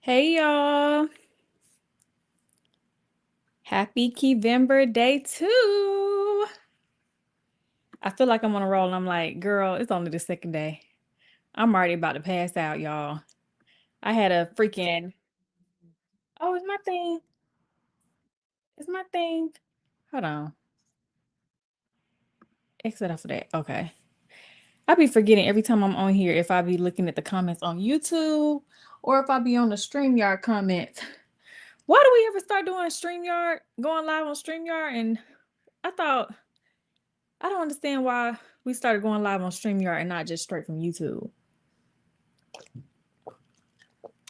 Hey y'all. Happy Keyvember day 2. I feel like I'm on a roll and I'm like, girl, it's only the second day. I'm already about to pass out, y'all. I had a freaking oh, it's my thing. It's my thing. Hold on. Exit off of that. Okay. I be forgetting every time I'm on here if I be looking at the comments on YouTube or if I be on the StreamYard comments. Why do we ever start doing StreamYard, going live on StreamYard? And I thought I don't understand why we started going live on StreamYard and not just straight from YouTube.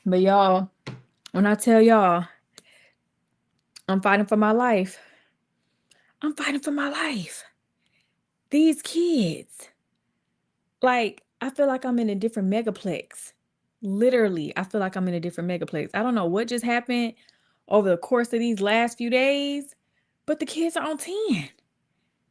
But y'all, when I tell y'all, I'm fighting for my life. I'm fighting for my life. These kids, like, I feel like I'm in a different megaplex. Literally, I feel like I'm in a different megaplex. I don't know what just happened over the course of these last few days, but the kids are on 10.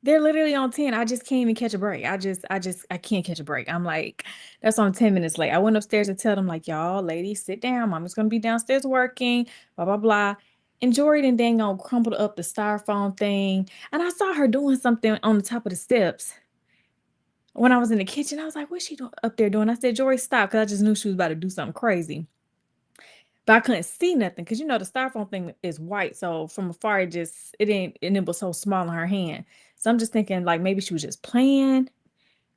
They're literally on 10. I just can't even catch a break. I can't catch a break. I'm like, that's on 10 minutes late. I went upstairs to tell them, like, y'all, ladies, sit down. Mama's gonna be downstairs working, blah, blah, blah. And Jordan dang on crumpled up the styrofoam thing. And I saw her doing something on the top of the steps when I was in the kitchen. I was like, what's she up there doing? I said, Jory, stop, because I just knew she was about to do something crazy. But I couldn't see nothing because the styrofoam thing is white. So from afar, it didn't, and it was so small in her hand. So I'm just thinking like maybe she was just playing.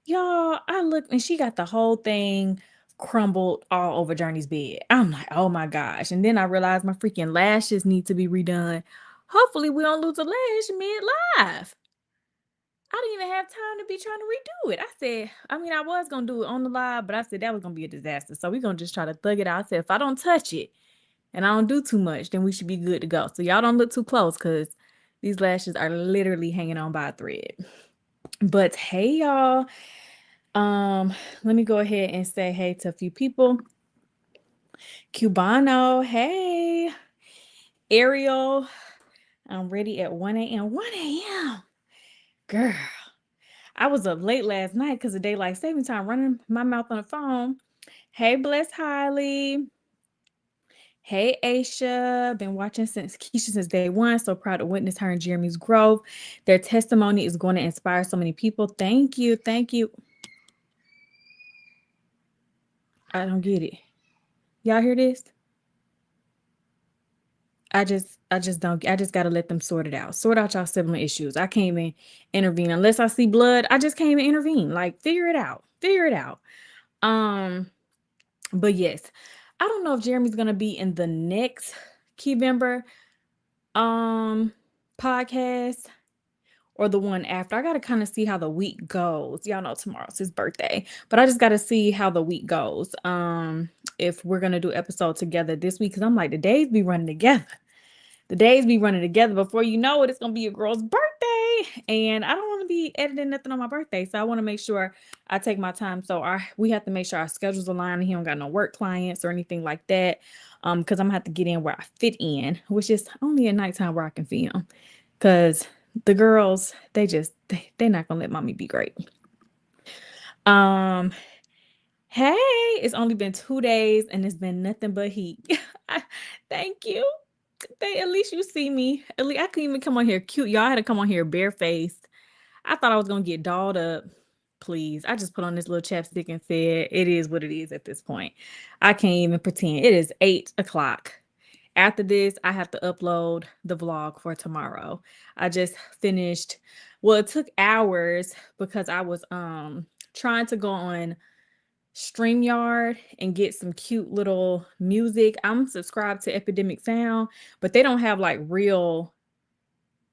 Y'all, I looked and she got the whole thing crumbled all over Journey's bed. I'm like, oh my gosh. And then I realized my freaking lashes need to be redone. Hopefully we don't lose a lash mid-live. I didn't even have time to be trying to redo it. I said, I was gonna do it on the live, but I said that was gonna be a disaster. So we're gonna just try to thug it out. I said, if I don't touch it, and I don't do too much, then we should be good to go. So y'all don't look too close because these lashes are literally hanging on by a thread. But hey, y'all. Let me go ahead and say hey to a few people. Cubano, hey. Ariel, I'm ready at 1 a.m. 1 a.m. Girl, I was up late last night because of daylight saving time running my mouth on the phone. Hey, Bless Hiley. Hey, Aisha. Been watching since Keisha since day one. So proud to witness her and Jeremy's growth. Their testimony is going to inspire so many people. Thank you. Thank you. I don't get it. Y'all hear this? I just gotta let them sort it out. Sort out y'all sibling issues. I can't even intervene unless I see blood. I just can't even intervene. Like, figure it out. Figure it out. Um, but yes, I don't know if Jeremy's gonna be in the next Keyvember podcast or the one after. I gotta kind of see how the week goes. Y'all know tomorrow's his birthday, but I just gotta see how the week goes. If we're gonna do episode together this week, because I'm like the days be running together. The days be running together. Before you know it, it's gonna be a girl's birthday, and I don't want to be editing nothing on my birthday. So I want to make sure I take my time. So we have to make sure our schedules align. And he don't got no work clients or anything like that. Because I'm gonna have to get in where I fit in, which is only at nighttime where I can film. Because the girls, they're not gonna let mommy be great. Um, hey, it's only been 2 days and it's been nothing but heat. Thank you. At least you see me. At least I couldn't even come on here cute. Y'all had to come on here barefaced. I thought I was gonna get dolled up. Please. I just put on this little chapstick and said it is what it is at this point. I can't even pretend. It is 8 o'clock. After this, I have to upload the vlog for tomorrow. I just finished, well, it took hours because I was trying to go on StreamYard and get some cute little music. I'm subscribed to Epidemic Sound, but they don't have like real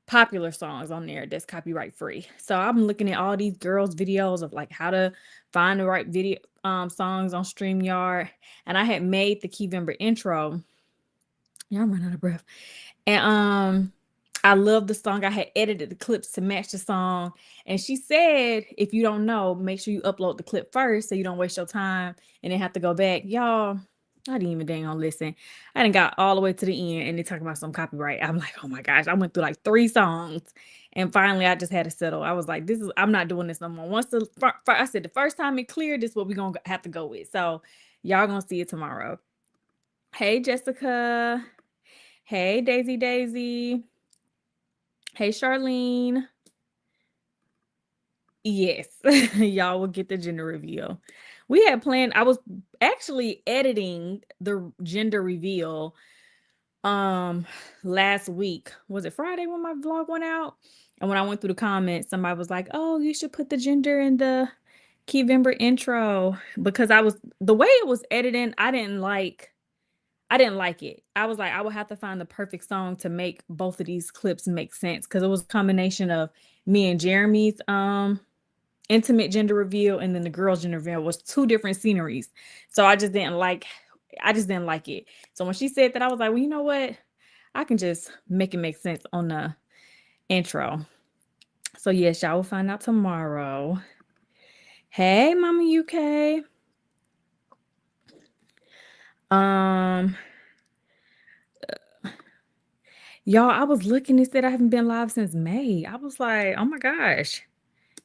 popular songs on there that's copyright free. So I'm looking at all these girls' videos of like how to find the right video songs on StreamYard. And I had made the Keyvember intro. Yeah, I'm running out of breath. And I love the song. I had edited the clips to match the song. And she said, if you don't know, make sure you upload the clip first so you don't waste your time and then have to go back. Y'all, I didn't even dang on listen. I didn't got all the way to the end and they talking about some copyright. I'm like, oh my gosh, I went through like 3 songs. And finally I just had to settle. I was like, I'm not doing this no more. I said the first time it cleared, this is what we're gonna have to go with. So y'all gonna see it tomorrow. Hey, Jessica. Hey, Daisy Daisy. Hey, Charlene. Yes, y'all will get the gender reveal. We had planned, I was actually editing the gender reveal last week. Was it Friday when my vlog went out? And when I went through the comments, somebody was like, "Oh, you should put the gender in the Keyvember intro," because the way it was editing, I didn't like it. I was like, I would have to find the perfect song to make both of these clips make sense because it was a combination of me and Jeremy's intimate gender reveal and then the girls gender reveal was two different sceneries. So I just didn't like it. So when she said that, I was like, well, you know what? I can just make it make sense on the intro. So yes, y'all will find out tomorrow. Hey, Mama UK. Um, y'all, I was looking and said I haven't been live since May. I was like, oh my gosh,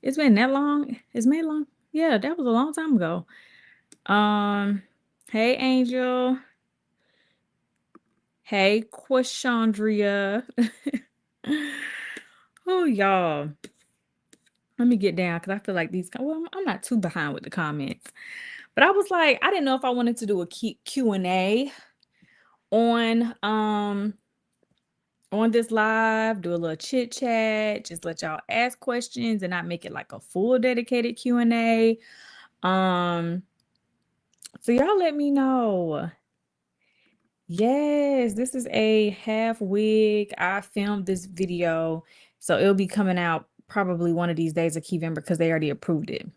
it's been that long. It's May long. Yeah, that was a long time ago. Hey, Angel. Hey, Quashandria. Oh, y'all. Let me get down because I feel like well, I'm not too behind with the comments. But I was like, I didn't know if I wanted to do a Q&A on on this live, do a little chit chat, just let y'all ask questions and not make it like a full dedicated Q&A. So y'all let me know. Yes, this is a half wig. I filmed this video, so it'll be coming out probably one of these days of Keyvember because they already approved it.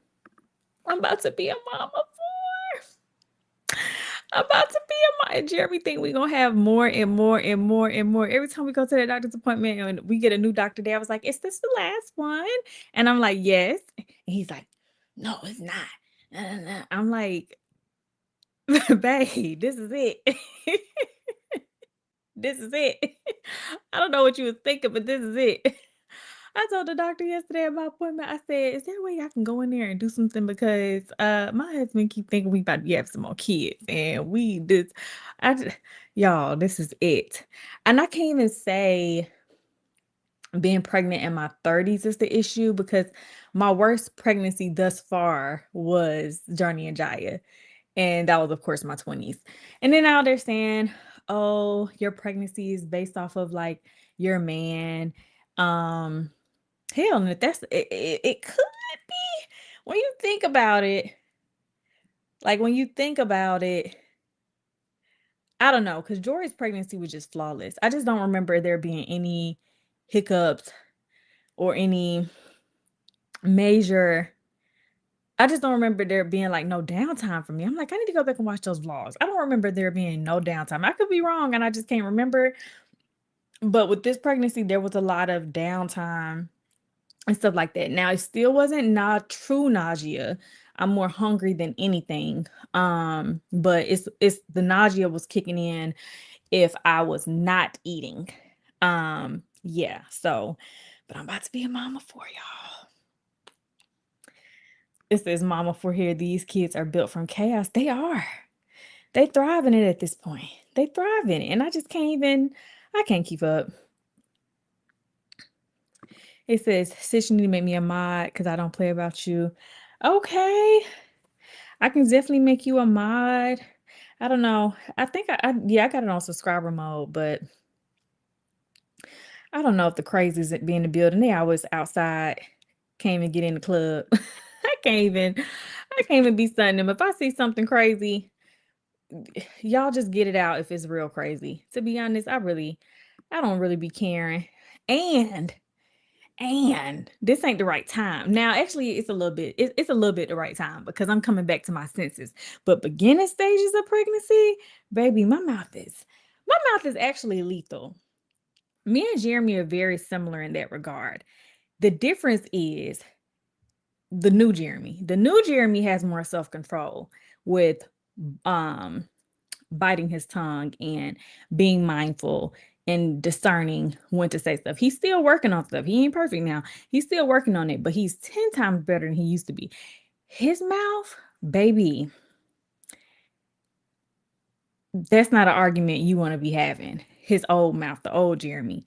I'm about to be a mama for. I'm about to be a mama. Jeremy think we're gonna have more and more and more and more. Every time we go to the doctor's appointment and we get a new doctor there, I was like, is this the last one? And I'm like, yes. And he's like, no, it's not. I'm like, babe, this is it. This is it. I don't know what you was thinking, but this is it. I told the doctor yesterday at my appointment, I said, "Is there a way I can go in there and do something? Because my husband keep thinking we about to have some more kids, and we just, y'all, this is it." And I can't even say being pregnant in my 30s is the issue because my worst pregnancy thus far was Journey and Jaya. And that was, of course, my 20s. And then now they're saying, oh, your pregnancy is based off of like your man. Um, hell, and if it could be when you think about it, like when you think about it, I don't know, because Jory's pregnancy was just flawless. I just don't remember there being any hiccups or any major. I just don't remember there being like no downtime for me. I'm like, I need to go back and watch those vlogs. I don't remember there being no downtime. I could be wrong and I just can't remember. But with this pregnancy, there was a lot of downtime and stuff like that. Now, it still wasn't not true nausea. I'm more hungry than anything. But it's the nausea was kicking in if I was not eating. Yeah, so but I'm about to be a mama for y'all. It says mama for here. These kids are built from chaos. They are. They thrive in it at this point. They thrive in it. And I can't keep up. It says, sis, you need to make me a mod because I don't play about you. Okay. I can definitely make you a mod. I don't know. I think yeah, I got it on subscriber mode, but I don't know if the crazies that be in the building. They always outside, can't even get in the club. I can't even be stunning them. If I see something crazy, y'all just get it out if it's real crazy. To be honest, I don't really be caring. And this ain't the right time. Now, actually, it's a little bit the right time because I'm coming back to my senses. But beginning stages of pregnancy, baby, my mouth is actually lethal. Me and Jeremy are very similar in that regard. The difference is the new Jeremy. The new Jeremy has more self-control with um biting his tongue and being mindful and discerning when to say stuff. He's still working on stuff. He ain't perfect now. He's still working on it, but he's 10 times better than he used to be. His mouth, baby, That's not an argument you want to be having. His old mouth, the old Jeremy.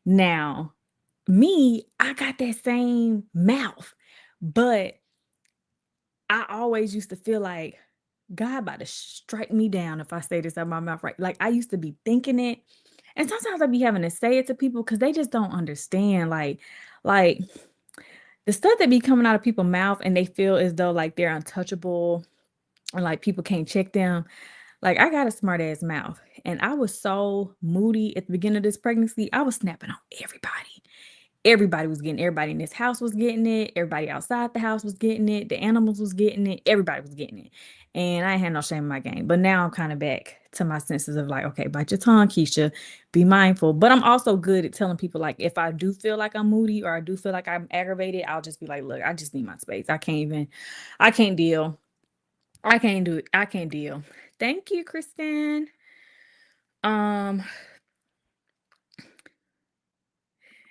Now, me, I got that same mouth, but I always used to feel like God about to strike me down if I say this out of my mouth right. Like I used to be thinking it. And sometimes I be having to say it to people because they just don't understand. Like the stuff that be coming out of people's mouth and they feel as though like they're untouchable or like people can't check them. Like I got a smart ass mouth. And I was so moody at the beginning of this pregnancy. I was snapping on everybody. Everybody was getting, everybody in this house was getting it. Everybody outside the house was getting it. The animals was getting it. Everybody was getting it. And I ain't had no shame in my game. But now I'm kind of back to my senses of like, okay, bite your tongue, Keisha. Be mindful. But I'm also good at telling people like if I do feel like I'm moody or I do feel like I'm aggravated, I'll just be like, look, I just need my space. I can't deal. I can't do it. I can't deal. Thank you, Kristen. Um,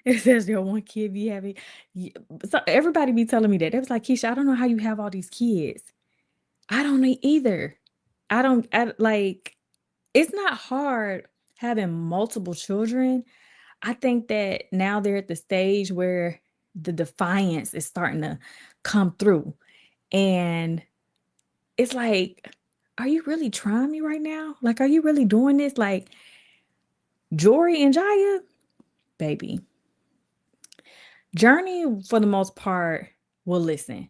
it says your one kid be having. So everybody be telling me that. They was like, Keisha, I don't know how you have all these kids. I don't know either. Like, it's not hard having multiple children. I think that now they're at the stage where the defiance is starting to come through. And it's like, are you really trying me right now? Like, are you really doing this? Like, Jory and Jaya, baby. Journey, for the most part, will listen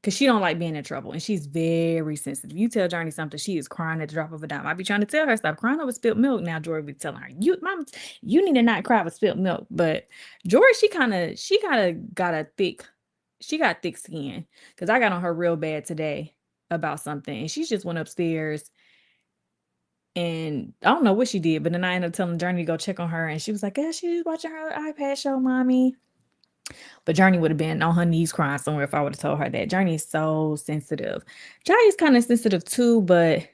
because she don't like being in trouble and she's very sensitive. You tell Journey something, she is crying at the drop of a dime. I be trying to tell her stop crying over spilt milk. Now Jory be telling her, Mom, you need to not cry over spilt milk. But Jory, she got thick skin because I got on her real bad today about something and she just went upstairs and I don't know what she did, but then I ended up telling Journey to go check on her and she was like, yeah, she was watching her iPad show, mommy. But Journey would have been on her knees crying somewhere if I would have told her that. Journey is so sensitive. Jai is kind of sensitive too, but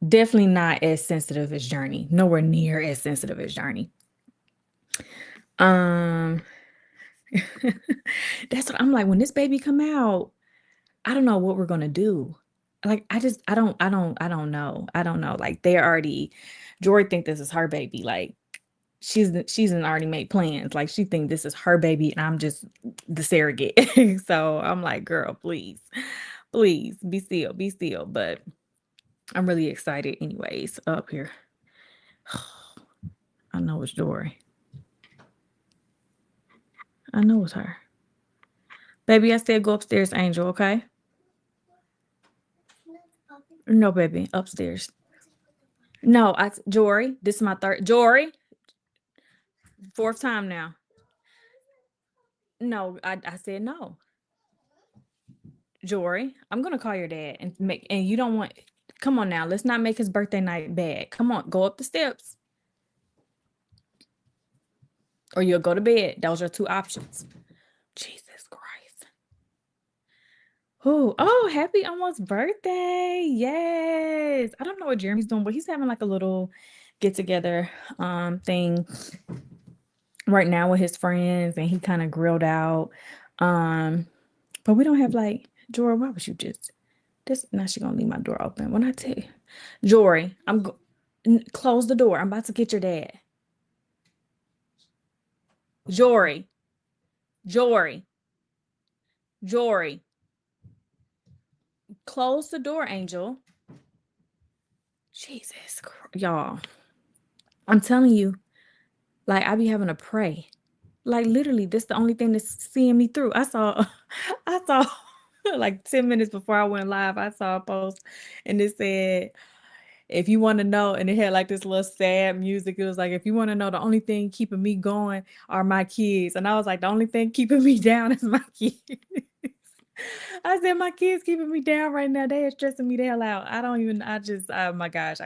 definitely not as sensitive as Journey. Nowhere near as sensitive as Journey. Um, that's what I'm like. When this baby come out, I don't know what we're gonna do. Like, I don't know. I don't know. Like, they're already, Jory think this is her baby. Like, she's already made plans. Like she think this is her baby and I'm just the surrogate. So I'm like, girl, please be still, be still. But I'm really excited anyways. Up here. I know it's Jory. I know it's her. Baby, I said go upstairs, Angel, okay? No, baby, upstairs. No, Jory, this is my third Jory. Fourth time now. No, I said no. Jory, I'm gonna call your dad and you don't want, come on now, let's not make his birthday night bad. Come on, go up the steps. Or you'll go to bed. Those are two options. Jesus Christ. Oh, happy almost birthday. Yes. I don't know what Jeremy's doing, but he's having like a little get together thing right now with his friends and he kind of grilled out. But we don't have like Jory, why would you just this now she gonna leave my door open. When I tell you, Jory, close the door. I'm about to get your dad. Jory. Jory. Jory. Close the door, Angel. Jesus Christ. Y'all. I'm telling you, like I be having to pray. Like literally, this the only thing that's seeing me through. I saw like 10 minutes before I went live, I saw a post and it said, if you want to know, and it had like this little sad music. It was like, if you want to know, the only thing keeping me going are my kids. And I was like, the only thing keeping me down is my kids. I said, my kids keeping me down right now. They are stressing me the hell out. Oh my gosh,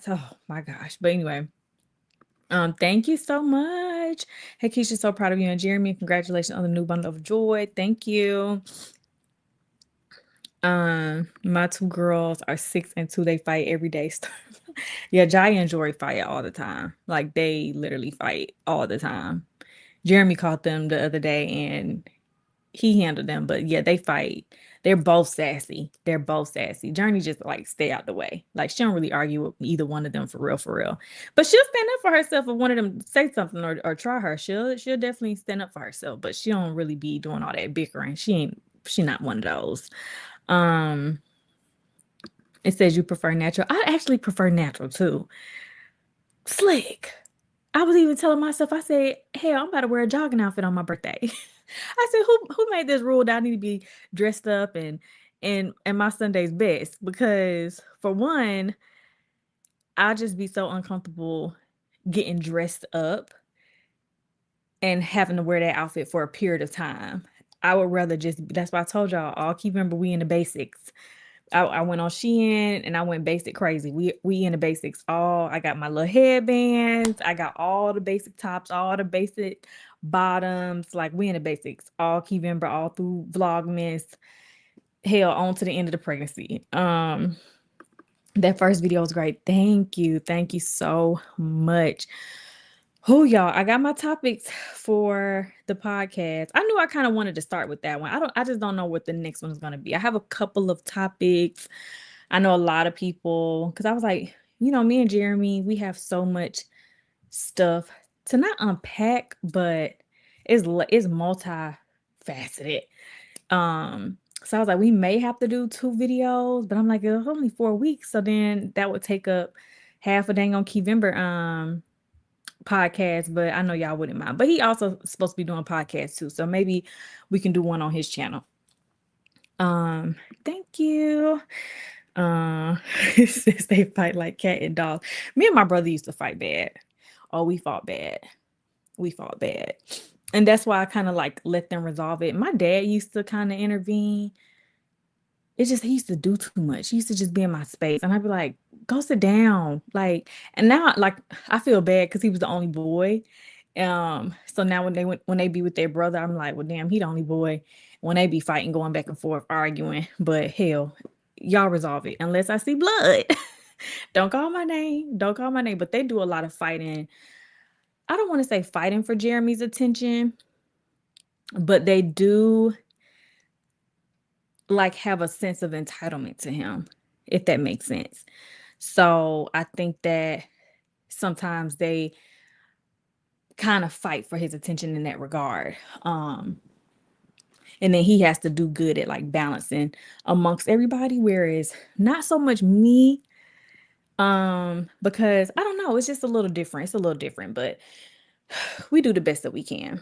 oh my gosh. But anyway, thank you so much. Hey, Keisha, so proud of you and Jeremy. Congratulations on the new bundle of joy. Thank you. My two girls are 6 and 2. They fight every day. Yeah, Jai and Jory fight all the time. Like they literally fight all the time. Jeremy caught them the other day and he handled them, but yeah, they fight. They're both sassy. They're both sassy. Journey just like stay out the way. Like she don't really argue with either one of them for real, for real. But she'll stand up for herself if one of them say something or try her. She'll definitely stand up for herself, but she don't really be doing all that bickering. She not one of those. Um, it says you prefer natural. I actually prefer natural too. Slick. I was even telling myself, I said, hell, I'm about to wear a jogging outfit on my birthday. I said, who made this rule that I need to be dressed up and my Sunday's best? Because for one, I'll just be so uncomfortable getting dressed up and having to wear that outfit for a period of time. I would rather just that's why I told y'all all keep remember we in the basics. I went on Shein and I went basic crazy. We in the basics all. I got my little headbands. I got all the basic tops, all the basic bottoms. Like we in the basics all Keyvember, all through Vlogmas. Hell, on to the end of the pregnancy. That first video was great. Thank you. Thank you so much. Who y'all? I got my topics for the podcast. I knew I kind of wanted to start with that one. I just don't know what the next one is going to be. I have a couple of topics. I know a lot of people because I was like, me and Jeremy, we have so much stuff to not unpack, but it's multifaceted. So I was like, we may have to do 2 videos, but I'm like, it's only 4 weeks, so then that would take up half a dang on Keyvember podcast, but I know y'all wouldn't mind. But he also supposed to be doing podcasts too, so maybe we can do one on his channel. Thank you. It says they fight like cat and dog. Me and my brother used to fight bad. Oh, we fought bad. And that's why I kind of like let them resolve it. My dad used to kind of intervene. It's just he used to do too much. He used to just be in my space, and I'd be like, "Go sit down." Like, and now like I feel bad because he was the only boy. So now when they be with their brother, I'm like, well, damn, he the only boy. When they be fighting, going back and forth, arguing, but hell, y'all resolve it unless I see blood. Don't call my name. Don't call my name. But they do a lot of fighting. I don't want to say fighting for Jeremy's attention, but they do like have a sense of entitlement to him, if that makes sense. So I think that sometimes they kind of fight for his attention in that regard. And then he has to do good at like balancing amongst everybody, whereas not so much me. Because I don't know, it's just a little different. It's a little different, but we do the best that we can.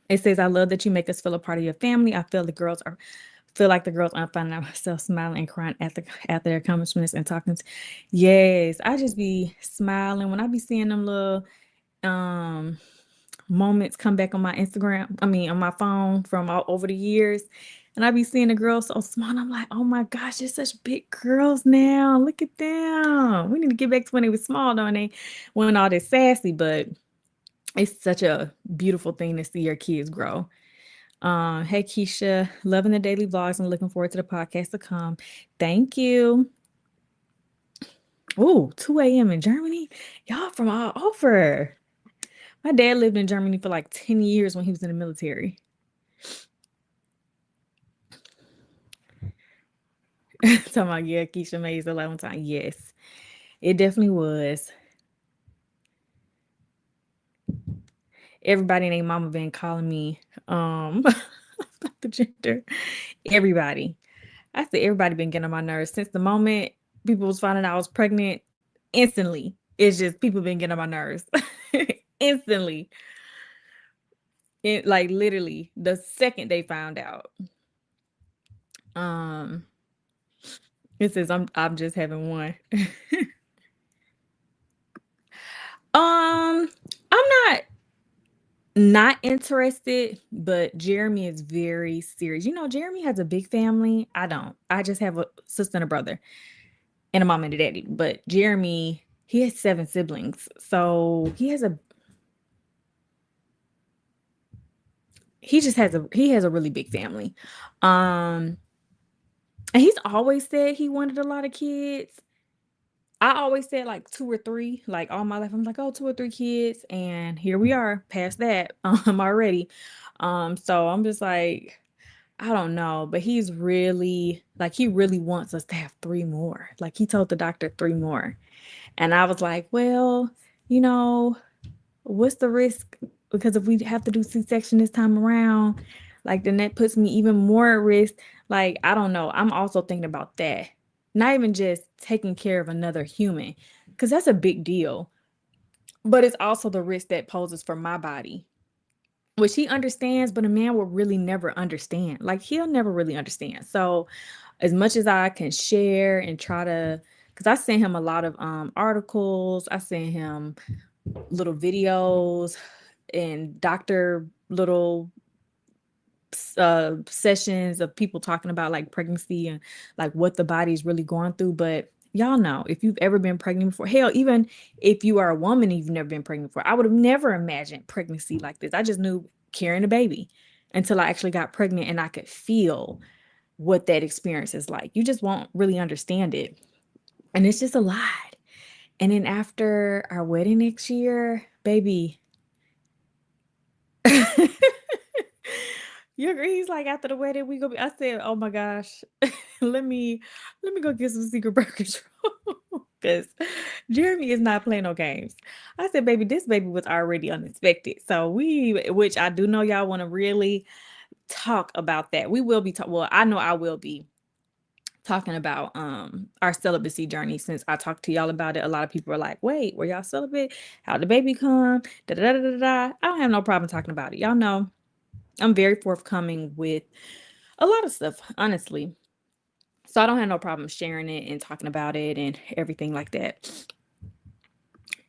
It says, I love that you make us feel a part of your family. I feel like the girls aren't finding myself smiling and crying after their accomplishments and talking to. Yes, I just be smiling when I be seeing them little moments come back on my Instagram. I mean, on my phone from all over the years. And I be seeing the girls so small. I'm like, oh my gosh, they're such big girls now. Look at them. We need to get back to when they were small, though, and they weren't all this sassy, but it's such a beautiful thing to see your kids grow. Hey Keisha, loving the daily vlogs and looking forward to the podcast to come. Thank you. Oh, 2 a.m. in Germany. Y'all from all over. My dad lived in Germany for like 10 years when he was in the military. Talking about, yeah, Keisha Mays a long time. Yes, it definitely was. Everybody and their mama been calling me about the gender. Everybody. I said everybody been getting on my nerves since the moment people was finding out I was pregnant. Instantly, it's just people been getting on my nerves. Instantly, it like literally the second they found out. It says I'm just having one. I'm not interested, but Jeremy is very serious. Jeremy has a big family. I don't. I just have a sister and a brother and a mom and a daddy. But Jeremy, he has 7 siblings. So he has a really big family. And he's always said he wanted a lot of kids. I always said like 2 or 3, like all my life. I'm like, oh, 2 or 3 kids, and here we are past that already. So I'm just like, I don't know, but he's really like he really wants us to have three more. Like he told the doctor three more. And I was like, well, you know, what's the risk? Because if we have to do C-section this time around, like then that puts me even more at risk. Like, I don't know. I'm also thinking about that. Not even just taking care of another human, because that's a big deal. But it's also the risk that poses for my body, which he understands, but a man will really never understand. Like he'll never really understand. So as much as I can share and try to, because I sent him a lot of articles, I sent him little videos and doctor little sessions of people talking about like pregnancy and like what the body's really going through. But y'all know, if you've ever been pregnant before, hell, even if you are a woman and you've never been pregnant before, I would have never imagined pregnancy like this. I just knew carrying a baby until I actually got pregnant and I could feel what that experience is like. You just won't really understand it. And it's just a lot. And then after our wedding next year, baby, you agree? He's like, after the wedding, we go be. I said, oh my gosh, let me go get some secret burgers because Jeremy is not playing no games. I said, baby, this baby was already unexpected. So which I do know y'all want to really talk about that. We will be well, I know I will be talking about our celibacy journey. Since I talked to y'all about it, a lot of people are like, wait, were y'all celibate? How'd the baby come? Da da da da da. I don't have no problem talking about it. Y'all know I'm very forthcoming with a lot of stuff, honestly. So I don't have no problem sharing it and talking about it and everything like that.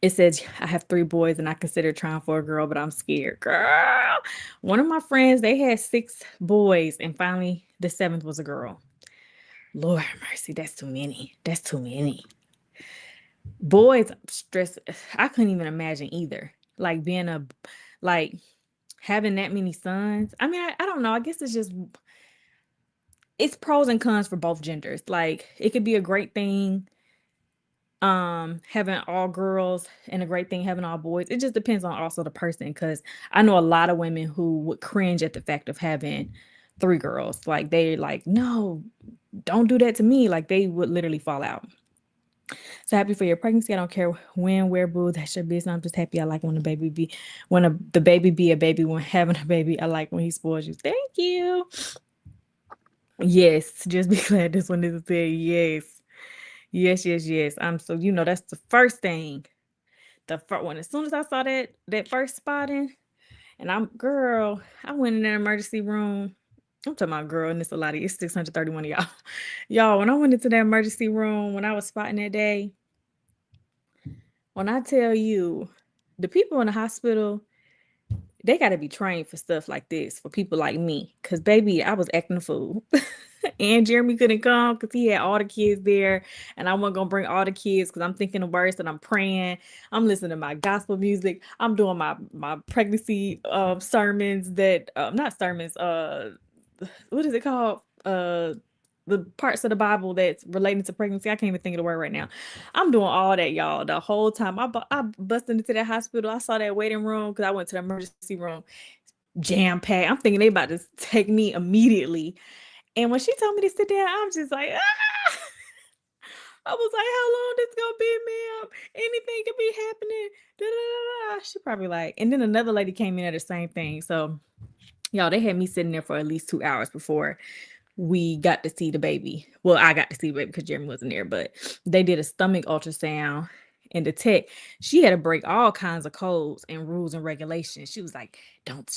It says I have three boys and I consider trying for a girl, but I'm scared. Girl, one of my friends, they had six boys and finally the seventh was a girl. Lord have mercy, that's too many. That's too many. Boys stress. I couldn't even imagine either. Like being like having that many sons. I mean, I don't know. I guess it's pros and cons for both genders. Like it could be a great thing having all girls and a great thing having all boys. It just depends on also the person, because I know a lot of women who would cringe at the fact of having three girls. Like they're like, no, don't do that to me. Like they would literally fall out. So happy for your pregnancy. I don't care when, where, boo. That's your business. I'm just happy. I like when the baby be a baby. When having a baby, I like when he spoils you. Thank you. Yes, just be glad this one is said. Yes, yes, yes, yes. I'm so that's the first thing. The first one. As soon as I saw that first spotting, and I went in the emergency room. I'm talking about girl, and it's a lot of it's 631 of y'all. Y'all, when I went into the emergency room when I was spotting that day, when I tell you, the people in the hospital, they got to be trained for stuff like this for people like me. Cause baby, I was acting a fool. And Jeremy couldn't come because he had all the kids there, and I wasn't gonna bring all the kids because I'm thinking the worst and I'm praying. I'm listening to my gospel music. I'm doing my pregnancy sermons that not sermons. What is it called? The parts of the Bible that's relating to pregnancy. I can't even think of the word right now. I'm doing all that, y'all, the whole time. I busted into that hospital. I saw that waiting room because I went to the emergency room, jam packed. I'm thinking they about to take me immediately. And when she told me to sit down, I'm just like, ah! I was like, how long this gonna be, ma'am? Anything could be happening. Da, da, da, da. She probably like, and then another lady came in at the same thing. So y'all, they had me sitting there for at least 2 hours before we got to see the baby. Well, I got to see the baby because Jeremy wasn't there, but they did a stomach ultrasound. And the tech, she had to break all kinds of codes and rules and regulations. She was like, don't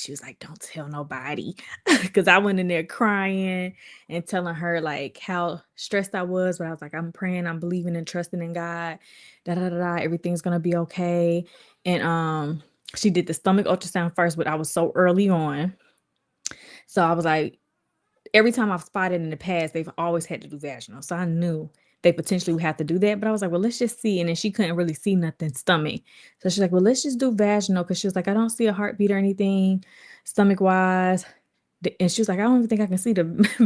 tell nobody. Because I went in there crying and telling her like how stressed I was. But I was like, I'm praying, I'm believing and trusting in God. Da da da da. Everything's gonna be okay. And she did the stomach ultrasound first, but I was so early on. So I was like, every time I've spotted in the past, they've always had to do vaginal. So I knew they potentially would have to do that. But I was like, well, let's just see. And then she couldn't really see nothing stomach. So she's like, well, let's just do vaginal. Cause she was like, I don't see a heartbeat or anything stomach wise. And she was like, I don't even think I can see the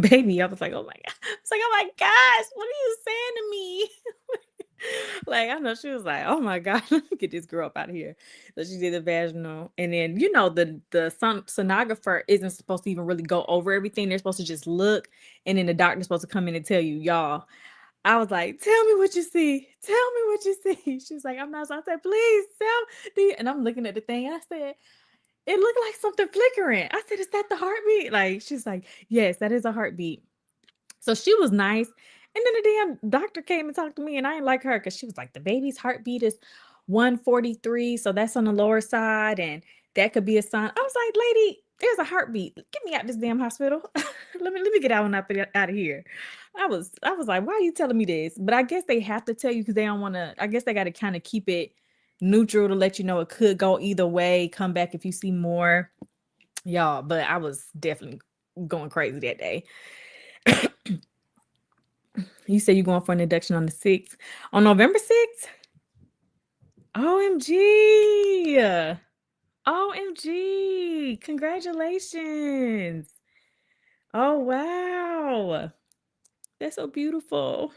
baby. I was like, oh my God. I was like, oh my gosh, what are you saying to me? Like, I know she was like, "Oh my God, let me get this girl up out of here." So she did the vaginal, and then the sonographer isn't supposed to even really go over everything. They're supposed to just look, and then the doctor's supposed to come in and tell you, y'all. I was like, "Tell me what you see. Tell me what you see." She's like, "I'm not." So I said, "Please tell me." And I'm looking at the thing, and I said, "It looked like something flickering." I said, "Is that the heartbeat?" Like, she's like, "Yes, that is a heartbeat." So she was nice. And then the damn doctor came and talked to me, and I didn't like her because she was like, "The baby's heartbeat is 143, so that's on the lower side, and that could be a sign." I was like, "Lady, there's a heartbeat. Get me out this damn hospital. Let me get out and out of here." I was like, "Why are you telling me this?" But I guess they have to tell you because they don't want to. I guess they got to kind of keep it neutral to let you know it could go either way. Come back if you see more, y'all. But I was definitely going crazy that day. You say you're going for an induction on the 6th. On November 6th? OMG. OMG. Congratulations. Oh, wow. That's so beautiful.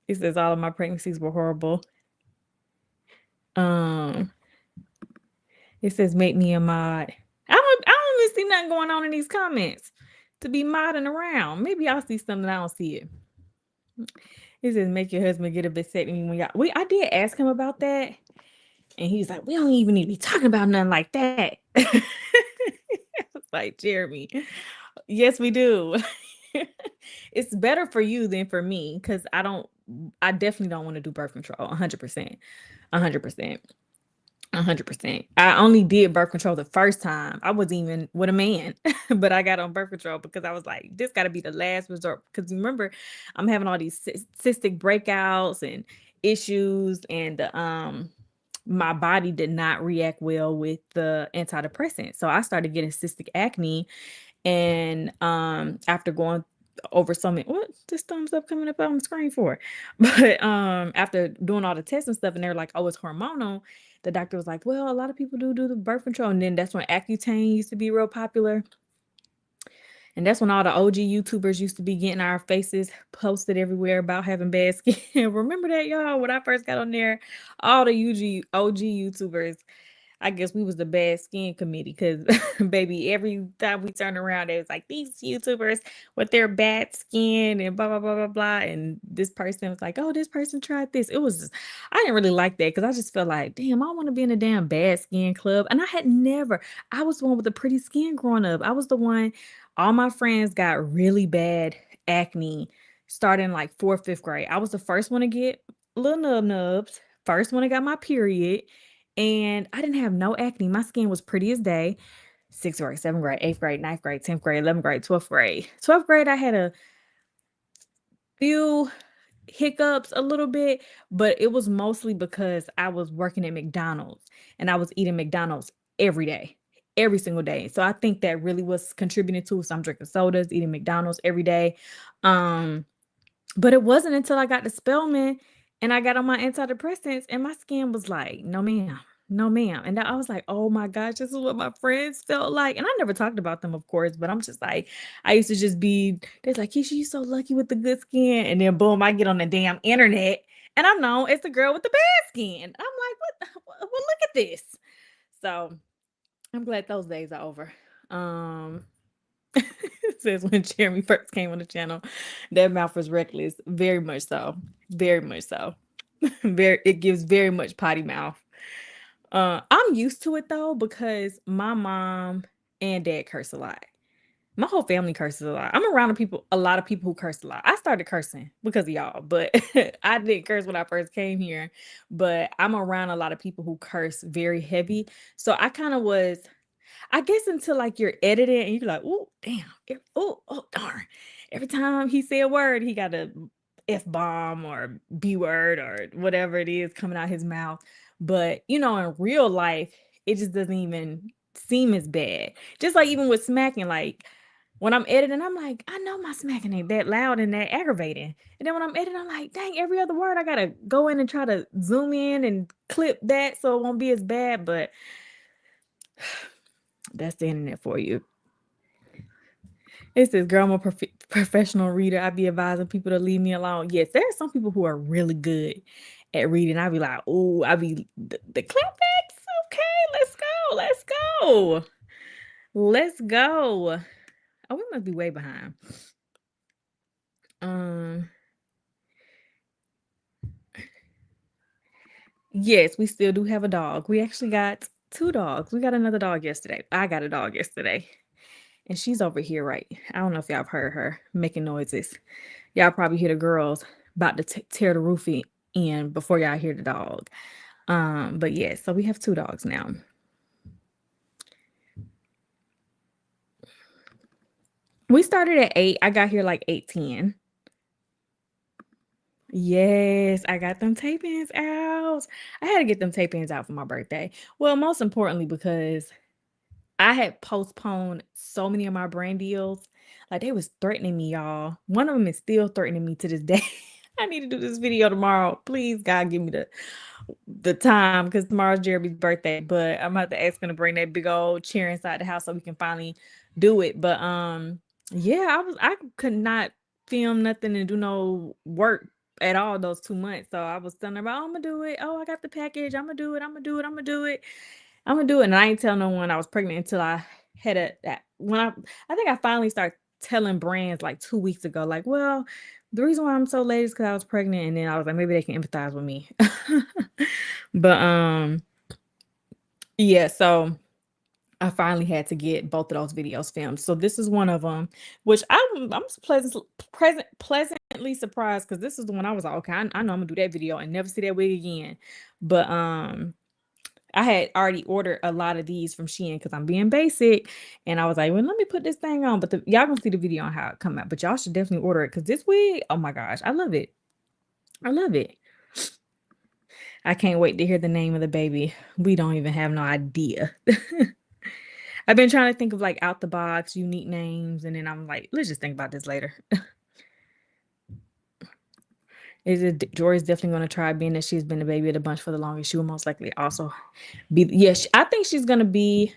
It says all of my pregnancies were horrible. Um, it says make me a mod. I don't even see nothing going on in these comments to be modding around. Maybe I'll see something I don't see it. It says make your husband get a vasectomy when y'all. I did ask him about that. And he's like, "We don't even need to be talking about nothing like that." I was like, "Jeremy, yes, we do." It's better for you than for me because I definitely don't want to do birth control 100%. 100%. 100%. I only did birth control the first time. I wasn't even with a man, but I got on birth control because I was like, this got to be the last resort. Because remember, I'm having all these cystic breakouts and issues, and my body did not react well with the antidepressant. So I started getting cystic acne, and after going over so many, what this thumbs up coming up on the screen for? But after doing all the tests and stuff, and they're like, "Oh, it's hormonal." The doctor was like, "Well, a lot of people do the birth control," and then that's when Accutane used to be real popular. And that's when all the OG YouTubers used to be getting our faces posted everywhere about having bad skin. Remember that, y'all? When I first got on there, all the OG YouTubers, I guess we was the bad skin committee because, baby, every time we turned around, it was like these YouTubers with their bad skin and blah, blah, blah, blah, blah. And this person was like, "Oh, this person tried this." It was just, I didn't really like that because I just felt like, damn, I want to be in a damn bad skin club. And I was the one with the pretty skin growing up. I was the one, all my friends got really bad acne starting like fourth, fifth grade. I was the first one to get little nubs, first one to got my period, and I didn't have no acne. My skin was pretty as day. Sixth grade, seventh grade, eighth grade, ninth grade, 10th grade, 11th grade, 12th grade. 12th grade, I had a few hiccups a little bit, but it was mostly because I was working at McDonald's and I was eating McDonald's every day, every single day. So I think that really was contributing to it. So I'm drinking sodas, eating McDonald's every day. Um, but it wasn't until I got to Spelman and I got on my antidepressants and my skin was like, "No, ma'am. No, ma'am." And I was like, "Oh my gosh, this is what my friends felt like." And I never talked about them, of course, but I'm just like, I used to just be, they're like, "Keisha, you so lucky with the good skin." And then boom, I get on the damn internet and I'm known as the girl with the bad skin. I'm like, well, look at this. So I'm glad those days are over. Um, it says when Jeremy first came on the channel, that mouth was reckless. Very much so. Very much so. It gives very much potty mouth. I'm used to it though because my mom and dad curse a lot. My whole family curses a lot. I'm around a lot of people who curse a lot. I started cursing because of y'all, but I didn't curse when I first came here. But I'm around a lot of people who curse very heavy. So I kind of was, I guess, until like you're editing and you're like, "Oh, damn. Oh, darn." Every time he say a word, he got a F bomb or B word or whatever it is coming out his mouth. But, in real life, it just doesn't even seem as bad. Just like even with smacking, like when I'm editing, I'm like, I know my smacking ain't that loud and that aggravating. And then when I'm editing, I'm like, dang, every other word, I gotta go in and try to zoom in and clip that so it won't be as bad. But that's the internet for you. It says, "Girl, I'm a professional reader. I be advising people to leave me alone." Yes, there are some people who are really good at reading. I'd be like, oh, I'd be the clapbacks. Okay, let's go. Let's go. Let's go. Oh, we must be way behind. Um, yes, we still do have a dog. We actually got 2 dogs. We got another dog yesterday. I got a dog yesterday. And she's over here, right? I don't know if y'all have heard her making noises. Y'all probably hear the girls about to tear the roof in before y'all hear the dog. But yeah, so we have 2 dogs now. We started at 8. I got here like 8:10. Yes, I got them tape-ins out. I had to get them tape-ins out for my birthday. Well, most importantly, because I had postponed so many of my brand deals. Like they was threatening me, y'all. One of them is still threatening me to this day. I need to do this video tomorrow. Please, God, give me the time because tomorrow's Jeremy's birthday. But I'm about to ask him to bring that big old chair inside the house so we can finally do it. But yeah, I could not film nothing and do no work at all those 2 months. So I was telling her about, oh, I'm gonna do it. Oh, I got the package. I'm gonna do it. I'm gonna do it. I'm gonna do it. I'm gonna do it. And I ain't tell no one I was pregnant until I had that when I think I finally started telling brands like 2 weeks ago, like, well, the reason why I'm so late is because I was pregnant, and then I was like, maybe they can empathize with me. But yeah, so I finally had to get both of those videos filmed. So this is one of them, which I'm pleasantly surprised because this is the one I was like, okay, I know I'm gonna do that video and never see that wig again. But I had already ordered a lot of these from Shein because I'm being basic, and I was like, well, let me put this thing on. But y'all gonna see the video on how it come out. But y'all should definitely order it because this wig, oh my gosh, I love it. I love it. I can't wait to hear the name of the baby. We don't even have no idea. I've been trying to think of like out the box, unique names, and then I'm like, let's just think about this later. Jory's definitely going to try, being that she's been the baby of the bunch for the longest. She will most likely also be. Yes, I think she's going to be.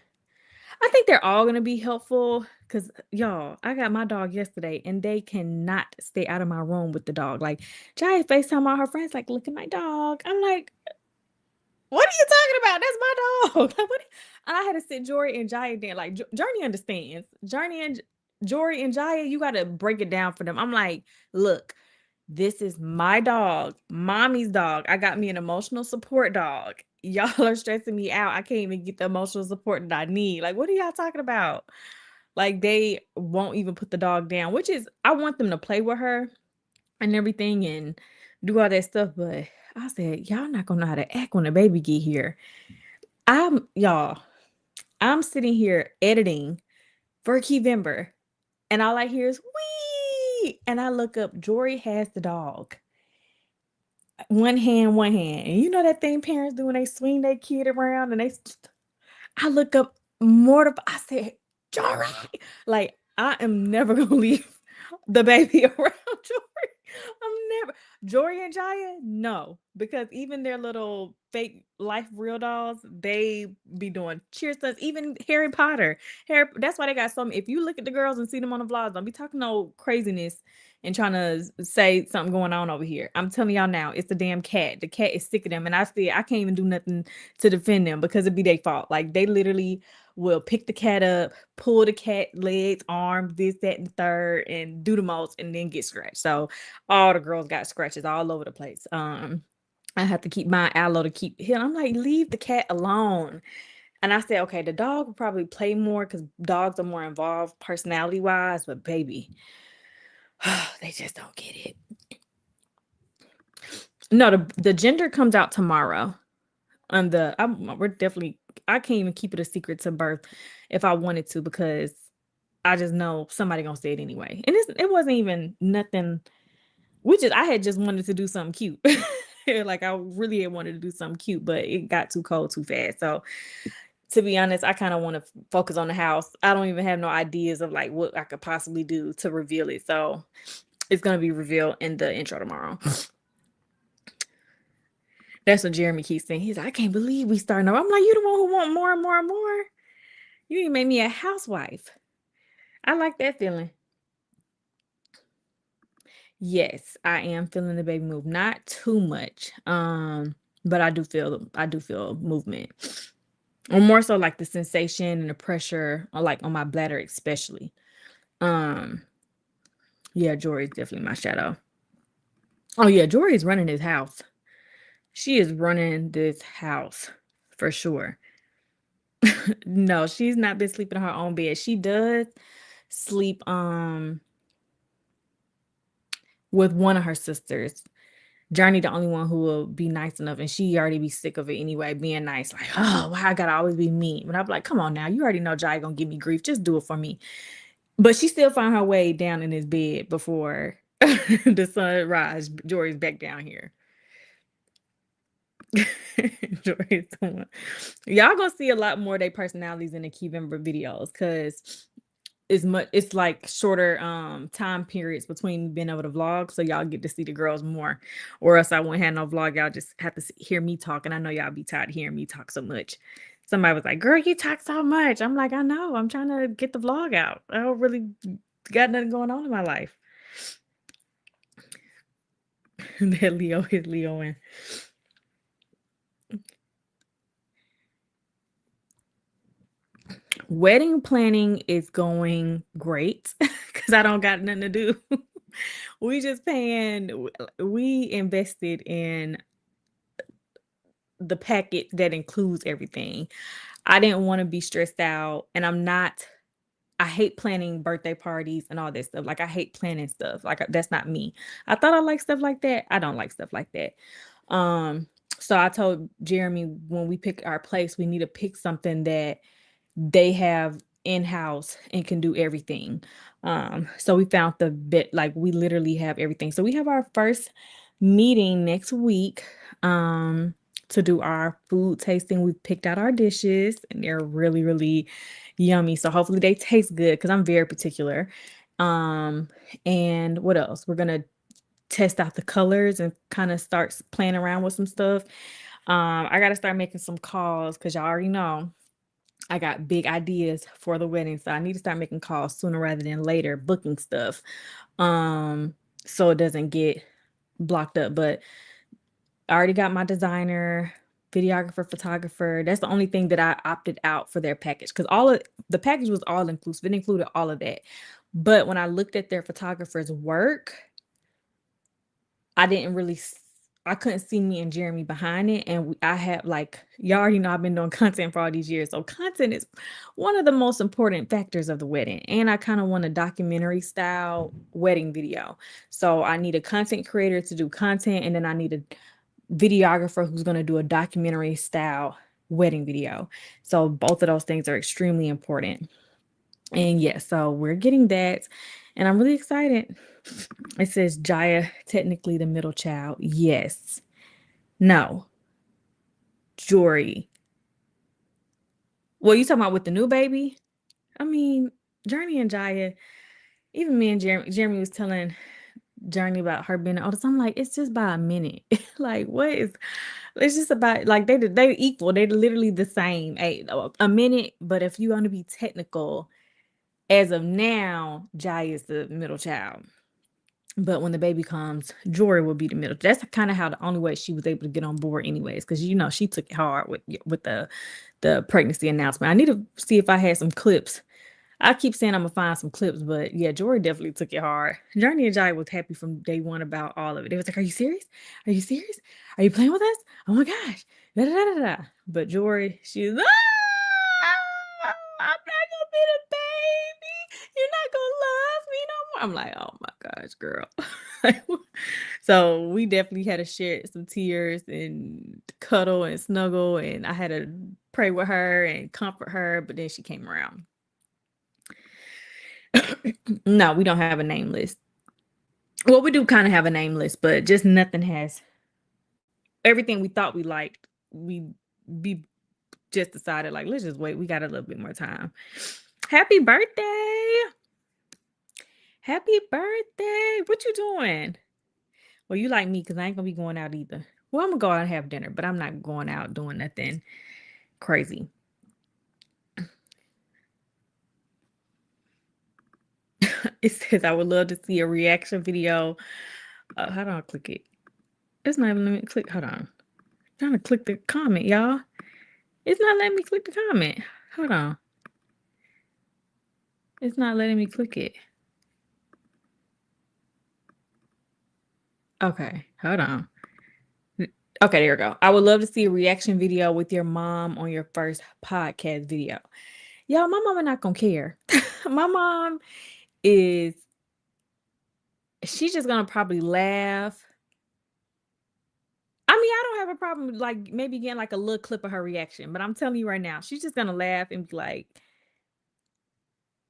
I think they're all going to be helpful because y'all, I got my dog yesterday and they cannot stay out of my room with the dog. Like, Jaya FaceTime all her friends, like, look at my dog. I'm like, what are you talking about? That's my dog. Like, what? And I had to sit Jory and Jaya there. Like, Journey understands. Jory and Jaya, you got to break it down for them. I'm like, look, this is my dog, mommy's dog. I got me an emotional support dog. Y'all are stressing me out. I can't even get the emotional support that I need. Like, what are y'all talking about? Like, they won't even put the dog down, which is, I want them to play with her and everything and do all that stuff. But I said, y'all not gonna know how to act when the baby get here. Y'all, I'm sitting here editing for Keyvember, and all I hear is wee, and I look up. Jory has the dog. One hand, one hand. And you know that thing parents do when they swing their kid around and I look up mortified. I said, Jory, like I am never gonna leave the baby around Jory. I'm never Jory and Jaya, no, because even their little fake life real dolls, they be doing cheer stunts. Even Harry Potter, that's why they got some. If you look at the girls and see them on the vlogs, don't be talking no craziness and trying to say something going on over here. I'm telling y'all now, it's the damn cat. The cat is sick of them, and I can't even do nothing to defend them because it'd be their fault. Like they literally will pick the cat up, pull the cat legs, arms, this, that, and the third, and do the most, and then get scratched. So all the girls got scratches all over the place. I have to keep my aloe to keep him. I'm like, leave the cat alone. And I said, okay, the dog will probably play more because dogs are more involved personality wise, but baby, they just don't get it. No, the gender comes out tomorrow. We're definitely, I can't even keep it a secret to birth if I wanted to because I just know somebody gonna say it anyway. And it wasn't even nothing. I had just wanted to do something cute. Like I really had wanted to do something cute, but it got too cold too fast. So to be honest, I kind of want to focus on the house. I don't even have no ideas of like what I could possibly do to reveal it. So it's gonna be revealed in the intro tomorrow. That's what Jeremy keeps saying. He's like, I can't believe we starting over. I'm like, you the one who want more and more and more. You need to make me a housewife. I like that feeling. Yes, I am feeling the baby move. Not too much. But I do feel movement. Or more so like the sensation and the pressure like on my bladder especially. Um, yeah, Jory's definitely my shadow. Oh yeah, Jory's running his house. She is running this house for sure. No, she's not been sleeping in her own bed. She does sleep with one of her sisters. Journey the only one who will be nice enough, and she already be sick of it anyway, being nice. Like, oh, why I gotta always be mean? But I'm like, come on now, you already know Jai gonna give me grief. Just do it for me. But she still found her way down in his bed before the sun rise. Jory's back down here. Jory's the one. Y'all gonna see a lot more of their personalities in the Keyvember videos because it's like shorter time periods between being able to vlog, so y'all get to see the girls more, or else I wouldn't have no vlog. Y'all just have to hear me talk, and I know y'all be tired of hearing me talk so much. Somebody was like, girl, you talk so much. I'm like, I know, I'm trying to get the vlog out. I don't really got nothing going on in my life. That Leo is Leoing. Wedding planning is going great because I don't got nothing to do. We invested in the packet that includes everything. I didn't want to be stressed out, and I hate planning birthday parties and all that stuff. Like I hate planning stuff. Like that's not me. I thought I like stuff like that. I don't like stuff like that. Um, so I told Jeremy when we pick our place, we need to pick something that they have in-house and can do everything. So we found the bit like we literally have everything. So we have our first meeting next week to do our food tasting. We've picked out our dishes and they're really, really yummy. So hopefully they taste good because I'm very particular. Um, and what else? We're gonna test out the colors and kind of start playing around with some stuff. I gotta start making some calls because y'all already know I got big ideas for the wedding, so I need to start making calls sooner rather than later, booking stuff, um, so it doesn't get blocked up. But I already got my designer, videographer, photographer. That's the only thing that I opted out for their package because all of the package was all inclusive. It included all of that. But when I looked at their photographer's work, I didn't really I couldn't see me and Jeremy behind it. And I have like, y'all already know I've been doing content for all these years. So content is one of the most important factors of the wedding. And I kind of want a documentary style wedding video. So I need a content creator to do content. And then I need a videographer who's going to do a documentary style wedding video. So both of those things are extremely important. And yeah, so we're getting that. And I'm really excited. It says Jaya, technically the middle child. Yes. No. Jory. Well, you talking about with the new baby? I mean, Journey and Jaya, even me and Jeremy was telling Journey about her being oldest. I'm like, it's just by a minute. Like, what is it's just about like they equal. They're literally the same. A minute, but if you want to be technical, as of now, Jaya is the middle child. But when the baby comes, Jory will be the middle. That's kind of how the only way she was able to get on board, anyways, because she took it hard with the pregnancy announcement. I need to see if I had some clips. I keep saying I'm gonna find some clips, but yeah, Jory definitely took it hard. Journey and Jai was happy from day one about all of it. They was like, "Are you serious? Are you serious? Are you playing with us? Oh my gosh!" Da, da, da, da, da. But Jory, she's I'm not gonna be the baby. You're not gonna love me no more. I'm like, oh my gosh, girl. So we definitely had to share some tears and cuddle and snuggle, and I had to pray with her and comfort her, but then she came around. No, we don't have a name list. Well, we do kind of have a name list, but just nothing has everything we thought we liked. We just decided like let's just wait. We got a little bit more time. Happy birthday! Happy birthday! What you doing? Well, you like me because I ain't gonna be going out either. Well, I'm gonna go out and have dinner, but I'm not going out doing nothing crazy. It says, "I would love to see a reaction video." How do I click it? It's not even letting me click. Hold on. Trying to click the comment, y'all. It's not letting me click the comment. Hold on. It's not letting me click it. Okay, hold on. Okay, there we go. I would love to see a reaction video with your mom on your first podcast video. Y'all, my mama not gonna care. My mom is she's just gonna probably laugh. I mean, I don't have a problem like maybe getting like a little clip of her reaction, but I'm telling you right now, she's just gonna laugh and be like,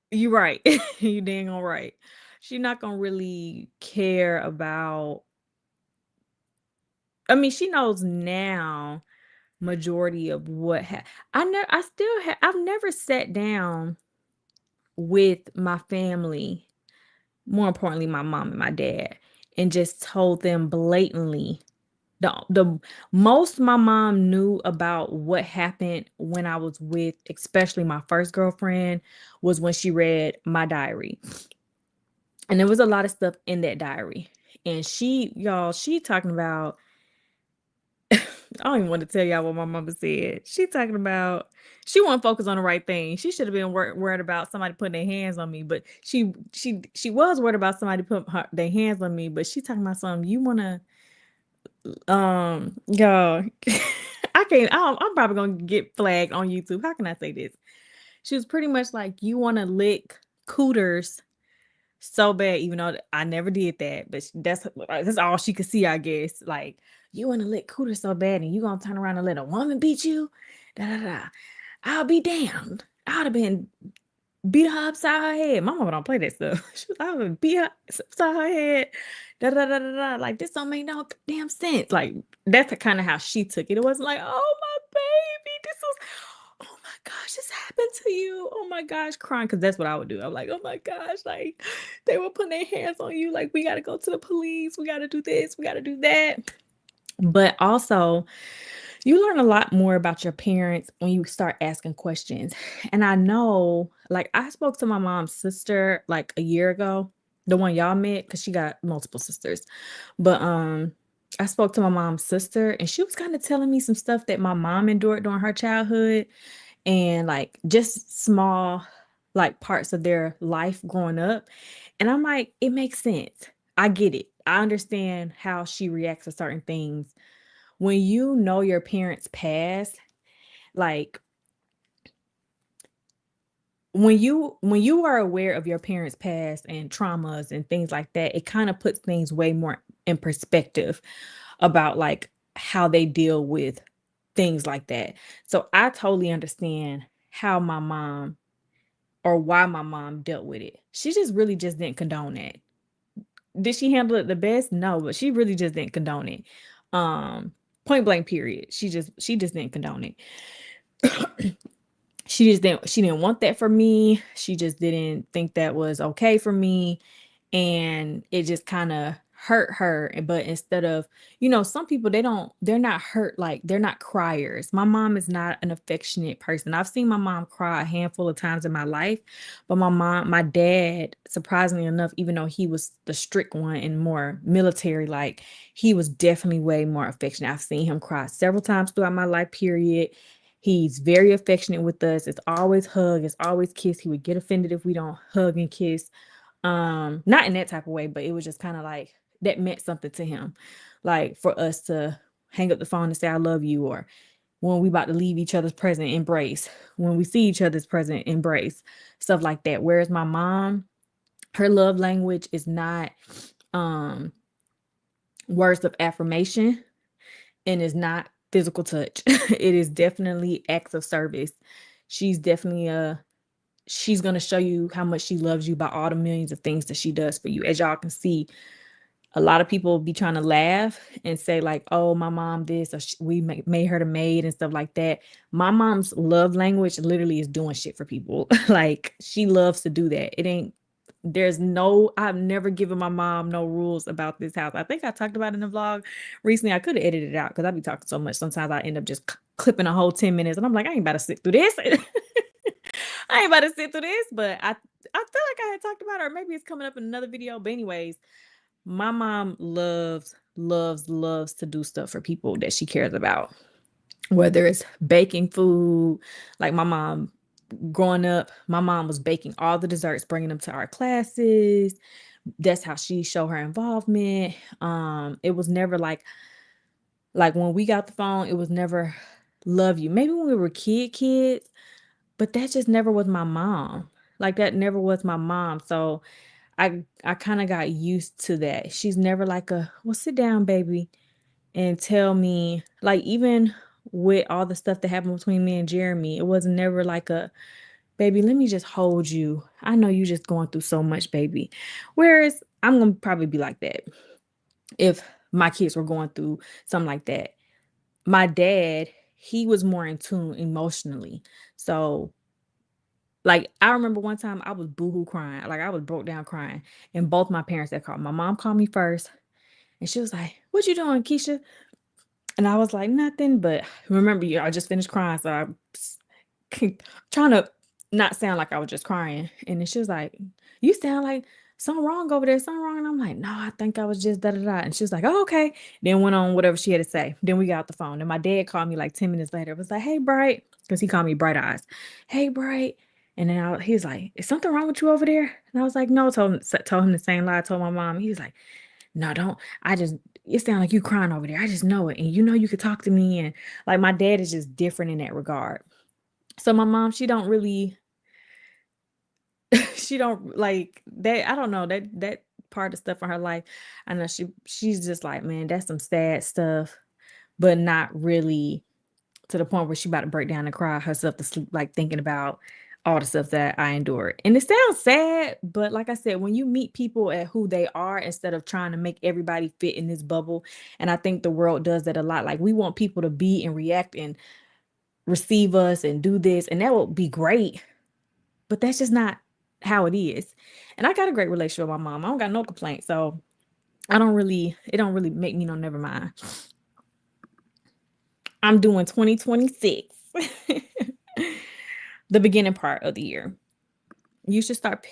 "You right. You dang on right." She's not gonna really care about. I mean, she knows now majority of what I still I've never sat down with my family, more importantly my mom and my dad, and just told them blatantly. The most my mom knew about what happened when I was with especially my first girlfriend was when she read my diary. And there was a lot of stuff in that diary. And she talking about I don't even want to tell y'all what my mama said. She talking about she wasn't focused on the right thing. She should have been worried about somebody putting their hands on me, but she was worried about somebody putting their hands on me. But she talking about something. You wanna y'all, I can't. I'm probably gonna get flagged on YouTube. How can I say this? She was pretty much like, you wanna lick cooters so bad, even though I never did that, but that's all she could see, I guess. Like, you want to lick cooter so bad, and you gonna turn around and let a woman beat you? Da da da. I'll be damned. I'd have been beat her upside her head. My mama don't play that stuff. She was, I would beat her upside her head. Da da da da da. Like this don't make no damn sense. Like that's kind of how she took it. It wasn't like, oh my baby, this was. Oh my gosh, this happened to you. Oh my gosh, crying because that's what I would do. I'm like, oh my gosh, like they were putting their hands on you. Like we got to go to the police. We got to do this. We got to do that. But also, you learn a lot more about your parents when you start asking questions. And I know, like, I spoke to my mom's sister like a year ago, the one y'all met, because she got multiple sisters. But I spoke to my mom's sister, and she was kind of telling me some stuff that my mom endured during her childhood, and like just small like parts of their life growing up. And I'm like, it makes sense. I get it. I understand how she reacts to certain things when you know your parents past, like when you are aware of your parents past and traumas and things like that, it kind of puts things way more in perspective about like how they deal with things like that. So I totally understand how my mom or why my mom dealt with it. She just really just didn't condone it. Did she handle it the best? No, but she really just didn't condone it. Point blank period. She just didn't condone it. She didn't want that for me. She just didn't think that was okay for me, and it just kind of hurt her. But instead of, some people they're not hurt, like they're not criers. My mom is not an affectionate person. I've seen my mom cry a handful of times in my life, but my dad, surprisingly enough, even though he was the strict one and more military, like he was definitely way more affectionate. I've seen him cry several times throughout my life period. He's very affectionate with us. It's always hug, it's always kiss. He would get offended if we don't hug and kiss. Not in that type of way, but it was just kind of like that meant something to him. Like for us to hang up the phone and say I love you, or when we about to leave each other's present, embrace. When we see each other's present, embrace. Stuff like that. Whereas my mom, her love language is not um words of affirmation, and is not physical touch. It is definitely acts of service. She's definitely she's going to show you how much she loves you by all the millions of things that she does for you. As y'all can see, a lot of people be trying to laugh and say like, oh, my mom this, or we made her the maid and stuff like that. My mom's love language literally is doing shit for people. Like she loves to do that. It ain't I've never given my mom no rules about this house. I think I talked about it in the vlog recently. I could have edited it out because I'd be talking so much. Sometimes I end up just clipping a whole 10 minutes and I'm like, I ain't about to sit through this. I ain't about to sit through this, but I feel like I had talked about it, or maybe it's coming up in another video. But anyways, my mom loves to do stuff for people that she cares about. Whether it's baking food, like my mom growing up, my mom was baking all the desserts, bringing them to our classes. That's how she showed her involvement. It was never like when we got the phone, it was never love you. Maybe when we were kids, but that just never was my mom. Like that never was my mom. So I kind of got used to that. She's never like well, sit down, baby, and tell me, like, even with all the stuff that happened between me and Jeremy, it was never like baby, let me just hold you. I know you just going through so much, baby. Whereas I'm gonna probably be like that if my kids were going through something like that. My dad, he was more in tune emotionally. So, like, I remember one time I was boohoo crying, like I was broke down crying, and both my parents had called. My mom called me first, and she was like, "What you doing, Keisha?" And I was like, "Nothing." But remember, I just finished crying, so I trying to not sound like I was just crying. And then she was like, "You sound like something wrong over there, something wrong." And I'm like, "No, I think I was just da da da." And she was like, "Oh, okay." Then went on whatever she had to say. Then we got off the phone. And my dad called me like 10 minutes later. It was like, "Hey, Bright," because he called me Bright Eyes. "Hey, Bright." And then he was like, "Is something wrong with you over there?" And I was like, "No." Told him the same lie I told my mom. He was like, "No, don't. It sounds like you crying over there. I just know it. And you know you could talk to me." And like my dad is just different in that regard. So my mom, she don't really she don't like that. I don't know that part of stuff in her life. I know she's just like, man, that's some sad stuff, but not really to the point where she about to break down and cry herself to sleep, like thinking about all the stuff that I endured. And it sounds sad, but like I said, when you meet people at who they are instead of trying to make everybody fit in this bubble, and I think the world does that a lot. Like we want people to be and react and receive us and do this, and that would be great. But that's just not how it is. And I got a great relationship with my mom. I don't got no complaints. So it don't really make me no never mind. I'm doing 2026. The beginning part of the year. You should start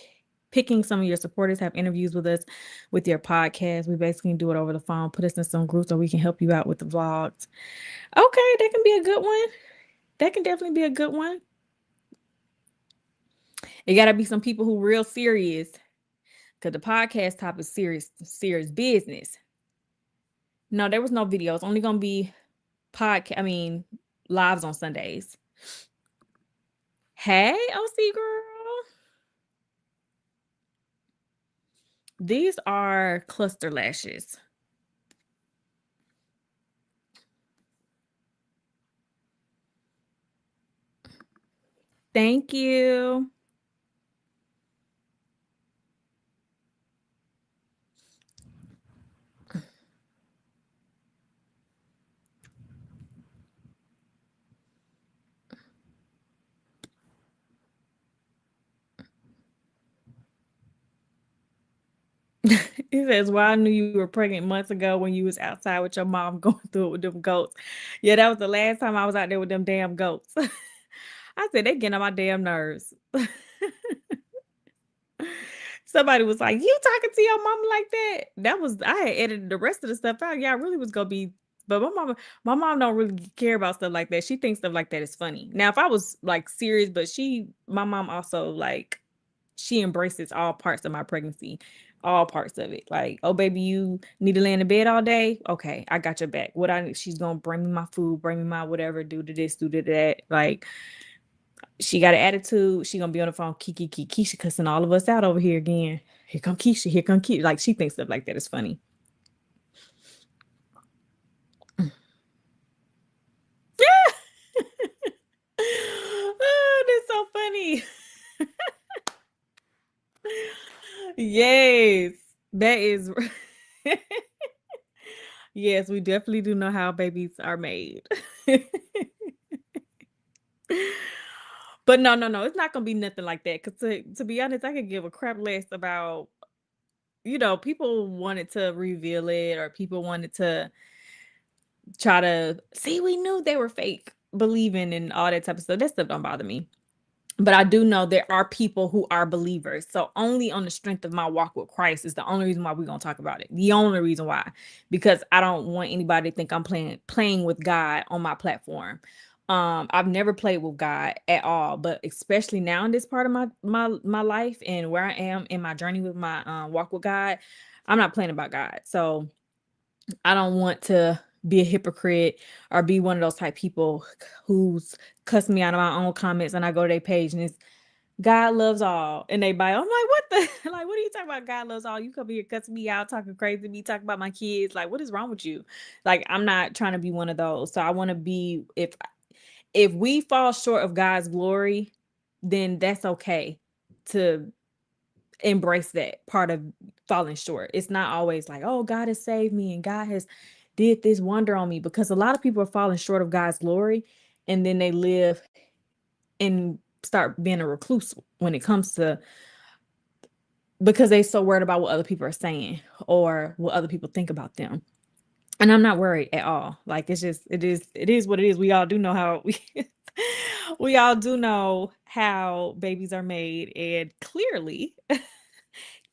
picking some of your supporters, have interviews with us with your podcast. We basically do it over the phone, put us in some groups so we can help you out with the vlogs. Okay, that can be a good one. That can definitely be a good one. It gotta be some people who real serious. Because the podcast topic is serious business. No, there was no video. It's only gonna be lives on Sundays. Hey, OC girl. These are cluster lashes. Thank you. He says, "Well, I knew you were pregnant months ago when you was outside with your mom going through it with them goats." Yeah, that was the last time I was out there with them damn goats. I said, "They getting on my damn nerves." Somebody was like, "You talking to your mama like that?" I had edited the rest of the stuff out. Yeah, I really was gonna be, but my mom don't really care about stuff like that. She thinks stuff like that is funny. Now, if I was like serious, but my mom also like she embraces all parts of my pregnancy, all parts of it. Like, "Oh, baby, you need to lay in the bed all day. Okay, I got your back. She's gonna bring me my food, bring me my whatever, do to this, do to that. Like, she got an attitude. She gonna be on the phone, Keisha cussing all of us out over here again. Here come Keisha. Here come Keisha. Like she thinks stuff like that is funny. Oh, that's so funny. Yes, that is. Yes, we definitely do know how babies are made. But no, it's not gonna be nothing like that. Cause to be honest, I could give a crap less about, people wanted to reveal it or people wanted to try to see we knew they were fake, believing and all that type of stuff. That stuff don't bother me. But I do know there are people who are believers. So only on the strength of my walk with Christ is the only reason why we're gonna talk about it. The only reason why, because I don't want anybody to think I'm playing with God on my platform. I've never played with God at all, but especially now in this part of my life and where I am in my journey with my walk with God, I'm not playing about God. So I don't want to be a hypocrite or be one of those type people who's cuss me out of my own comments and I go to their page and it's God loves all in they bio. I'm like, what the like, what are you talking about? God loves all. You come here cussing me out, talking crazy to me, talking about my kids. Like, what is wrong with you? Like, I'm not trying to be one of those. So I want to be if we fall short of God's glory, then that's okay to embrace that part of falling short. It's not always like, oh, God has saved me and God has did this wonder on me, because a lot of people are falling short of God's glory and then they live and start being a recluse when it comes to, because they so worried about what other people are saying or what other people think about them. And I'm not worried at all. Like, it's just it is what it is. We all do know how we all do know how babies are made, and clearly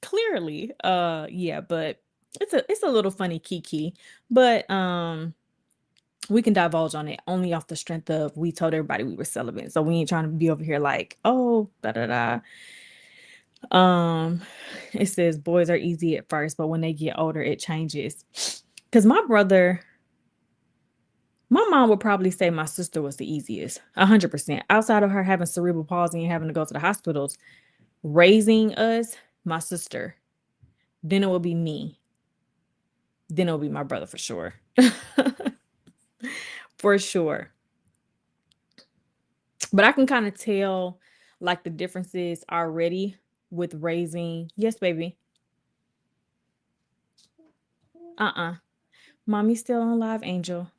clearly yeah, but it's a little funny kiki, but we can divulge on it only off the strength of we told everybody we were celibate, so we ain't trying to be over here like, oh, da da da. It says boys are easy at first, but when they get older it changes. Because my mom would probably say my sister was the easiest, 100%. Outside of her having cerebral palsy and having to go to the hospitals, raising us, my sister. Then it will be me. Then it'll be my brother for sure. For sure. But I can kind of tell like the differences already with raising. Yes, baby. Uh-uh. Mommy's still on live, Angel.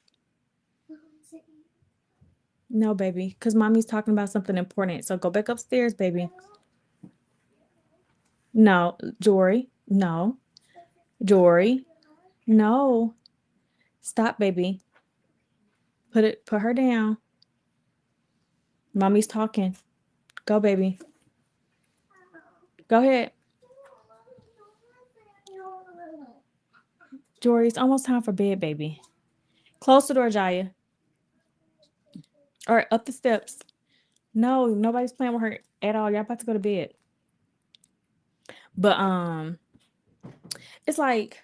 No, baby, because mommy's talking about something important. So go back upstairs, baby. No, Jory. No. Jory. No. Stop, baby. Put her down. Mommy's talking. Go, baby. Go ahead. Jory, it's almost time for bed, baby. Close the door, Jaya. All right, up the steps. No, nobody's playing with her at all. Y'all about to go to bed. But it's like,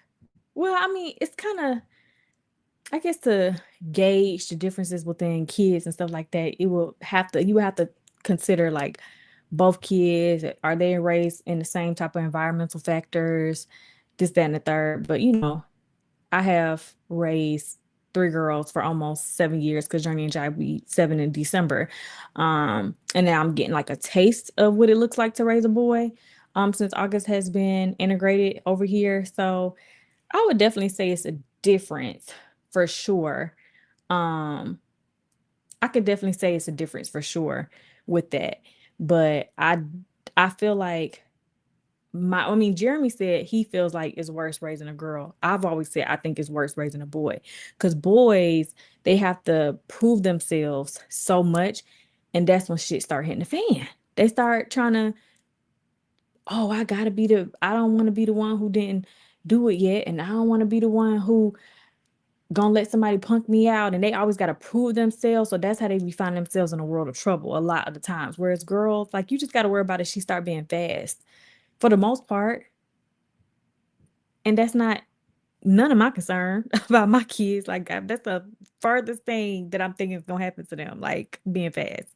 well, I mean, it's kind of, I guess, to gauge the differences within kids and stuff like that, you would have to consider like both kids, are they raised in the same type of environmental factors, this, that, and the third. But I have raised three girls for almost 7 years because Journey and Jai will be 7 in December. And now I'm getting like a taste of what it looks like to raise a boy. Since August has been integrated over here. So I would definitely say it's a difference for sure. Um, I could definitely say it's a difference for sure with that. But I feel like Jeremy said he feels like it's worse raising a girl. I've always said I think it's worse raising a boy, because boys, they have to prove themselves so much, and that's when shit start hitting the fan. They start trying to, oh, I don't want to be the one who didn't do it yet, and I don't want to be the one who gonna let somebody punk me out, and they always got to prove themselves. So that's how they be finding themselves in a world of trouble a lot of the times. Whereas girls, like, you just got to worry about if she start being fast for the most part. And that's not none of my concern about my kids. Like, that's the furthest thing that I'm thinking is gonna happen to them, like being fast.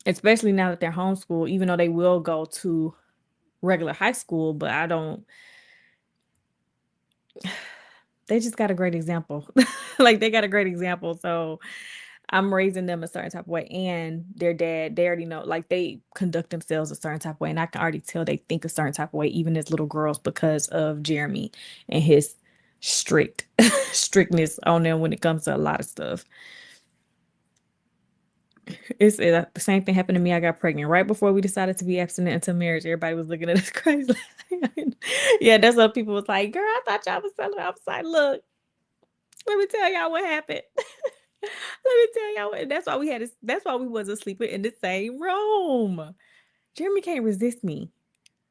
Especially now that they're homeschooled, even though they will go to regular high school, but I don't they just got a great example. Like, they got a great example. So I'm raising them a certain type of way, and their dad, they already know, like, they conduct themselves a certain type of way, and I can already tell they think a certain type of way, even as little girls, because of Jeremy and his strictness on them when it comes to a lot of stuff. The same thing happened to me. I got pregnant right before we decided to be abstinent until marriage. Everybody was looking at us crazy. Yeah, that's what people was like, girl, I thought y'all was selling. I was like, look, let me tell y'all what happened. Let me tell y'all what, that's why we wasn't sleeping in the same room. Jeremy can't resist me.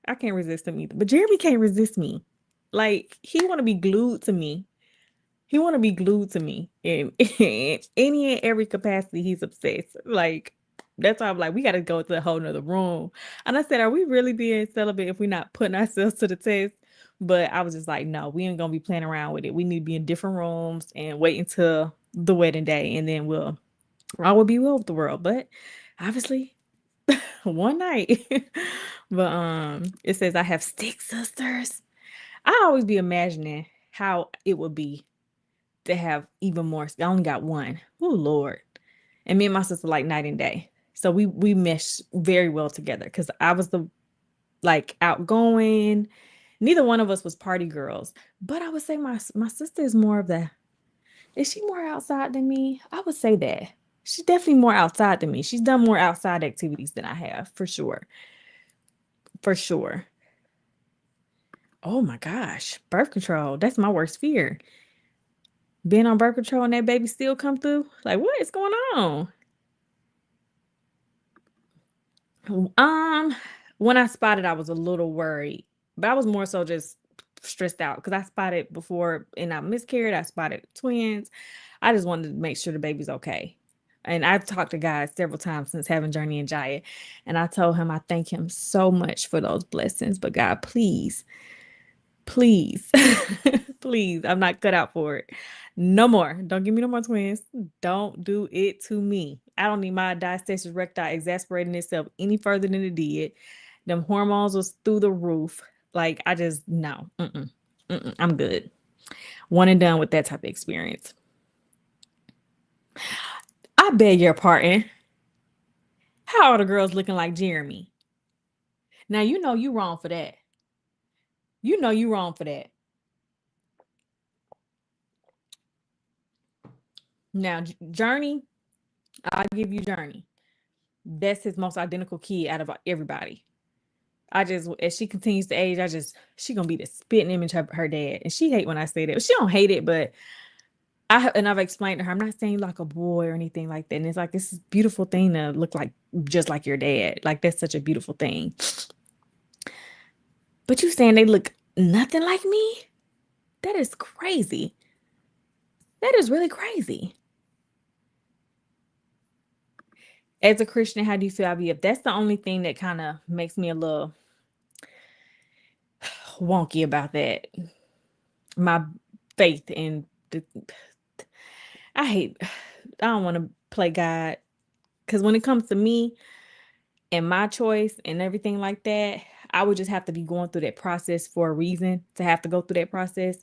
I can't resist him either, but Jeremy can't resist me. Like, he wanna be glued to me. He wanna be glued to me in in any and every capacity. He's obsessed. Like, that's why I'm like, we gotta go to a whole nother room. And I said, are we really being celibate if we're not putting ourselves to the test? But I was just like, no, we ain't gonna be playing around with it. We need to be in different rooms and wait until the wedding day, and then I will be well with the world. But obviously, one night. But it says I have 6 sisters. I always be imagining how it would be to have even more. I only got one. Oh Lord. And me and my sister like night and day. So we mesh very well together because I was the like outgoing. Neither one of us was party girls. But I would say my sister is more of the, is she more outside than me? I would say that. She's definitely more outside than me. She's done more outside activities than I have, for sure. For sure. Oh my gosh. Birth control. That's my worst fear. Being on birth control and that baby still come through. Like, what is going on? Um, when I spotted, I was a little worried, but I was more so just stressed out because I spotted before and I miscarried. I spotted twins. I just wanted to make sure the baby's okay. And I've talked to guys several times since having Journey and Jaya, and I told him I thank him so much for those blessings. But God, please, please, please, I'm not cut out for it. No more. Don't give me no more twins. Don't do it to me. I don't need my diastasis recti exasperating itself any further than it did. Them hormones was through the roof. Like, I just, no. Mm-mm. Mm-mm. I'm good. One and done with that type of experience. I beg your pardon. How are the girls looking like Jeremy? Now, you know you wrong for that. You know you wrong for that. Now, Journey, I'll give you Journey. That's his most identical kid out of everybody. I just, as she continues to age, she gonna be the spitting image of her dad, and she hate when I say that. She don't hate it, but I've explained to her, I'm not saying like a boy or anything like that. And it's like this is beautiful thing to look like just like your dad. Like that's such a beautiful thing. But you saying they look nothing like me? That is crazy. That is really crazy. As a Christian, how do you feel IVF? That's the only thing that kind of makes me a little wonky about that. My faith in the, I hate, I don't want to play God because when it comes to me and my choice and everything like that, I would just have to be going through that process for a reason to have to go through that process.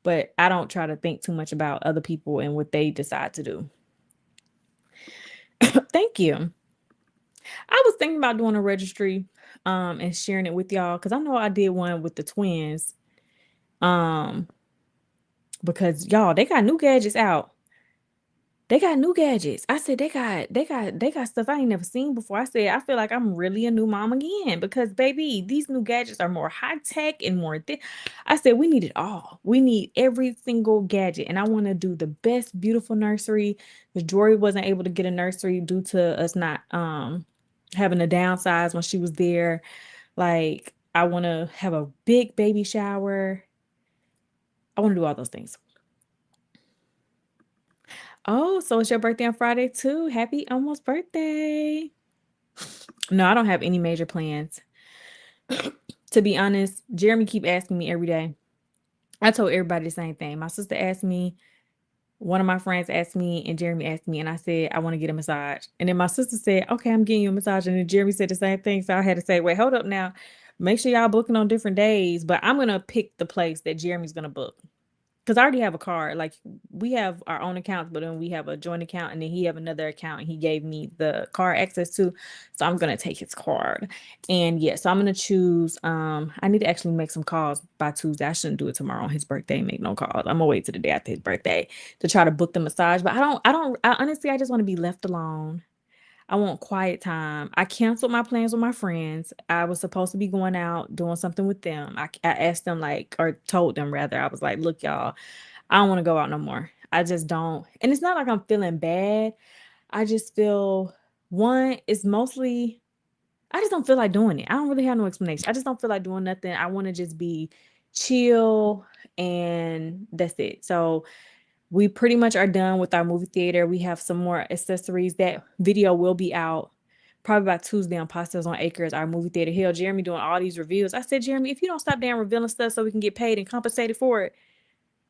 But I don't try to think too much about other people and what they decide to do. Thank you. I was thinking about doing a registry and sharing it with y'all because I know I did one with the twins. Um, because y'all, they got new gadgets out. They got new gadgets. I said they got stuff I ain't never seen before. I said I feel like I'm really a new mom again because baby, these new gadgets are more high tech and more I said we need it all. We need every single gadget. And I want to do the best beautiful nursery. The Jory wasn't able to get a nursery due to us not having to downsize when she was there. Like I want to have a big baby shower. I want to do all those things. Oh, so it's your birthday on Friday too. Happy almost birthday. No, I don't have any major plans. To be honest, Jeremy keep asking me every day. I told everybody the same thing. My sister asked me, one of my friends asked me, and Jeremy asked me, and I said, I want to get a massage. And then my sister said, okay, I'm getting you a massage. And then Jeremy said the same thing. So I had to say, wait, hold up now. Make sure y'all booking on different days, but I'm gonna pick the place that Jeremy's gonna book. Because I already have a card. Like we have our own accounts, but then we have a joint account, and then he have another account, and he gave me the card access to. So I'm gonna take his card, and yeah, so I'm gonna choose. I need to actually make some calls by Tuesday. I shouldn't do it tomorrow on his birthday. Make no calls. I'm gonna wait till the day after his birthday to try to book the massage. But I honestly, I just want to be left alone. I want quiet time. I canceled my plans with my friends. I was supposed to be going out doing something with them. I asked them like, or told them rather, I was like, look, y'all, I don't want to go out no more. I just don't. And it's not like I'm feeling bad. I just feel one, it's mostly I just don't feel like doing it. I don't really have no explanation. I just don't feel like doing nothing. I want to just be chill and that's it. So we pretty much are done with our movie theater. We have some more accessories. That video will be out probably by Tuesday on Pastas on Acres, our movie theater. Hell, Jeremy doing all these reviews. I said, Jeremy, if you don't stop damn revealing stuff so we can get paid and compensated for it,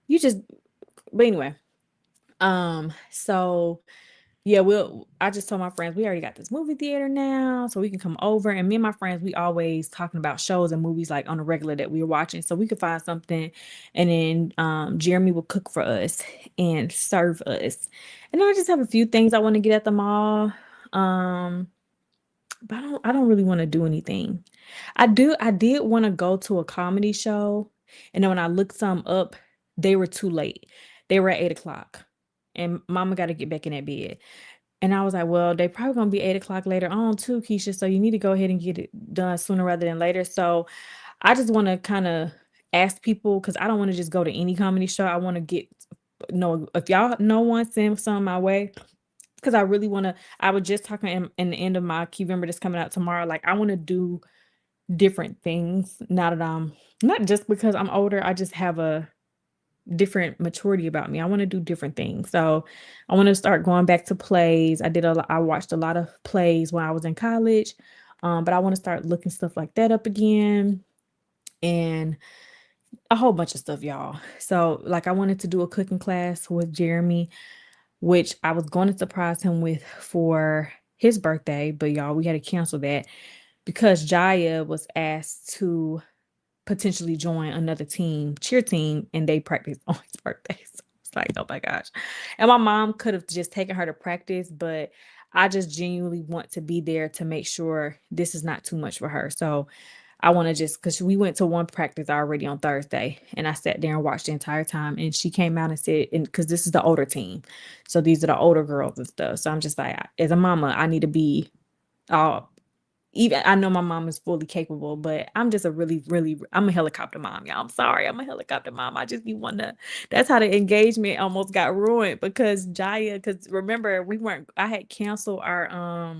you just but anyway. So yeah, I just told my friends we already got this movie theater now, so we can come over. And me and my friends, we always talking about shows and movies like on a regular that we were watching. So we could find something and then Jeremy will cook for us and serve us. And then I just have a few things I want to get at the mall. Um, but I don't really want to do anything. I did want to go to a comedy show, and then when I looked some up, they were too late. They were at 8 o'clock. And mama got to get back in that bed. And I was like, well, they probably gonna be 8 o'clock later on too, Keisha. So you need to go ahead and get it done sooner rather than later. So I just want to kind of ask people because I don't want to just go to any comedy show. I want to get no if y'all know one, send some my way. Because I really want to. I was just talking in the end of my November that's coming out tomorrow. Like I want to do different things now that I'm not just because I'm older. I just have a different maturity about me. I want to do different things. So I want to start going back to plays. I watched a lot of plays when I was in college. But I want to start looking stuff like that up again and a whole bunch of stuff, y'all. So like I wanted to do a cooking class with Jeremy, which I was going to surprise him with for his birthday, but y'all, we had to cancel that because Jaya was asked to potentially join another team, cheer team, and they practice on his birthday. So it's like, oh my gosh. And my mom could have just taken her to practice, but I just genuinely want to be there to make sure this is not too much for her. So I want to just because we went to one practice already on Thursday and I sat there and watched the entire time. And she came out and said, and because this is the older team. So these are the older girls and stuff. So I'm just like, as a mama, I need to be all even I know my mom is fully capable, but I'm just a really, really I'm a helicopter mom, y'all. I'm sorry. I'm a helicopter mom. I just be wanting to that's how the engagement almost got ruined because because remember we weren't I had canceled our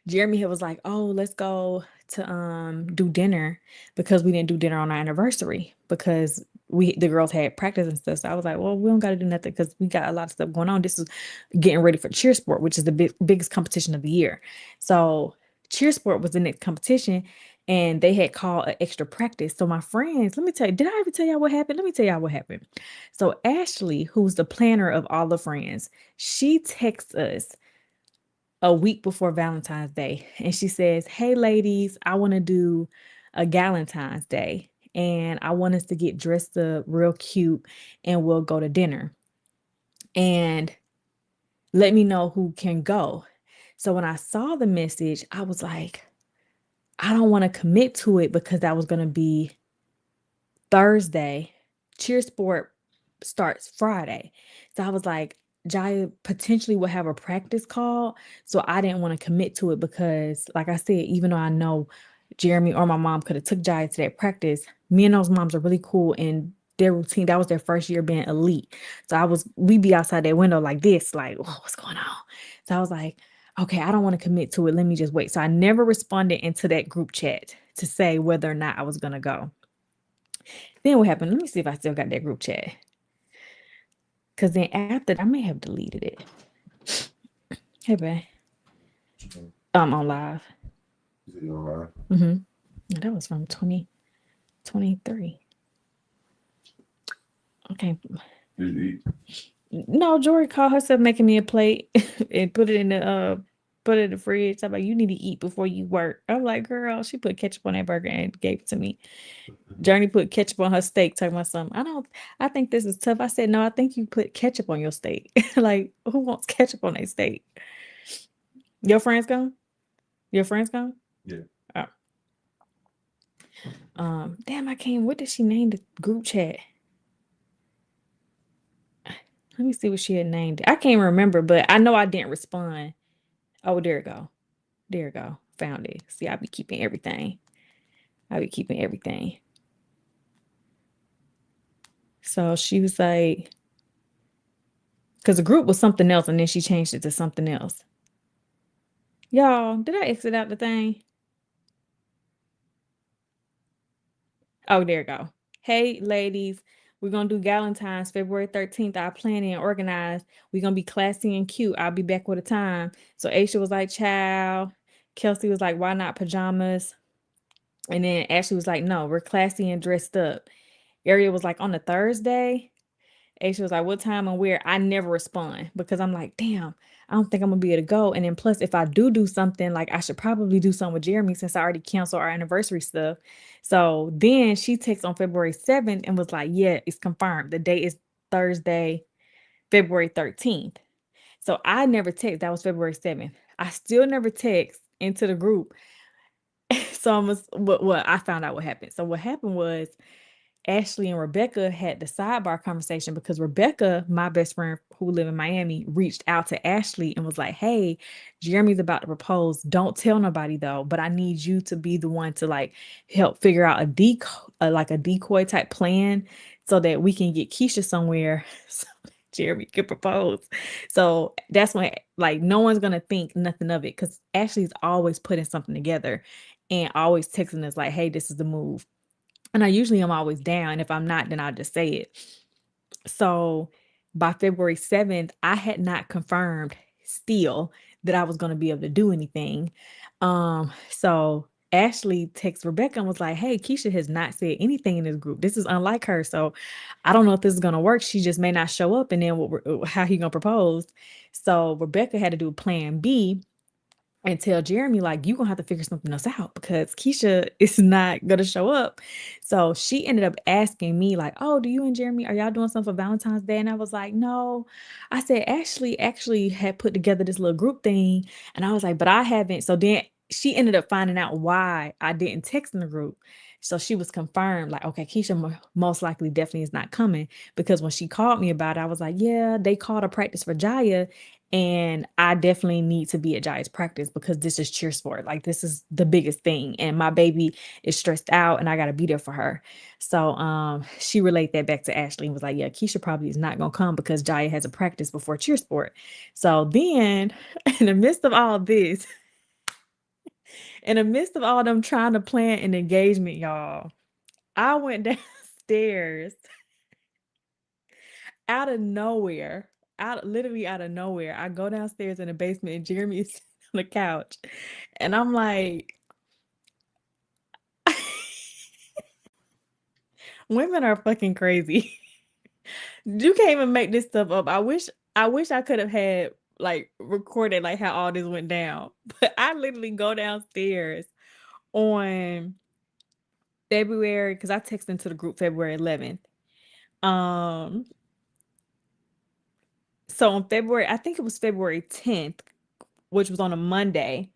Jeremy had was like, "Oh, let's go to do dinner because we didn't do dinner on our anniversary because the girls had practice and stuff." So I was like, "Well, we don't got to do nothing because we got a lot of stuff going on. This is getting ready for cheer sport, which is the biggest competition of the year." So cheer sport was the next competition, and they had called an extra practice. So my friends, let me tell you, did I ever tell y'all what happened? Let me tell y'all what happened. So Ashley, who's the planner of all the friends, she texts us a week before Valentine's Day. And she says, "Hey, ladies, I want to do a Galentine's Day. And I want us to get dressed up real cute and we'll go to dinner. And let me know who can go." So when I saw the message, I was like, I don't want to commit to it because that was going to be Thursday. Cheer sport starts Friday. So I was like, Jaya potentially will have a practice call. So I didn't want to commit to it because, like I said, even though I know Jeremy or my mom could have took Jaya to that practice, me and those moms are really cool and their routine, that was their first year being elite. So we'd be outside that window like this, like, oh, what's going on? So I was like, okay, I don't want to commit to it. Let me just wait. So I never responded into that group chat to say whether or not I was going to go. Then what happened? Let me see if I still got that group chat. Because then after I may have deleted it. Hey, babe. I'm on live. Is it on live? Mm-hmm. That was from 2023. Okay. Did you eat? No, Jory called herself making me a plate and put it in the fridge. I'm like, you need to eat before you work. I'm like, girl, she put ketchup on that burger and gave it to me. Journey put ketchup on her steak, talking about something. I think this is tough. I said, no, I think you put ketchup on your steak. Like, who wants ketchup on their steak? Your friends gone? Your friends gone? Yeah. Oh. Damn, I can't. What did she name the group chat? Let me see what she had named it. I can't remember, but I know I didn't respond. Oh, there it go. There it go. Found it. See, I be keeping everything. I be keeping everything. So she was like, because the group was something else, and then she changed it to something else. Y'all, did I exit out the thing? Oh, there you go. Hey, ladies, we're gonna do Galentine's February 13th. I plan and organize. We're gonna be classy and cute. I'll be back with a time. So Aisha was like, "Child." Kelsey was like, "Why not pajamas?" And then Ashley was like, "No, we're classy and dressed up." Ariel was like, "On a Thursday." Aisha was like, "What time and where?" I never respond because I'm like, damn, I don't think I'm gonna be able to go. And then plus, if I do something, like I should probably do something with Jeremy since I already canceled our anniversary stuff. So then she texts on February 7th and was like, "Yeah, it's confirmed. The date is Thursday, February 13th." So I never text. That was February 7th. I still never text into the group. So what I found out what happened. So what happened was Ashley and Rebecca had the sidebar conversation because Rebecca, my best friend who live in Miami, reached out to Ashley and was like, "Hey, Jeremy's about to propose. Don't tell nobody though, but I need you to be the one to like help figure out a decoy type plan so that we can get Keisha somewhere so Jeremy can propose." So that's when like no one's gonna think nothing of it because Ashley's always putting something together and always texting us like, "Hey, this is the move." And I usually am always down. If I'm not, then I'll just say it. So by February 7th, I had not confirmed still that I was going to be able to do anything. So Ashley texted Rebecca and was like, "Hey, Keisha has not said anything in this group. This is unlike her. So I don't know if this is going to work. She just may not show up. And then how he going to propose?" So Rebecca had to do plan B and tell Jeremy, like, "You gonna have to figure something else out because Keisha is not gonna show up." So she ended up asking me, like, "Oh, do you and Jeremy, are y'all doing something for Valentine's Day?" And I was like, "No." I said, Ashley actually had put together this little group thing. And I was like, "But I haven't." So then she ended up finding out why I didn't text in the group. So she was confirmed, like, okay, Keisha most likely definitely is not coming because when she called me about it, I was like, "Yeah, they called a practice for Jaya. And I definitely need to be at Jaya's practice because this is cheer sport. Like this is the biggest thing. And my baby is stressed out and I gotta be there for her." So she relayed that back to Ashley and was like, "Yeah, Keisha probably is not gonna come because Jaya has a practice before cheer sport." So then in the midst of all this, in the midst of all them trying to plan an engagement, y'all, I went downstairs out of nowhere, literally out of nowhere. I go downstairs in the basement and Jeremy is sitting on the couch. And I'm like, women are fucking crazy. You can't even make this stuff up. I wish I could have had like recorded like how all this went down. But I literally go downstairs on February because I texted into the group February 11th. Um, so on February, I think it was February 10th, which was on a Monday.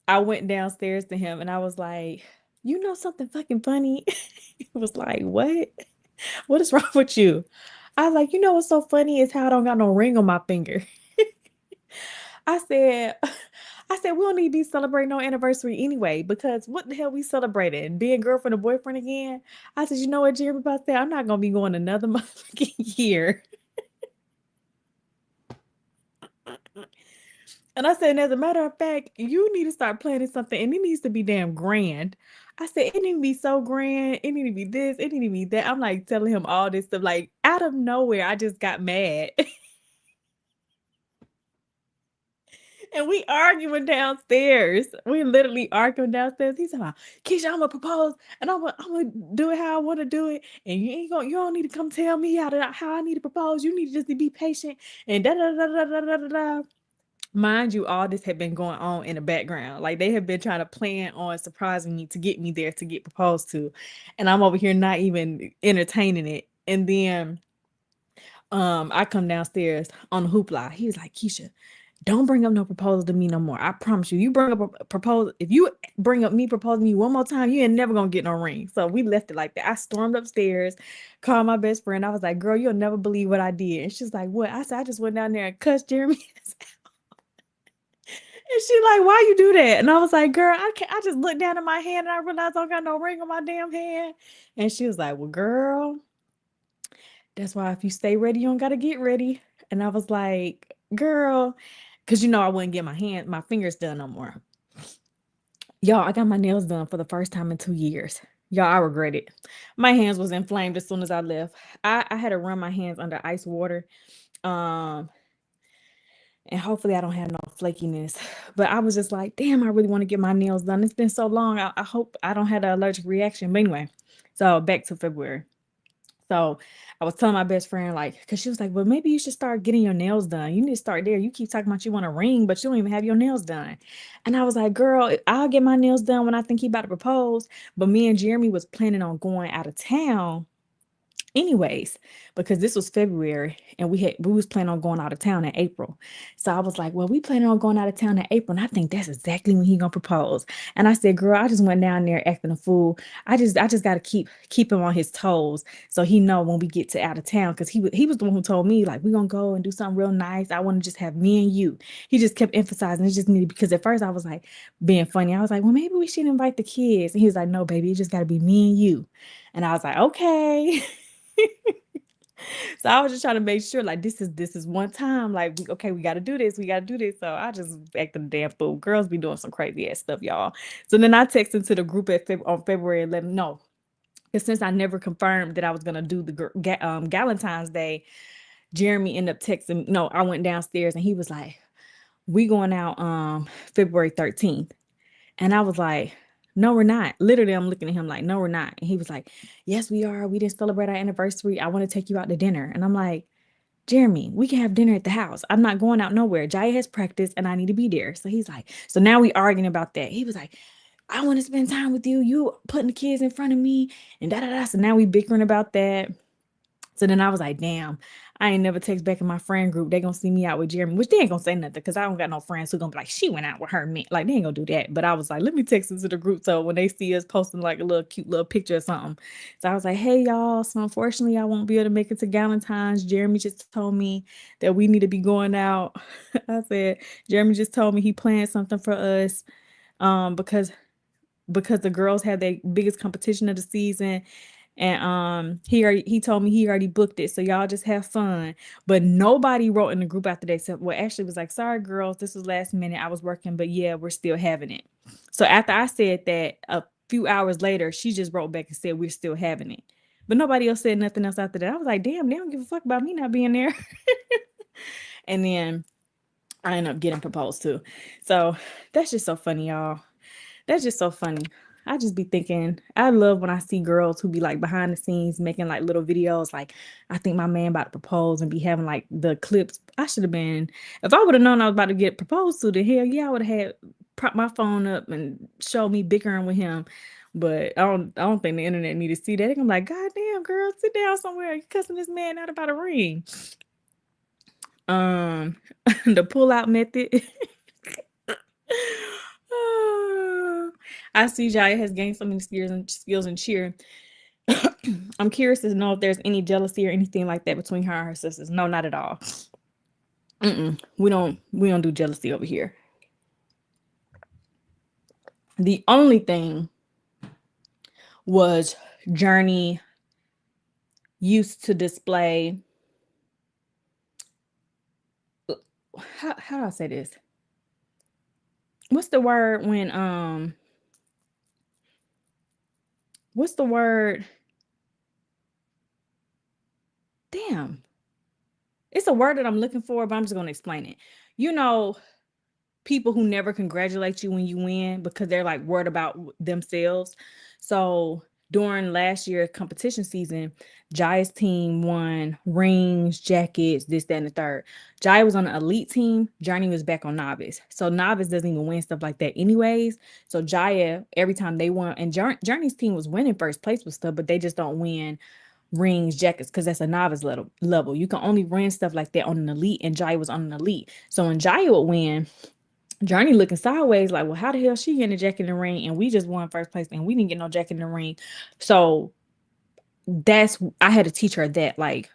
I went downstairs to him and I was like, "You know something fucking funny?" He was like, "What? What is wrong with you?" I was like, "You know what's so funny is how I don't got no ring on my finger." I said, I said, "We don't need to be celebrating no anniversary anyway, because what the hell we celebrating? Being girlfriend and boyfriend again?" I said, "You know what, Jeremy, about that? I'm not gonna be going another motherfucking year." And I said, "And as a matter of fact, you need to start planning something, and it needs to be damn grand." I said, "It need to be so grand. It need to be this. It need to be that." I'm like telling him all this stuff. Like out of nowhere, I just got mad. And we arguing downstairs. We literally arguing downstairs. He's like, "Keisha, I'm gonna propose, and I'm gonna do it how I want to do it. And you don't need to come tell me how I need to propose. You need to just be patient." And da da da da da da da da. Mind you, all this had been going on in the background. Like they have been trying to plan on surprising me to get me there to get proposed to. And I'm over here not even entertaining it. And then I come downstairs on the hoopla. He was like, "Keisha, don't bring up no proposal to me no more. I promise you. You bring up a proposal. If you bring up me proposing me one more time, you ain't never gonna get no ring." So we left it like that. I stormed upstairs, called my best friend. I was like, "Girl, you'll never believe what I did." And she's like, "What?" I said, "I just went down there and cussed Jeremy." And she like, "Why you do that?" And I was like, "Girl, I can't, I just looked down at my hand and I realized I don't got no ring on my damn hand." And she was like, "Well, girl, That's why if you stay ready, you don't gotta get ready. And I was like, girl, because I wouldn't get my fingers done no more. Y'all, I got my nails done for the first time in 2 years. Y'all, I regret it. My hands was inflamed as soon as I left. I had to run my hands under ice water. Um, and hopefully I don't have no flakiness. But I was just like, damn, I really want to get my nails done. It's been so long. I hope I don't have an allergic reaction. But anyway, so back to February. So I was telling my best friend, like, because she was like, well, maybe you should start getting your nails done. You need to start there. You keep talking about you want a ring, but you don't even have your nails done. And I was like, girl, I'll get my nails done when I think he about to propose. But me and Jeremy was planning on going out of town anyways, because this was February and we was planning on going out of town in April. So I was like, well, we planning on going out of town in April, and I think that's exactly when he gonna propose. And I said, girl, I just went down there acting a fool. I just got to keep him on his toes so he know when we get to out of town, because he was the one who told me, like, we're gonna go and do something real nice. I want to just have me and you. He just kept emphasizing it's just needed, because at first I was like being funny. I was like, well, maybe we should invite the kids. And he was like, no, baby, it just got to be me and you. And I was like, okay. So I was just trying to make sure, like, this is one time, like, okay, we got to do this, we got to do this. So I just acted a damn fool. Girls be doing some crazy ass stuff, y'all. So then I texted to the group on February 11th. No, because since I never confirmed that I was gonna do the Galentine's Day, Jeremy ended up texting. No, I went downstairs and he was like, "We going out February 13th." And I was like, no, we're not. Literally, I'm looking at him like, no, we're not. And he was like, yes, we are. We didn't celebrate our anniversary. I want to take you out to dinner. And I'm like, Jeremy, we can have dinner at the house. I'm not going out nowhere. Jaya has practice and I need to be there. So he's like, so now we arguing about that. He was like, I want to spend time with you. You putting the kids in front of me and da da da. So now we bickering about that. So then I was like, damn, I ain't never text back in my friend group. They gonna see me out with Jeremy, which they ain't gonna say nothing because I don't got no friends who gonna be like, she went out with her man. Like, they ain't gonna do that. But I was like, let me text into the group so when they see us posting like a little cute little picture or something. So I was like, hey y'all, so unfortunately I won't be able to make it to Galentine's. Jeremy just told me that we need to be going out. I said, Jeremy just told me he planned something for us because the girls had their biggest competition of the season, and he told me he already booked it, so y'all just have fun. But nobody wrote in the group after that except, well, Ashley was like, sorry girls, this was last minute, I was working, but yeah, we're still having it. So after I said that, a few hours later she just wrote back and said we're still having it, but nobody else said nothing else after that. I was like, damn, they don't give a fuck about me not being there. And then I ended up getting proposed to. So that's just so funny, y'all. That's just so funny. I just be thinking, I love when I see girls who be like behind the scenes making like little videos, like, I think my man about to propose, and be having like the clips. I should have been, if I would have known I was about to get proposed to, then hell yeah, I would have had prop my phone up and show me bickering with him. But I don't think the internet need to see that. I'm like, God damn, girl, sit down somewhere. You cussing this man out about a ring. Um, the pull out method. I see Jaya has gained so many skills and cheer. I'm curious to know if there's any jealousy or anything like that between her and her sisters. No, not at all. We don't do jealousy over here. The only thing was Journey used to display, how do I say this? What's the word when what's the word? Damn. It's a word that I'm looking for, but I'm just gonna explain it. You know, people who never congratulate you when you win because they're like worried about themselves. So during last year's competition season, Jaya's team won rings, jackets, this, that, and the third. Jaya was on the elite team. Journey was back on novice. So novice doesn't even win stuff like that anyways. So Jaya, every time they won, and Journey's team was winning first place with stuff, but they just don't win rings, jackets, because that's a novice level. You can only win stuff like that on an elite, and Jaya was on an elite. So when Jaya would win, Journey looking sideways, like, well, how the hell she getting a jacket in the ring, and we just won first place, and we didn't get no jacket in the ring. So I had to teach her that, like,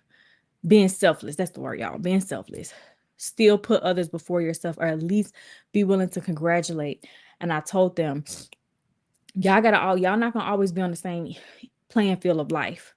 being selfless. That's the word, y'all. Being selfless. Still put others before yourself, or at least be willing to congratulate. And I told them, y'all not gonna always be on the same playing field of life.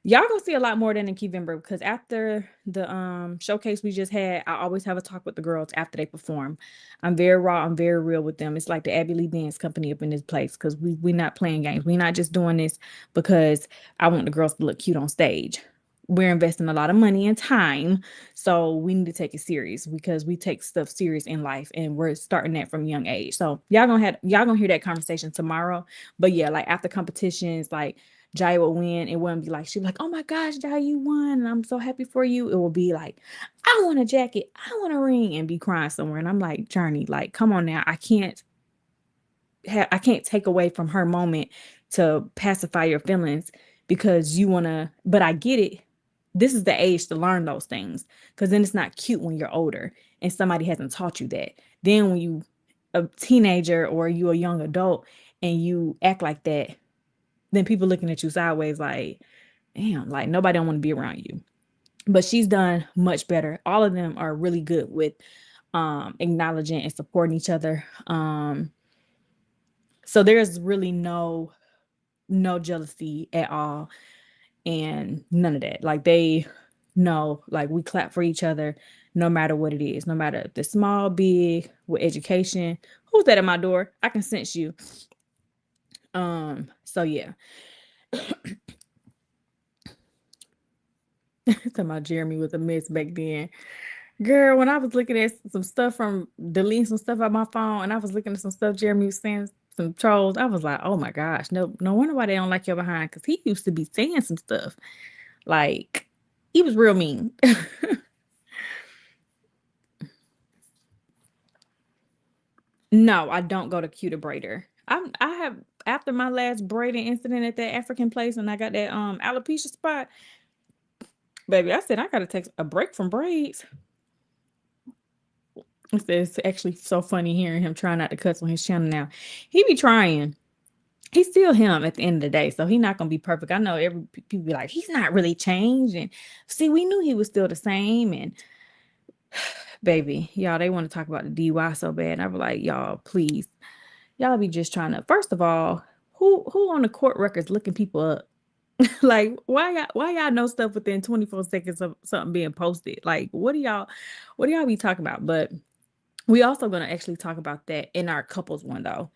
Y'all gonna see a lot more than in Keyvember because after the showcase we just had, I always have a talk with the girls after they perform. I'm very raw, I'm very real with them. It's like the Abby Lee Dance Company up in this place because we not playing games. We're not just doing this because I want the girls to look cute on stage. We're investing a lot of money and time, so we need to take it serious because we take stuff serious in life and we're starting that from a young age. So y'all gonna hear that conversation tomorrow. But yeah, like after competitions, like Jai will win. It wouldn't be like she'd be like, "Oh my gosh, Jai, you won, and I'm so happy for you." It will be like, "I want a jacket, I want a ring," and be crying somewhere. And I'm like, Journey, like, come on now, I can't take away from her moment to pacify your feelings because you wanna. But I get it. This is the age to learn those things because then it's not cute when you're older and somebody hasn't taught you that. Then when you a teenager or you a young adult and you act like that, then people looking at you sideways like, damn, like nobody don't want to be around you. But she's done much better. All of them are really good with acknowledging and supporting each other. So there's really no jealousy at all and none of that. Like they know, like we clap for each other no matter what it is, no matter if it's small, big, with education. Who's that at my door? I can sense you. So yeah. Talking about Jeremy was a mess back then. Girl, when I was looking at some stuff from deleting some stuff on my phone and I was looking at some stuff Jeremy was saying, some trolls, I was like, oh my gosh, no wonder why they don't like you behind because he used to be saying some stuff. Like, he was real mean. No, I don't go to Cuter Braider. I have after my last braiding incident at that African place and I got that alopecia spot, baby, I said I gotta take a break from braids. It's actually so funny hearing him trying not to cuss on his channel now. He be trying. He's still him at the end of the day, so he's not gonna be perfect. I know every people be like, he's not really changed. And see, we knew he was still the same. And baby, y'all, they want to talk about the DUI so bad. And I be like, y'all, please, y'all be just trying to. First of all, who on the court records looking people up? Like, why y'all know stuff within 24 seconds of something being posted? Like, what do y'all be talking about? But we also gonna actually talk about that in our couples one though.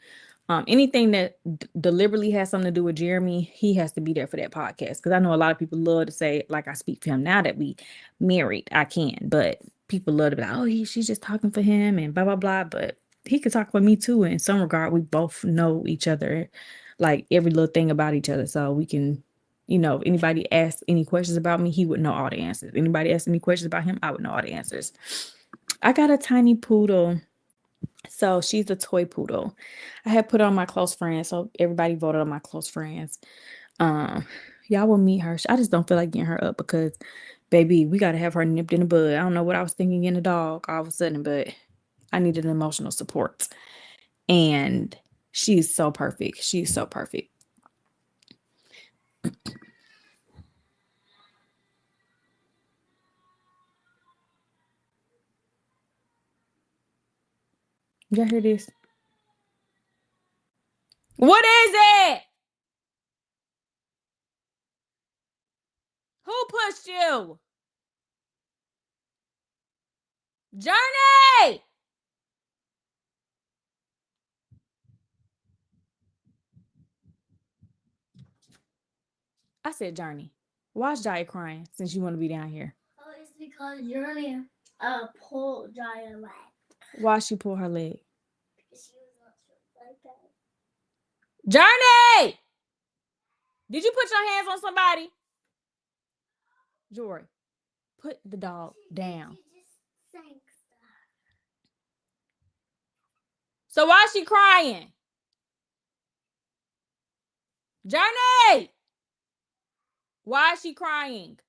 Anything that deliberately has something to do with Jeremy, he has to be there for that podcast. Because I know a lot of people love to say, like I speak for him now that we married, I can, but people love to be like, oh, she's just talking for him and blah blah blah. But he could talk for me too. In some regard, we both know each other, like every little thing about each other, so we can. If anybody asks any questions about me, he would know all the answers. Anybody asks any questions about him, I would know all the answers. I got a tiny poodle. So she's a toy poodle. I had put on my close friends, so everybody voted on my close friends. Um, y'all will meet her. I just don't feel like getting her up because, baby, we gotta have her nipped in the bud. I don't know what I was thinking in the dog all of a sudden, but I needed emotional support. And she's so perfect. She's so perfect. Y'all hear this? What is it? Who pushed you? Journey! I said Journey. Why's Jaya crying since you want to be down here? Oh, it's because Journey pulled Jaya leg. Why she pull her leg? Because she was not sure like that. Journey! Did you put your hands on somebody? Jory, put the dog down. She just sang stuff. So why is she crying? Journey! Why is she crying?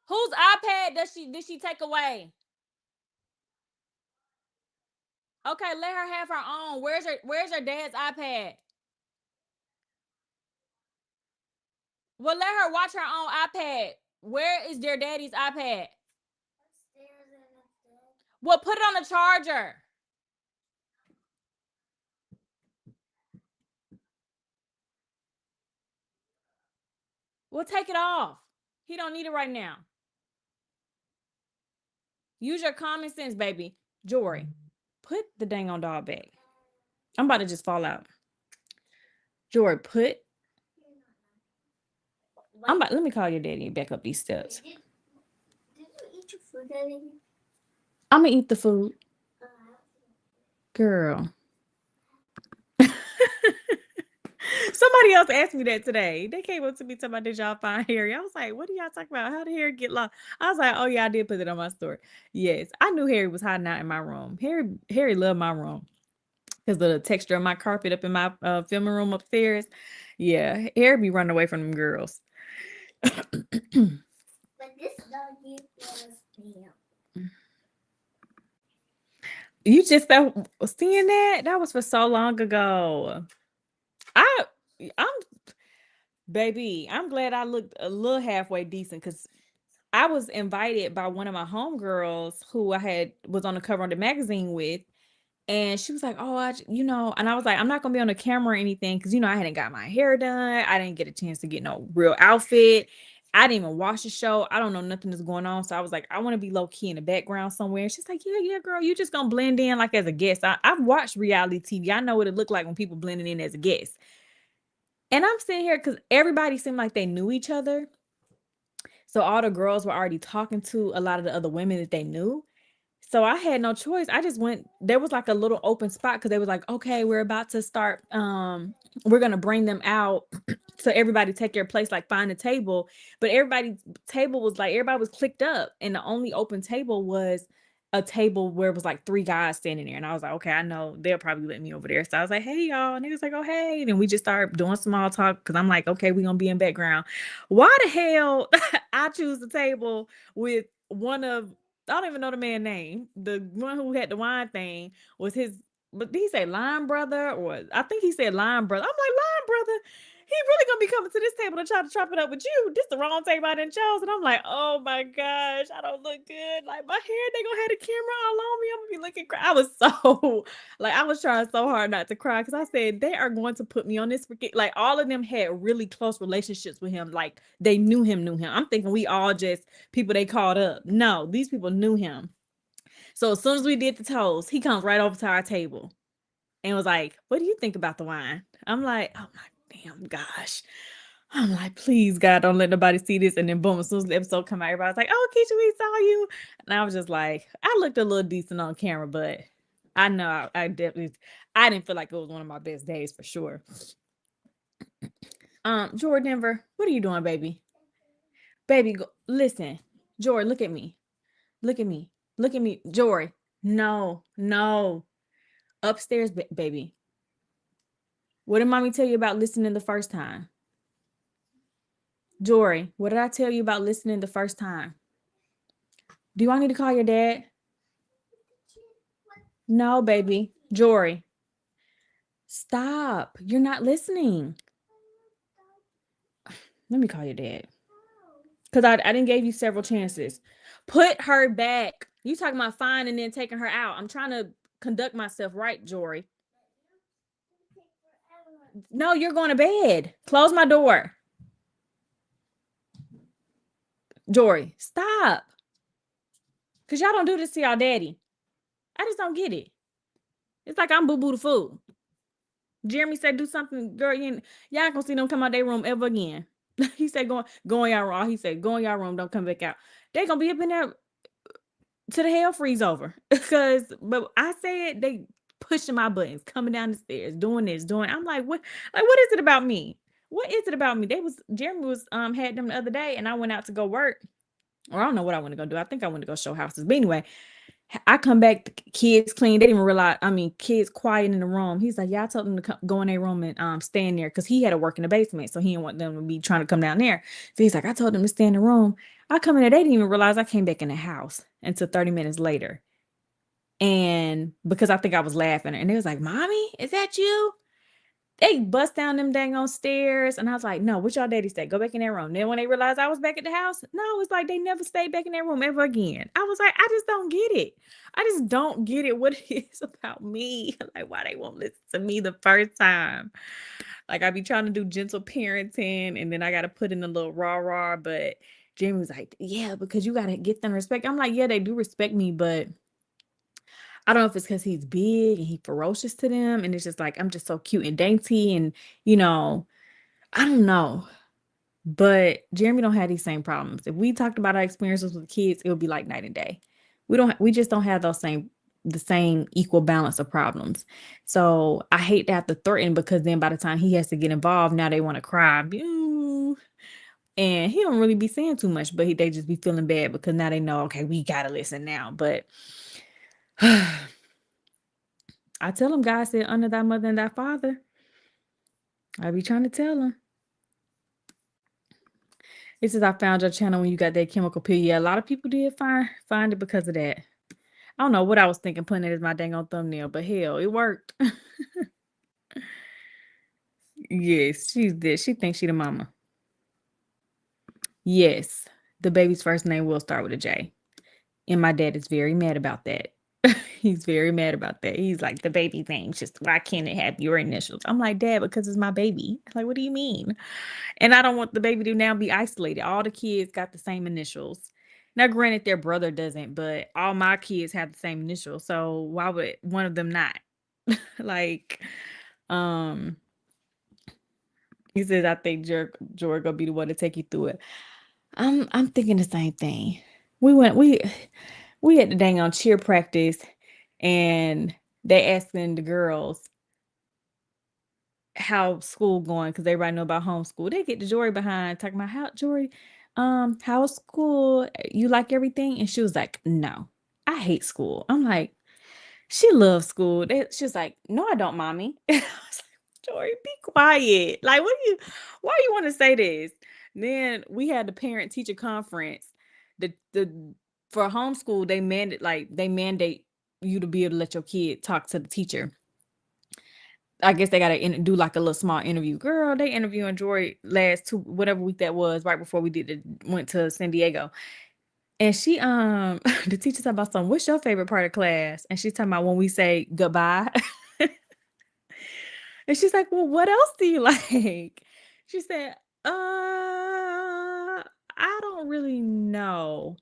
Whose iPad did she take away? Okay, let her have her own. Where's her dad's iPad? Well, let her watch her own iPad. Where is their daddy's iPad? Upstairs and upstairs. Well, put it on the charger. Well, take it off. He don't need it right now. Use your common sense, baby. Jory, put the dang on dog back. I'm about to just fall out. Jory, put. Let me call your daddy and back up these steps. Did you eat your food, Daddy? I'm gonna eat the food. Girl. Somebody else asked me that today. They came up to me talking about, did y'all find Harry? I was like, what are y'all talking about? How did Harry get lost? I was like, oh yeah, I did put it on my story. Yes, I knew Harry was hiding out in my room. Harry loved my room because the texture of my carpet up in my filming room upstairs. Yeah, Harry be running away from them girls. But this doggy was damn. You just seeing that? That was for so long ago. I'm glad I looked a little halfway decent because I was invited by one of my homegirls who was on the cover of the magazine with, and she was like, "Oh, and I was like, I'm not gonna be on the camera or anything because I hadn't got my hair done. I didn't get a chance to get no real outfit. I didn't even watch the show. I don't know nothing that's going on. So I was like, I want to be low key in the background somewhere." And she's like, "Yeah, girl, you just gonna blend in like as a guest." I've watched reality TV. I know what it looked like when people blending in as a guest. And I'm sitting here because everybody seemed like they knew each other. So all the girls were already talking to a lot of the other women that they knew. So I had no choice. I just went. There was like a little open spot because they was like, okay, we're about to start. We're gonna bring them out. So everybody take your place, like find a table. But everybody's table was like everybody was clicked up, and the only open table was a table where it was like 3 guys standing there. And I was like, okay, I know they'll probably let me over there. So I was like, hey y'all, and he was like, oh hey, and we just started doing small talk because I'm like, okay, we're gonna be in background. Why the hell I choose the table with one of I don't even know the man's name. The one who had the wine thing was but did he say Lime Brother? Or I think he said Lime Brother. I'm like, Lime Brother, he really gonna be coming to this table to try to chop it up with you. This the wrong table I done chose. And I'm like, oh my gosh, I don't look good. Like my hair, they gonna have the camera all on me. I'm gonna be looking I was so I was trying so hard not to cry because I said they are going to put me on this. Like all of them had really close relationships with him. Like they knew him. I'm thinking we all just people they called up. No, these people knew him. So as soon as we did the toast, he comes right over to our table and was like, what do you think about the wine? I'm like, oh my damn gosh. I'm like, please God, don't let nobody see this. And then boom, as soon as the episode come out, everybody's like, oh, Keisha, we saw you. And I was just like, I looked a little decent on camera, but I know I definitely I didn't feel like it was one of my best days for sure. Jordan Denver, what are you doing, baby? Baby, listen. Jory, look at me. Look at me. Look at me. Jory. No. Upstairs, baby. What did mommy tell you about listening the first time? Jory, what did I tell you about listening the first time? Do I need to call your dad? No, baby. Jory. Stop. You're not listening. Let me call your dad. Because I didn't give you several chances. Put her back. You talking about fine and then taking her out. I'm trying to conduct myself right, Jory. No, you're going to bed. Close my door. Jory, stop. Because y'all don't do this to y'all daddy. I just don't get it. It's like I'm boo-boo the fool. Jeremy said do something, girl. Y'all ain't gonna see them come out their room ever again. He said go in y'all room. He said go in y'all room, don't come back out. They gonna be up in there to the hell freeze over. But I said they pushing my buttons, coming down the stairs, doing this, I'm like, what is it about me? What is it about me? Jeremy was had them the other day and I went out to go work. Or I don't know what I want to go do. I think I want to go show houses. But anyway, I come back, the kids clean. They didn't even realize, kids quiet in the room. He's like, yeah, I told them to go in their room and stay in there because he had to work in the basement. So he didn't want them to be trying to come down there. So he's like, I told them to stay in the room. I come in there. They didn't even realize I came back in the house until 30 minutes later. And because I think I was laughing. And they was like, Mommy, is that you? they bust down them dang on stairs. And I was like, no, what y'all daddy stay? Go back in that room. Then when they realized I was back at the house, no, it's like they never stayed back in that room ever again. I was like, I just don't get it. I just don't get it what it is about me. Like, why they won't listen to me the first time. Like, I be trying to do gentle parenting, and then I got to put in a little rah-rah. But Jamie was like, yeah, because you got to get them respect. I'm like, yeah, they do respect me, but I don't know if it's because he's big and he ferocious to them, and it's just like I'm just so cute and dainty, and I don't know. But Jeremy don't have these same problems. If we talked about our experiences with kids, it would be like night and day. We just don't have the same equal balance of problems. So I hate to have to threaten, because then by the time he has to get involved, now they want to cry. And he don't really be saying too much, but they just be feeling bad because now they know, okay, we gotta listen now. But I tell him, God said, honor thy mother and thy father. I be trying to tell him. It says, I found your channel when you got that chemical peel. Yeah, a lot of people did find it because of that. I don't know what I was thinking, putting it as my dang on thumbnail, but hell, it worked. Yes, she's this. She thinks she the mama. Yes, the baby's first name will start with a J. And my dad is very mad about that. He's very mad about that. He's like, the baby's name, just why can't it have your initials? I'm like, Dad, because it's my baby. Like, what do you mean? And I don't want the baby to now be isolated. All the kids got the same initials. Now, granted, their brother doesn't, but all my kids have the same initials. So why would one of them not? Like, he says, I think George gonna be the one to take you through it. I'm thinking the same thing. We had the dang on cheer practice, and they asking the girls how school going, because everybody know about homeschool. They get the Jory behind talking about how Jory, how's school? You like everything? And she was like, no, I hate school. I'm like, she loves school. She was like, no, I don't, mommy. I was like, Jory, be quiet. Like, why you want to say this? Then we had the parent teacher conference. For homeschool, they mandate you to be able to let your kid talk to the teacher. I guess they gotta do like a little small interview. Girl, they interviewing Jory last whatever week that was, right before we went to San Diego. And she the teacher talking about something, what's your favorite part of class? And she's talking about when we say goodbye. And she's like, well, what else do you like? She said, I don't really know.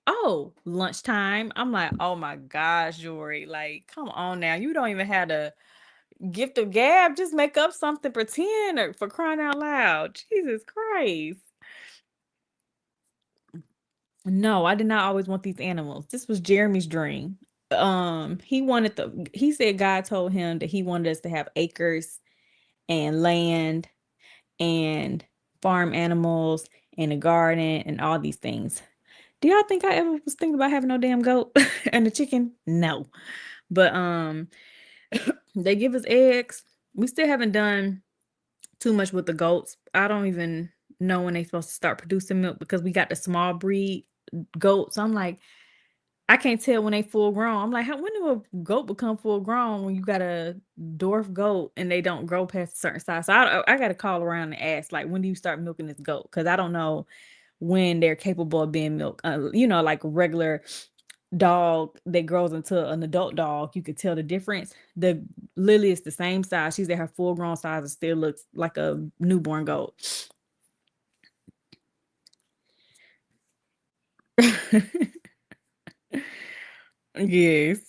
Oh, lunchtime. I'm like, oh my gosh, Jory, like, come on now. You don't even have the gift of gab. Just make up something, pretend, or for crying out loud. Jesus Christ. No, I did not always want these animals. This was Jeremy's dream. He said God told him that he wanted us to have acres and land and farm animals and a garden and all these things. Do y'all think I ever was thinking about having no damn goat and a chicken? No. But they give us eggs. We still haven't done too much with the goats. I don't even know when they're supposed to start producing milk, because we got the small breed goats. I'm like, I can't tell when they full grown. I'm like, when do a goat become full grown when you got a dwarf goat and they don't grow past a certain size? So I got to call around and ask, like, when do you start milking this goat? Because I don't know when they're capable of being milked. Like a regular dog that grows into an adult dog, you could tell the difference. The Lily is the same size. She's at her full grown size and still looks like a newborn goat. Yes.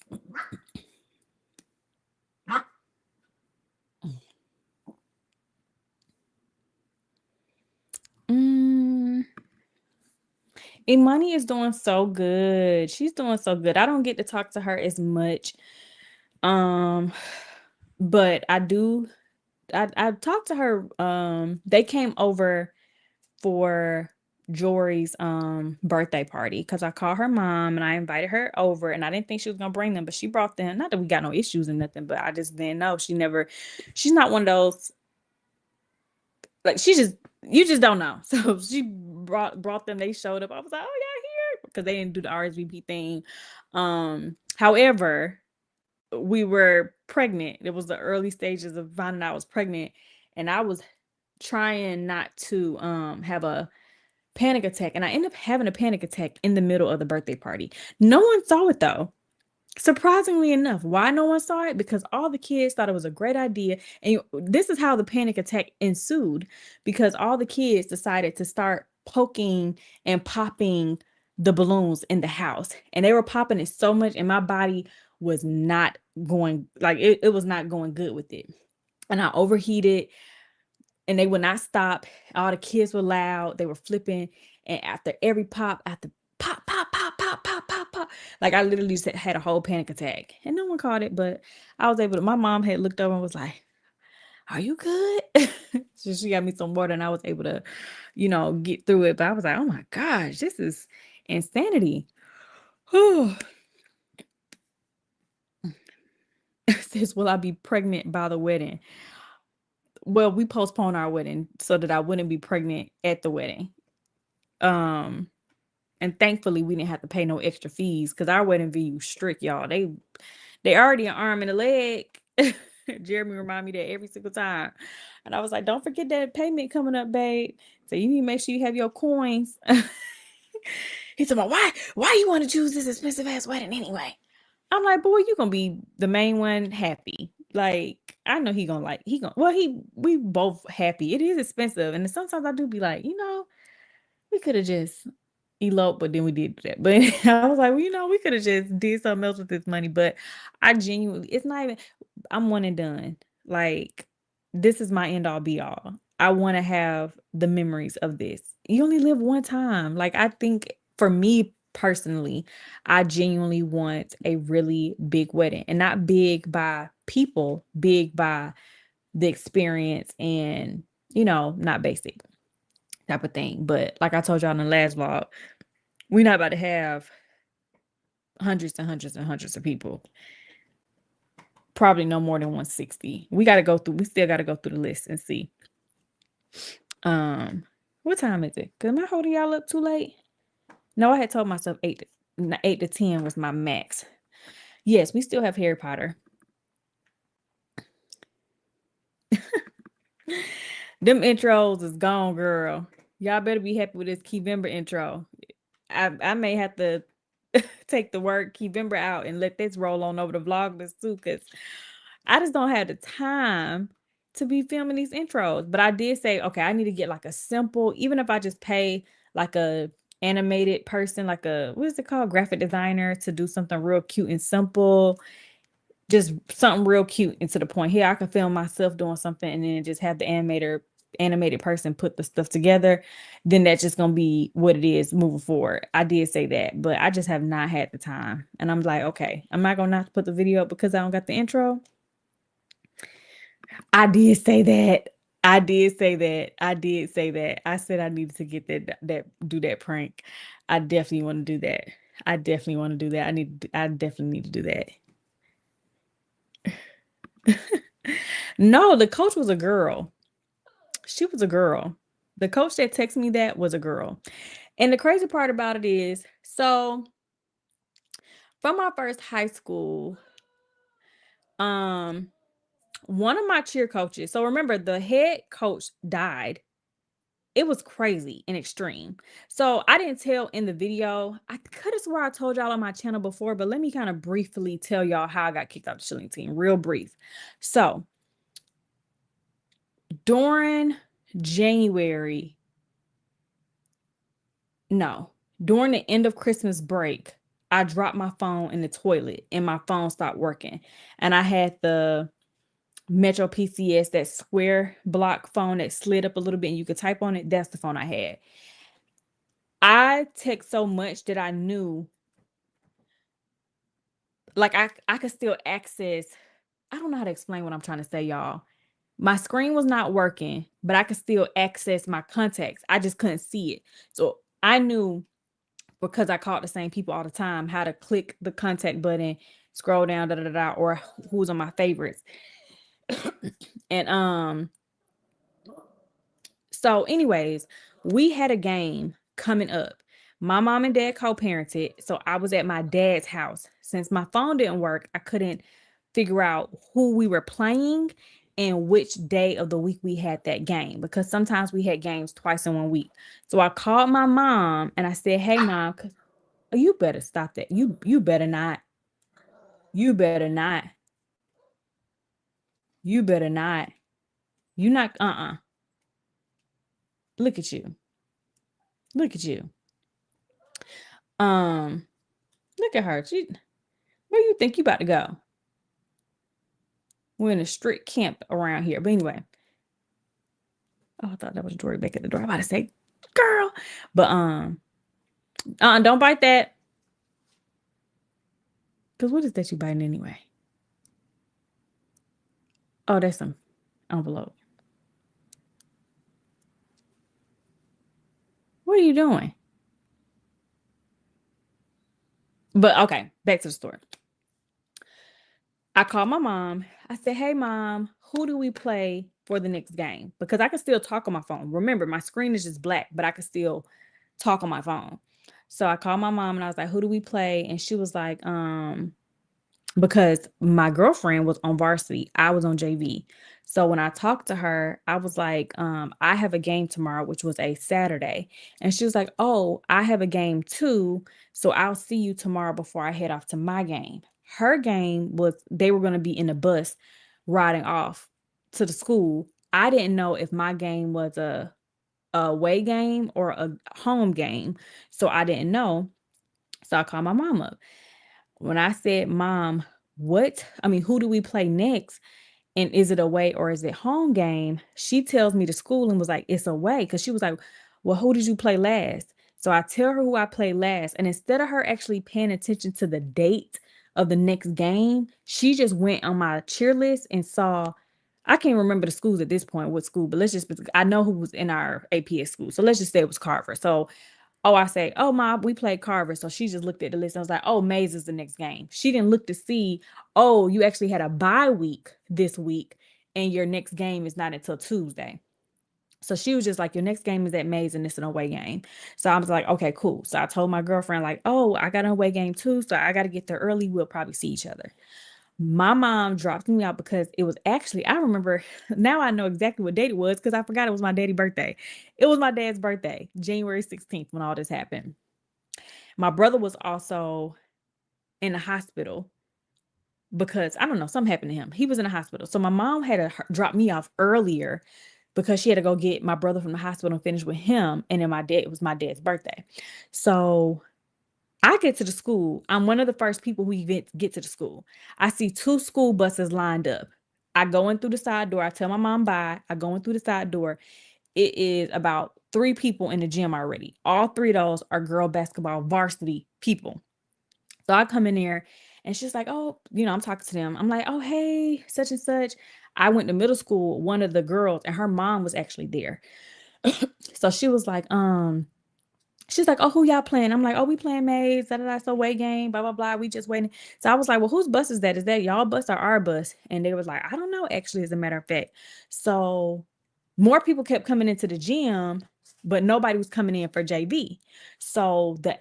Imani is doing so good. She's doing so good. I don't get to talk to her as much. But I do. I talked to her. They came over for Jory's birthday party, because I called her mom and I invited her over, and I didn't think she was gonna bring them, but she brought them. Not that we got no issues or nothing, but I just didn't know. She's not one of those, like, you just don't know. So she brought them, they showed up. I was like, oh yeah, here, because they didn't do the RSVP thing. However, we were pregnant. It was the early stages of finding out I was pregnant, and I was trying not to have a panic attack, and I ended up having a panic attack in the middle of the birthday party. No one saw it though. Surprisingly enough, why no one saw it? Because all the kids thought it was a great idea. And this is how the panic attack ensued, because all the kids decided to start poking and popping the balloons in the house. And they were popping it so much, and my body was not going, like, it was not going good with it. And I overheated, and they would not stop. All the kids were loud. They were flipping. And after every pop, after pop, pop, pop, pop, pop, pop, pop, like I literally had a whole panic attack. And no one caught it, but I was able to. My mom had looked over and was like, "Are you good?" So she got me some water, and I was able to, get through it. But I was like, "Oh my gosh, this is insanity." Says, "Will I be pregnant by the wedding?" Well, we postponed our wedding so that I wouldn't be pregnant at the wedding. And thankfully we didn't have to pay no extra fees, because our wedding venue strict, y'all. They already an arm and a leg. Jeremy remind me that every single time. And I was like, don't forget that payment coming up, babe. So you need to make sure you have your coins. He said, why you want to choose this expensive ass wedding anyway? I'm like, boy, you gonna be the main one happy. Like, I know we both happy. It is expensive. And sometimes I do be like, we could have just eloped, but then we did that. But I was like, well, we could have just did something else with this money. But I genuinely, it's not even, I'm one and done. Like, this is my end all be all. I want to have the memories of this. You only live one time. Like, I think for me personally, I genuinely want a really big wedding, and not big by people, big by the experience, and, not basic type of thing. But like I told y'all in the last vlog, we're not about to have hundreds and hundreds and hundreds of people. Probably no more than 160. We still got to go through the list and see. What time is it? Am I holding y'all up too late? No, I had told myself 8 to 10 was my max. Yes, we still have Harry Potter. Them intros is gone, girl. Y'all better be happy with this Keyvember intro. I may have to take the word Keyvember out and let this roll on over the Vlogmas too, because I just don't have the time to be filming these intros. But I did say, okay, I need to get like a simple, even if I just pay like a animated person, like what is it called? Graphic designer, to do something real cute and simple. Just something real cute and to the point. Here, I can film myself doing something and then just have the animated person put the stuff together. Then that's just gonna be what it is moving forward. I did say that, but I just have not had the time. And I'm like, okay, I'm not gonna have to put the video up because I don't got the intro. I did say that. I said I needed to get do that prank. I definitely want to do that. I definitely need to do that. No, the coach was a girl. She was a girl. The coach that texted me that was a girl. And the crazy part about it is, so from my first high school, one of my cheer coaches, so remember, the head coach died. It was crazy and extreme. So I didn't tell in the video. I could have swore I told y'all on my channel before, but let me kind of briefly tell y'all how I got kicked out the cheerleading team, real brief. So during the end of Christmas break, I dropped my phone in the toilet and my phone stopped working. And I had the Metro PCS, that square block phone that slid up a little bit and you could type on it. That's the phone I had. I text so much that I knew, like, I could still access. I don't know how to explain what I'm trying to say, y'all. My screen was not working, but I could still access my contacts. I just couldn't see it. So I knew, because I called the same people all the time, how to click the contact button, scroll down, or who's on my favorites. And so anyways, we had a game coming up. My mom and dad co-parented, so I was at my dad's house. Since my phone didn't work, I couldn't figure out who we were playing and which day of the week we had that game, because sometimes we had games twice in 1 week. So I called my mom and I said, "Hey mom, you better stop that. You better not. You better not. You better not. You not Look at you. Look at you. Um, Look at her. Where you think you about to go? We're in a strict camp around here. But anyway. Oh, I thought that was Dory back at the door. I'm about to say, girl. But don't bite that. Because what is that you biting anyway? Oh, that's some envelope. What are you doing? But okay, back to the story. I called my mom. I said, "Hey mom, who do we play for the next game?" Because I can still talk on my phone. Remember, my screen is just black, but I can still talk on my phone. So I called my mom and I was like, "Who do we play?" And she was like, because my girlfriend was on varsity, I was on JV. So when I talked to her, I was like, I have a game tomorrow, which was a Saturday. And she was like, "Oh, I have a game too. So I'll see you tomorrow before I head off to my game." Her game was they were going to be in the bus riding off to the school. I didn't know if my game was a away game or a home game. So I didn't know. So I called my mom up. When I said, "Mom, who do we play next? And is it away or is it home game?" She tells me to school and was like, "It's away." Because she was like, "Well, who did you play last?" So I tell her who I played last. And instead of her actually paying attention to the date of the next game, she just went on my cheer list and saw, I can't remember the schools at this point, what school, but I know who was in our APS school. So let's just say it was Carver. So I say, "Oh, Mom, we played Carver." So she just looked at the list. I was like, "Oh, Mays is the next game." She didn't look to see, "Oh, you actually had a bye week this week and your next game is not until Tuesday." So she was just like, "Your next game is at Mays and it's an away game." So I was like, "Okay, cool." So I told my girlfriend, like, "Oh, I got an away game too. So I got to get there early. We'll probably see each other." My mom dropped me out because it was actually, I remember, now I know exactly what date it was because I forgot it was my daddy's birthday. It was my dad's birthday, January 16th, when all this happened. My brother was also in the hospital because I don't know, something happened to him. He was in the hospital. So my mom had to drop me off earlier because she had to go get my brother from the hospital and finish with him. And then it was my dad's birthday. So I get to the school. I'm one of the first people who get to the school. I see 2 school buses lined up. I go in through the side door. I tell my mom bye. I go in through the side door. It is about 3 people in the gym already. All 3 of those are girl basketball varsity people. So I come in there and she's like, "Oh," I'm talking to them. I'm like, "Oh, hey, such and such." I went to middle school, one of the girls, and her mom was actually there. So she was like, she's like, "Oh, who y'all playing?" I'm like, "Oh, we playing Maze, da da da, so away game, blah, blah, blah. We just waiting." So I was like, "Well, whose bus is that? Is that y'all bus or our bus?" And they was like, "I don't know, actually, as a matter of fact." So more people kept coming into the gym, but nobody was coming in for JV. So the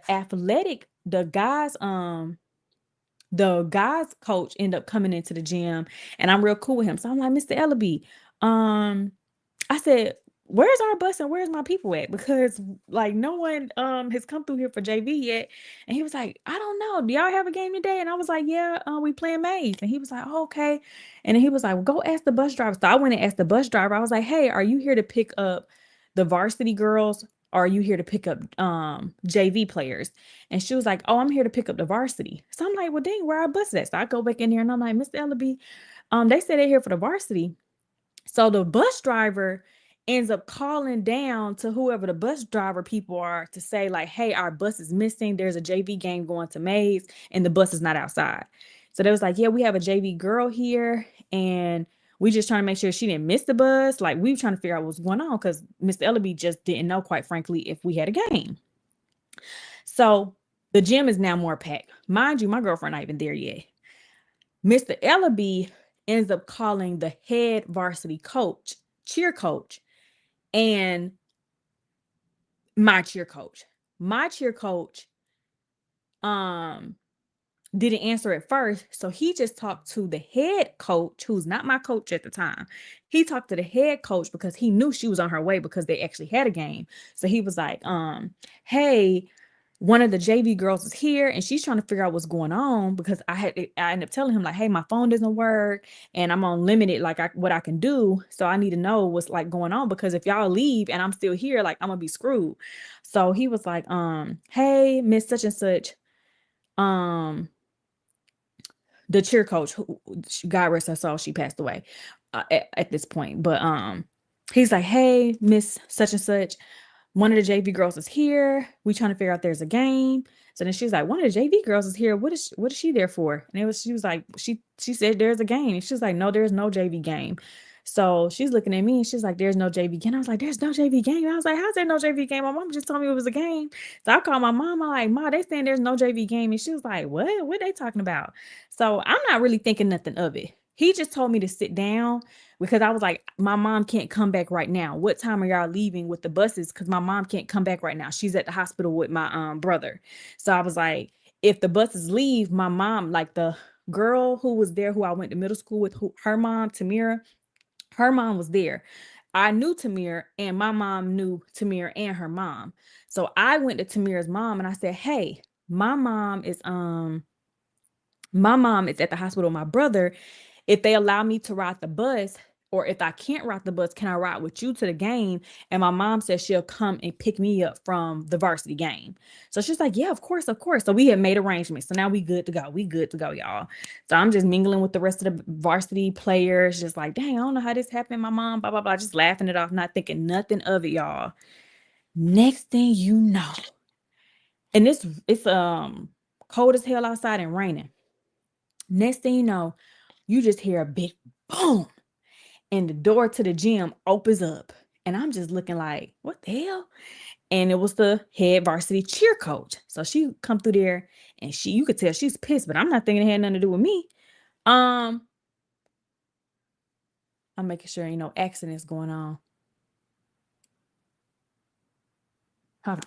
guys coach ended up coming into the gym and I'm real cool with him. So I'm like, "Mr. Ellaby, I said, where's our bus and where's my people at? Because like no one has come through here for JV yet." And he was like, "I don't know. Do y'all have a game today?" And I was like, "Yeah, we playing Maze." And he was like, "Oh, okay." And then he was like, "Well, go ask the bus driver." So I went and asked the bus driver. I was like, "Hey, are you here to pick up the varsity girls? Or are you here to pick up JV players?" And she was like, "Oh, I'm here to pick up the varsity." So I'm like, "Well, dang, where our bus at?" So I go back in here and I'm like, "Mr. Ellaby, they said they're here for the varsity." So the bus driver ends up calling down to whoever the bus driver people are to say like, "Hey, our bus is missing. There's a JV game going to Maze and the bus is not outside." So they was like, "Yeah, we have a JV girl here and we just trying to make sure she didn't miss the bus." Like we were trying to figure out what's going on because Mr. Ellaby just didn't know, quite frankly, if we had a game. So the gym is now more packed. Mind you, my girlfriend not even there yet. Mr. Ellaby ends up calling the head varsity coach, cheer coach, and my cheer coach. My cheer coach, um, didn't answer at first. So he just talked to the head coach, who's not my coach at the time. He talked to the head coach because he knew she was on her way because they actually had a game. So he was like, hey, one of the JV girls is here and she's trying to figure out what's going on because I ended up telling him like, hey, my phone doesn't work and I'm on limited, like what I can do. So I need to know what's like going on because if y'all leave and I'm still here, like I'm gonna be screwed. So he was like, hey, Miss such and such, the cheer coach, who God rest her soul, she passed away at this point. But he's like, hey, Miss such and such, one of the JV girls is here. We trying to figure out there's a game. So then she's like, one of the JV girls is here. What is she there for? And she was like, she said there's a game. And she's like, no, there's no JV game. So she's looking at me and she's like, there's no JV game. I was like, there's no JV game. I was like, how's there no JV game? My mom just told me it was a game. So I called my mom. I'm like, Ma, they saying there's no JV game. And she was like, what? What are they talking about? So I'm not really thinking nothing of it. He just told me to sit down because I was like, my mom can't come back right now. What time are y'all leaving with the buses? Because my mom can't come back right now. She's at the hospital with my brother. So I was like, if the buses leave, my mom, like the girl who was there, who I went to middle school with, her mom, Tamira, her mom was there. I knew Tamir and my mom knew Tamir and her mom. So I went to Tamir's mom and I said, hey, my mom is at the hospital with my brother. If they allow me to ride the bus, or if I can't ride the bus, can I ride with you to the game? And my mom said she'll come and pick me up from the varsity game. So she's like, yeah, of course, of course. So we had made arrangements. So now we good to go. We good to go, y'all. So I'm just mingling with the rest of the varsity players, just like, dang, I don't know how this happened. My mom, blah, blah, blah, just laughing it off, not thinking nothing of it, y'all. Next thing you know, and it's cold as hell outside and raining. Next thing you know, you just hear a big boom, and the door to the gym opens up. And I'm just looking like, what the hell? And it was the head varsity cheer coach. So she come through there and you could tell she's pissed, but I'm not thinking it had nothing to do with me. I'm making sure ain't no accidents going on. Hold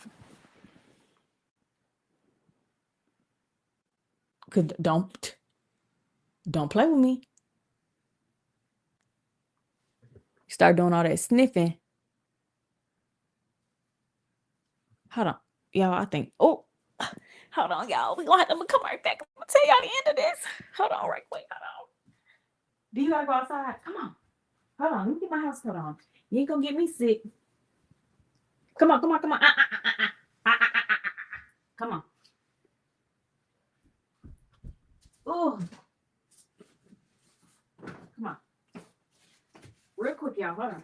on. Don't play with me. Start doing all that sniffing. Hold on, y'all. I think, hold on, y'all. I'm gonna come right back. I'm gonna tell y'all the end of this. Hold on, right quick. Hold on. Do you gotta go outside? Come on. Hold on. Let me get my house coat on. You ain't gonna get me sick. Come on. Come on. Come on. Oh. Come on. Real quick, y'all. Hold on.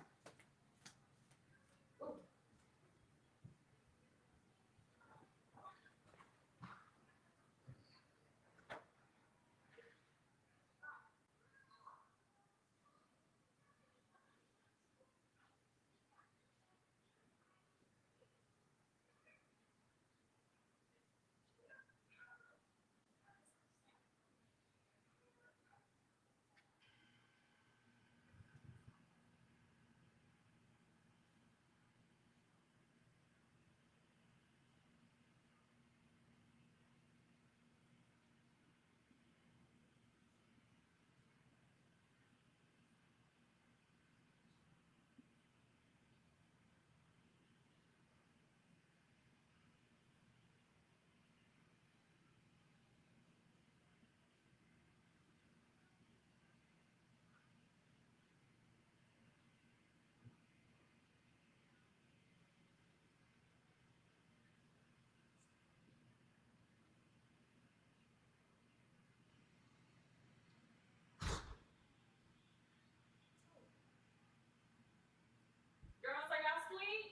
Girls, are y'all asleep?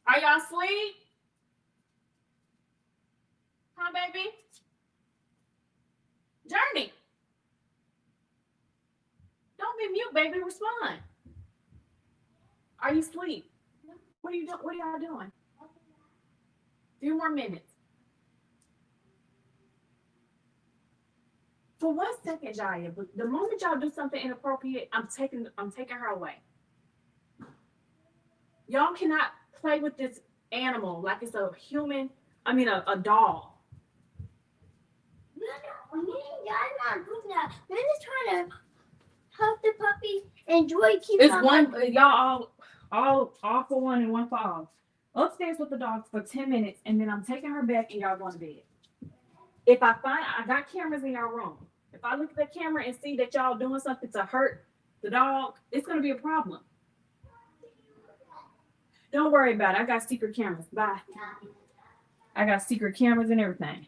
Are y'all asleep? Huh, baby? Journey. Don't be mute, baby. Respond. Are you asleep? What are you doing? What are y'all doing? Few more minutes. For 1 second, Jaya, but the moment y'all do something inappropriate, I'm taking her away. Y'all cannot play with this animal like it's a human I mean, a doll. No, I'm not doing that. We're just trying to help the puppy enjoy keep It's on one, y'all all for one and one for all. Upstairs with the dog for 10 minutes, and then I'm taking her back, and y'all going to bed. If I got cameras in your room. If I look at the camera and see that y'all doing something to hurt the dog, it's gonna be a problem. Don't worry about it. I got secret cameras. Bye. I got secret cameras and everything.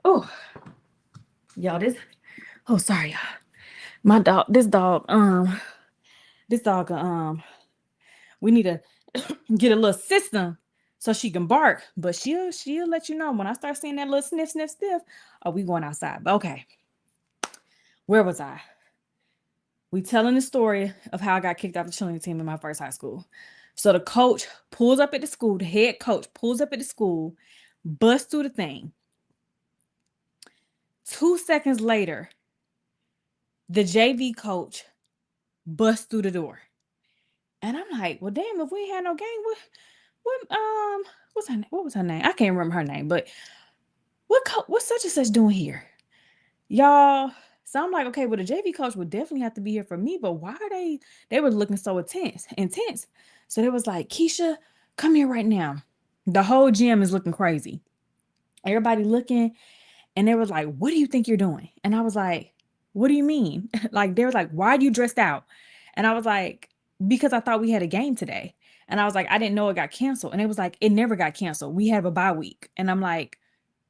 Oh, y'all, this. Oh, sorry, y'all. My dog. This dog. We need to get a little system so she can bark. But she'll let you know when I start seeing that little sniff, sniff, sniff. Oh, we going outside. But okay. Where was I? We telling the story of how I got kicked off the cheerleading team in my first high school. So the coach pulls up at the school, the head coach pulls up at the school, busts through the thing. 2 seconds later, the JV coach busts through the door. And I'm like, well, damn, if we ain't had no game, what was her name? I can't remember her name, but what's such and such doing here? Y'all. So I'm like, okay, well, the JV coach would definitely have to be here for me, but why are they were looking so intense. So they was like, Keisha, come here right now. The whole gym is looking crazy. Everybody looking, and they was like, what do you think you're doing? And I was like, what do you mean? Like, they were like, why are you dressed out? And I was like, because I thought we had a game today. And I was like, I didn't know it got canceled. And it was like, it never got canceled. We have a bye week. And I'm like,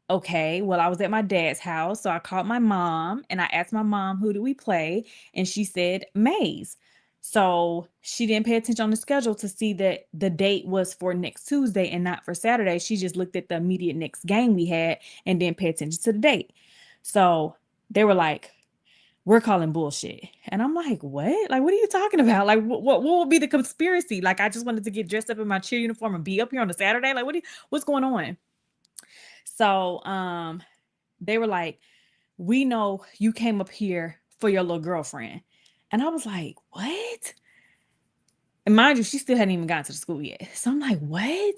okay, well, I was at my dad's house. So I called my mom and I asked my mom, who do we play? And she said, Mays. So she didn't pay attention on the schedule to see that the date was for next Tuesday and not for Saturday. She just looked at the immediate next game we had and didn't pay attention to the date. So they were like, we're calling bullshit. And I'm like, what? Like, what are you talking about? Like, what would be the conspiracy? Like, I just wanted to get dressed up in my cheer uniform and be up here on a Saturday. Like, what's going on? So they were like, we know you came up here for your little girlfriend. And I was like, what? And mind you, she still hadn't even gotten to the school yet. So I'm like, what?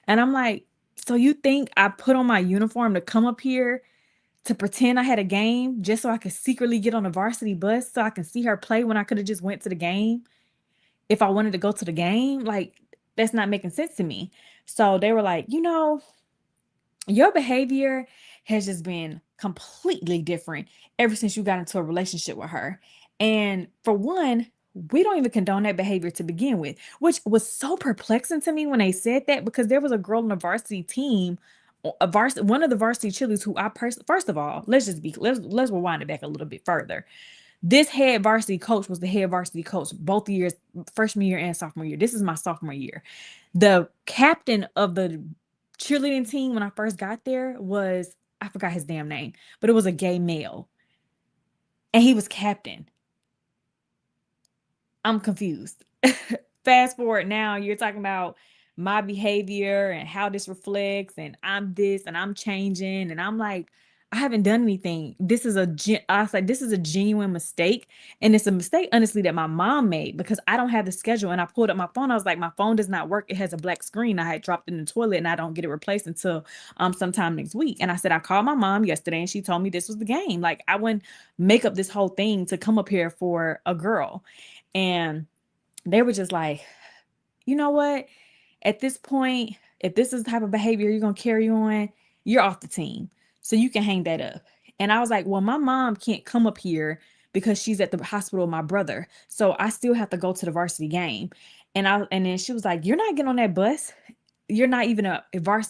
And I'm like, so you think I put on my uniform to come up here to pretend I had a game just so I could secretly get on a varsity bus so I can see her play when I could have just went to the game if I wanted to go to the game? Like, that's not making sense to me. So they were like, your behavior has just been completely different ever since you got into a relationship with her. And for one, we don't even condone that behavior to begin with, which was so perplexing to me when they said that, because there was a girl on the varsity team, one of the varsity cheerleaders who first of all, let's rewind it back a little bit further. This head varsity coach was the head varsity coach both years, freshman year and sophomore year. This is my sophomore year. The captain of the cheerleading team when I first got there was, I forgot his damn name, but it was a gay male. And he was captain. I'm confused. Fast forward now, you're talking about my behavior and how this reflects, and I'm this and I'm changing. And I'm like, I haven't done anything. This is a genuine mistake. And it's a mistake, honestly, that my mom made, because I don't have the schedule. And I pulled up my phone. I was like, my phone does not work. It has a black screen. I had dropped it in the toilet and I don't get it replaced until sometime next week. And I said, I called my mom yesterday and she told me this was the game. Like, I wouldn't make up this whole thing to come up here for a girl. And they were just like, you know what? At this point, if this is the type of behavior you're going to carry on, you're off the team. So you can hang that up. And I was like, well, my mom can't come up here because she's at the hospital with my brother. So I still have to go to the varsity game. And then she was like, you're not getting on that bus. You're not even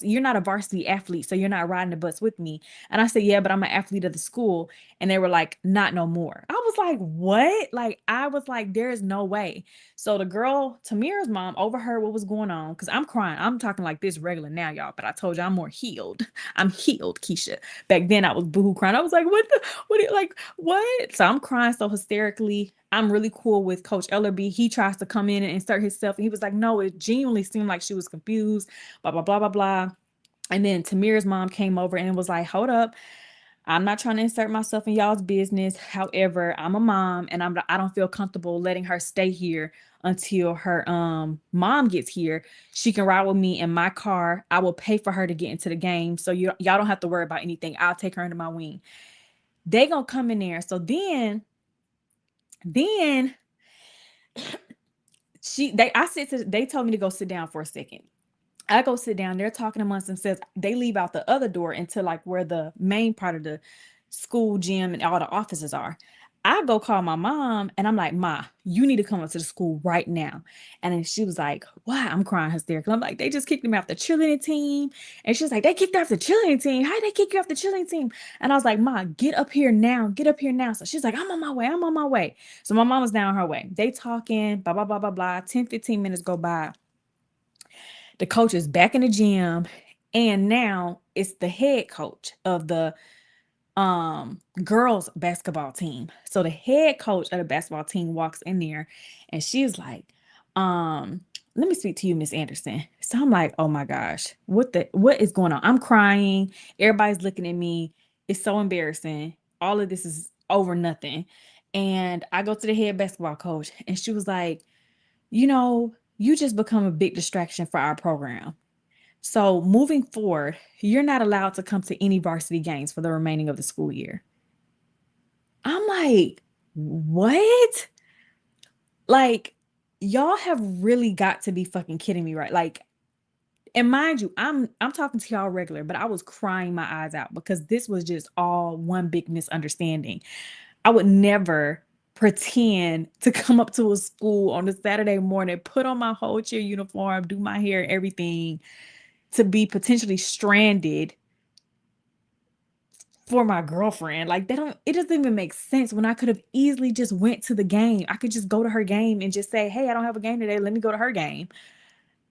you're not a varsity athlete, so you're not riding the bus with me. And I said, yeah, but I'm an athlete of the school. And they were like, not no more. I was like, what? Like, I was like, there is no way. So the girl, Tamira's mom, overheard what was going on, because I'm crying. I'm talking like this regular now, y'all, but I told you I'm more healed. I'm healed, Keisha. Back then I was boohoo crying. I was like, what? So I'm crying so hysterically. I'm really cool with Coach Ellerby. He tries to come in and insert himself. And he was like, no, it genuinely seemed like she was confused, blah, blah, blah, blah, blah. And then Tamira's mom came over and was like, hold up. I'm not trying to insert myself in y'all's business. However, I'm a mom and I don't feel comfortable letting her stay here until her mom gets here. She can ride with me in my car. I will pay for her to get into the game. So y'all don't have to worry about anything. I'll take her under my wing. They gonna come in there. So then they told me to go sit down for a second. I go sit down. They're talking amongst themselves. They leave out the other door into like where the main part of the school gym and all the offices are. I go call my mom and I'm like, Ma, you need to come up to the school right now. And then she was like, why? I'm crying hysterically. I'm like, they just kicked me off the cheerleading team. And she's like, they kicked off the cheerleading team. How did they kick you off the cheerleading team? And I was like, Ma, get up here now. Get up here now. So she's like, I'm on my way. I'm on my way. So my mom was down her way. They talking, blah, blah, blah, blah, blah. 10, 15 minutes go by. The coach is back in the gym. And now it's the head coach of the girls basketball team. So the head coach of the basketball team walks in there and she's like, let me speak to you, Miss Anderson. So I'm like, oh my gosh, what is going on? I'm crying. Everybody's looking at me. It's so embarrassing. All of this is over nothing. And I go to the head basketball coach and she was like, you just become a big distraction for our program. So moving forward, you're not allowed to come to any varsity games for the remaining of the school year. I'm like, what? Like, y'all have really got to be fucking kidding me, right? Like, and mind you, I'm talking to y'all regular, but I was crying my eyes out because this was just all one big misunderstanding. I would never pretend to come up to a school on a Saturday morning, put on my whole cheer uniform, do my hair, everything, to be potentially stranded for my girlfriend. Like, it doesn't even make sense when I could have easily just went to the game. I could just go to her game and just say, hey, I don't have a game today. Let me go to her game.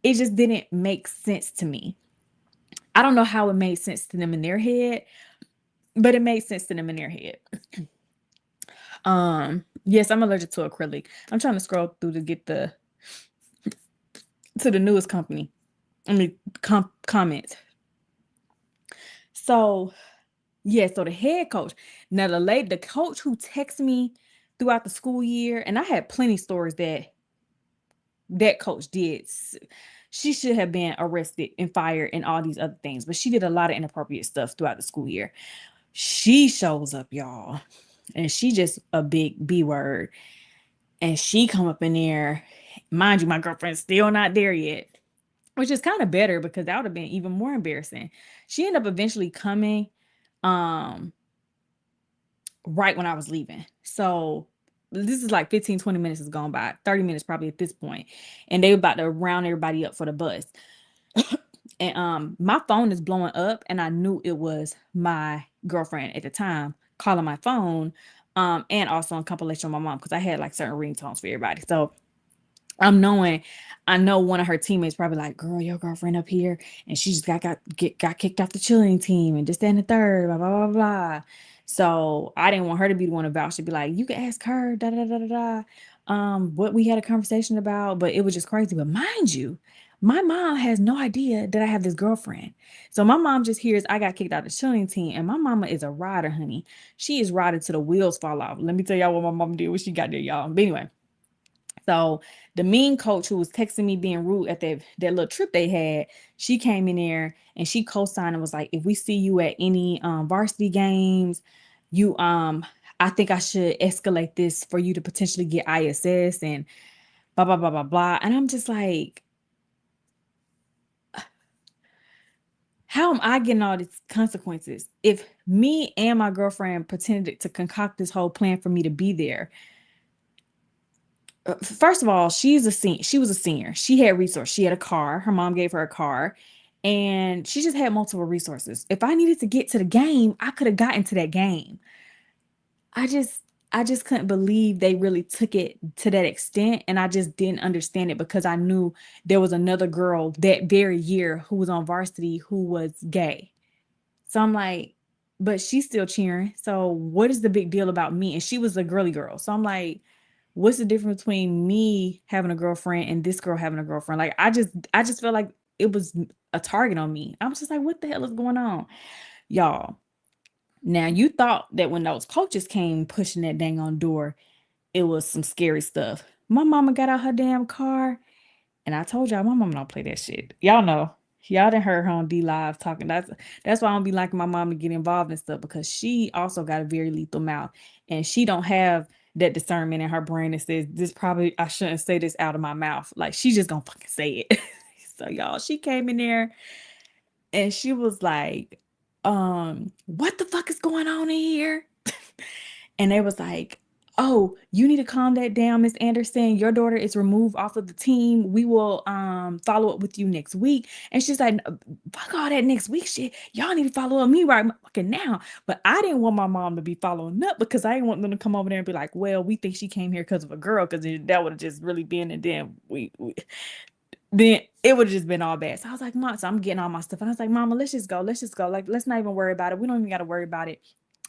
It just didn't make sense to me. I don't know how it made sense to them in their head, but it made sense to them in their head. Yes, I'm allergic to acrylic. I'm trying to scroll through to get to the newest company. Comments. So yeah, so the head coach. Now the coach who texted me throughout the school year, and I had plenty of stories that coach did. She should have been arrested and fired and all these other things, but she did a lot of inappropriate stuff throughout the school year. She shows up, y'all, and she just a big B word. And she come up in there. Mind you, my girlfriend's still not there yet, which is kind of better because that would have been even more embarrassing. She ended up eventually coming right when I was leaving. So this is like 15, 20 minutes has gone by, 30 minutes probably at this point. And they were about to round everybody up for the bus. And my phone is blowing up and I knew it was my girlfriend at the time calling my phone. And also in compilation with my mom because I had like certain ringtones for everybody. So I know one of her teammates probably like, girl, your girlfriend up here and she just got kicked off the cheerleading team and this, that, and the third, blah, blah, blah, blah. So I didn't want her to be the one to vouch. She'd be like, you can ask her, da, da, da, da, da, what we had a conversation about, but it was just crazy. But mind you, my mom has no idea that I have this girlfriend. So my mom just hears I got kicked out of the cheerleading team and my mama is a rider, honey. She is riding till the wheels fall off. Let me tell y'all what my mom did when she got there, y'all. But anyway. So the mean coach who was texting me being rude at that little trip they had, she came in there and she co-signed and was like, if we see you at any varsity games, you I think I should escalate this for you to potentially get ISS and blah, blah, blah, blah, blah. And I'm just like, how am I getting all these consequences if me and my girlfriend pretended to concoct this whole plan for me to be there? First of all, she was a senior. She had resources. She had a car. Her mom gave her a car and she just had multiple resources. If I needed to get to the game, I could have gotten to that game. I just couldn't believe they really took it to that extent. And I just didn't understand it because I knew there was another girl that very year who was on varsity who was gay. So I'm like, but she's still cheering. So what is the big deal about me? And she was a girly girl. So I'm like, what's the difference between me having a girlfriend and this girl having a girlfriend? Like, I just felt like it was a target on me. I was just like, what the hell is going on? Y'all. Now you thought that when those coaches came pushing that dang on door, it was some scary stuff. My mama got out her damn car, and I told y'all my mama don't play that shit. Y'all know. Y'all done heard her on D Live talking. That's why I don't be liking my mom to get involved in stuff, because she also got a very lethal mouth, and she don't have that discernment in her brain that says this probably I shouldn't say this out of my mouth. Like, she just gonna fucking say it. So y'all, she came in there and she was like, what the fuck is going on in here? And they was like, oh, you need to calm that down, Miss Anderson. Your daughter is removed off of the team. We will follow up with you next week. And she's like, fuck all that next week shit. Y'all need to follow up me right fucking now. But I didn't want my mom to be following up, because I didn't want them to come over there and be like, well, we think she came here because of a girl, because that would have just really been, and then then it would have just been all bad. So I was like, Mom, so I'm getting all my stuff. And I was like, Mama, let's just go. Let's just go. Like, let's not even worry about it. We don't even got to worry about it.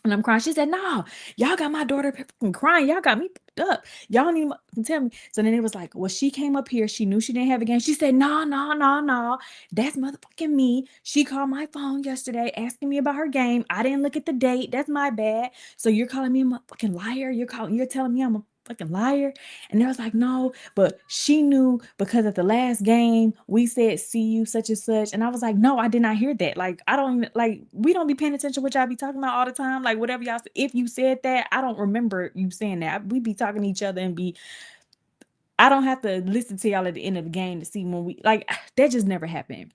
And I'm crying. She said, no, y'all got my daughter fucking crying. Y'all got me picked up. Y'all need to tell me. So then it was like, well, she came up here. She knew she didn't have a game. She said, no, no, no, no. That's motherfucking me. She called my phone yesterday asking me about her game. I didn't look at the date. That's my bad. So you're calling me a motherfucking liar. You're telling me I'm a fucking liar. And they was like, no, but she knew, because at the last game we said see you such and such. And I was like, no, I did not hear that. Like, I don't even, like, we don't be paying attention to what y'all be talking about all the time. Like, whatever y'all, if you said that, I don't remember you saying that. We be talking to each other and I don't have to listen to y'all at the end of the game to see when we, like, that just never happened.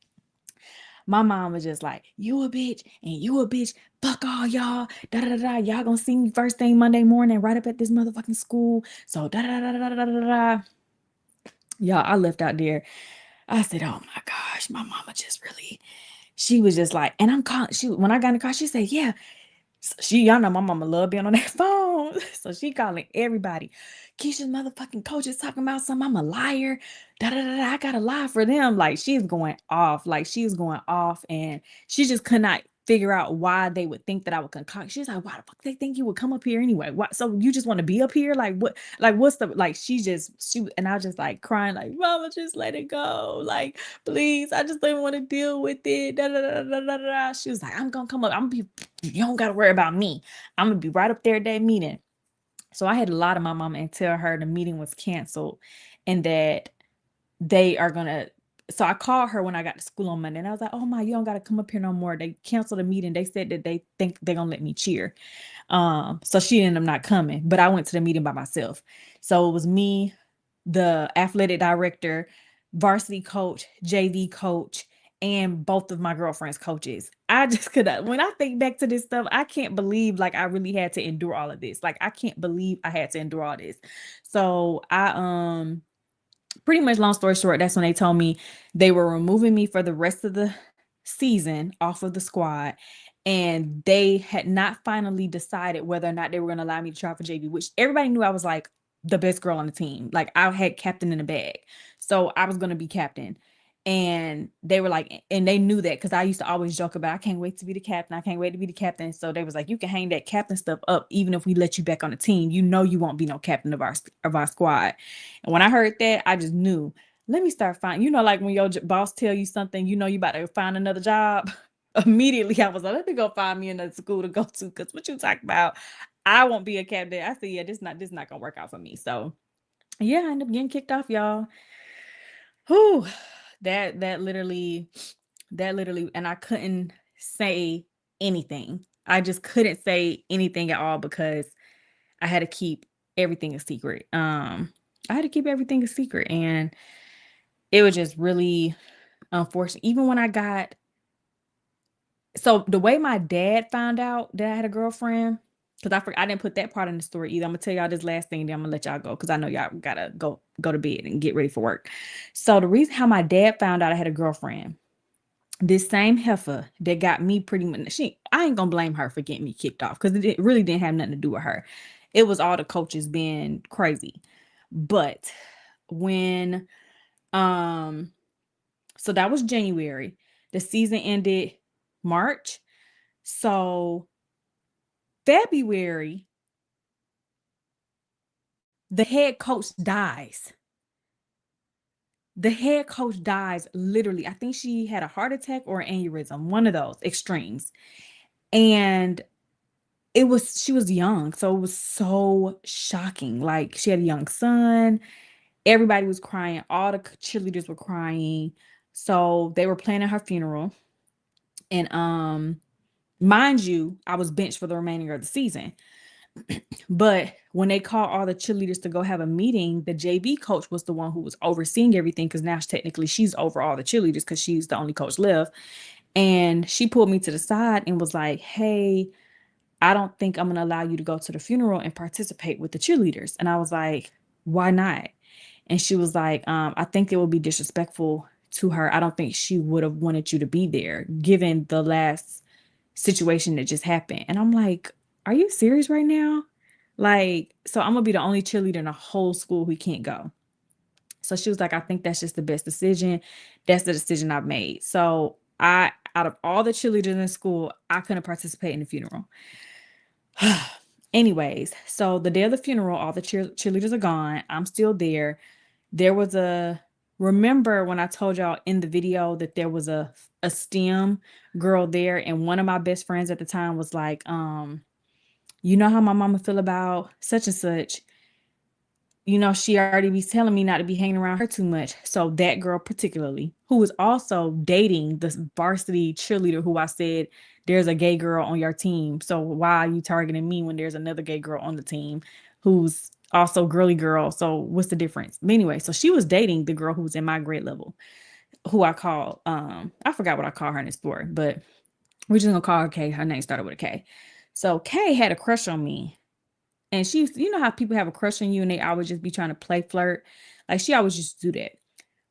My mom was just like, you a bitch and you a bitch. Fuck all y'all. Da da da da. Y'all gonna see me first thing Monday morning right up at this motherfucking school. So da da da da da da da da. Y'all, I left out there. I said, oh my gosh, my mama just really, she was just like, and I'm calling, when I got in the car, she said, yeah. So y'all know my mama love being on that phone. So she calling everybody. Keisha's motherfucking coach is talking about something. I'm a liar. Da da da da. I gotta lie for them. Like, she's going off. Like, she's going off, and she just could not figure out why they would think that I would concoct. She's like, why the fuck they think you would come up here anyway? What? So you just want to be up here? Like, what? Like, what's the, like? And I was just like crying, like, mama, just let it go. Like, please, I just don't want to deal with it. Da, da, da, da, da, da. She was like, I'm gonna come up. I'm gonna be, you don't gotta worry about me. I'm gonna be right up there at that meeting. So I had to lie to my mama and tell her the meeting was canceled, and that they are gonna. So I called her when I got to school on Monday, and I was like, oh my, you don't gotta come up here no more. They canceled the meeting. They said that they think they're gonna let me cheer. So she ended up not coming, but I went to the meeting by myself. So it was me, the athletic director, varsity coach, JV coach, and both of my girlfriend's coaches. I just could, when I think back to this stuff, I can't believe like I really had to endure all of this. Like, I can't believe I had to endure all this. So I pretty much, long story short, that's when they told me they were removing me for the rest of the season off of the squad. And they had not finally decided whether or not they were going to allow me to try for JV, which everybody knew I was like the best girl on the team. Like, I had captain in the bag. So I was going to be captain. And they were like, and they knew that, because I used to always joke about, I can't wait to be the captain. I can't wait to be the captain. So they was like, you can hang that captain stuff up even if we let you back on the team. You know you won't be no captain of our squad. And when I heard that, I just knew, let me start finding, like when your boss tell you something, you about to find another job. Immediately I was like, let me go find me another school to go to, because what you talking about, I won't be a captain. I said, yeah, this not gonna work out for me. So yeah, I ended up getting kicked off, y'all. Whew, that literally, and I couldn't say anything. I just couldn't say anything at all, because I had to keep everything a secret. I had to keep everything a secret, and it was just really unfortunate. Even when I got, so the way my dad found out that I had a girlfriend, because I didn't put that part in the story either. I'm gonna tell y'all this last thing, then I'm gonna let y'all go, because I know y'all gotta go to bed and get ready for work. So the reason how my dad found out I had a girlfriend, this same heifer that got me pretty much, I ain't gonna blame her for getting me kicked off, because it really didn't have nothing to do with her. It was all the coaches being crazy. But when so that was January. The season ended March. So February, the head coach dies. The head coach dies, literally. I think she had a heart attack or an aneurysm, one of those extremes. And she was young, so it was so shocking. Like, she had a young son, Everybody was crying. All the cheerleaders were crying. So they were planning her funeral. And mind you, I was benched for the remainder of the season. But when they called all the cheerleaders to go have a meeting, the JV coach was the one who was overseeing everything, because now technically she's over all the cheerleaders because she's the only coach left. And she pulled me to the side and was like, hey, I don't think I'm going to allow you to go to the funeral and participate with the cheerleaders. And I was like, why not? And she was like, I think it would be disrespectful to her. I don't think she would have wanted you to be there, given the last situation that just happened. And I'm like, are you serious right now? Like, so I'm gonna be the only cheerleader in the whole school who can't go. So she was like, I think that's just the best decision. That's the decision I've made. So out of all the cheerleaders in school, I couldn't participate in the funeral. Anyways, so the day of the funeral, all the cheerleaders are gone. I'm still there. There was remember when I told y'all in the video that there was a STEM girl there, and one of my best friends at the time was like, you know how my mama feel about such and such. You know, she already be telling me not to be hanging around her too much. So that girl particularly, who was also dating the varsity cheerleader who I said, there's a gay girl on your team. So why are you targeting me when there's another gay girl on the team who's also girly girl? So what's the difference? But anyway, so she was dating the girl who was in my grade level, who I call, I forgot what I call her in this story, but we're just gonna call her Kay. Her name started with a K. So Kay had a crush on me. And she used to, you know how people have a crush on you and they always just be trying to play flirt? Like she always used to do that.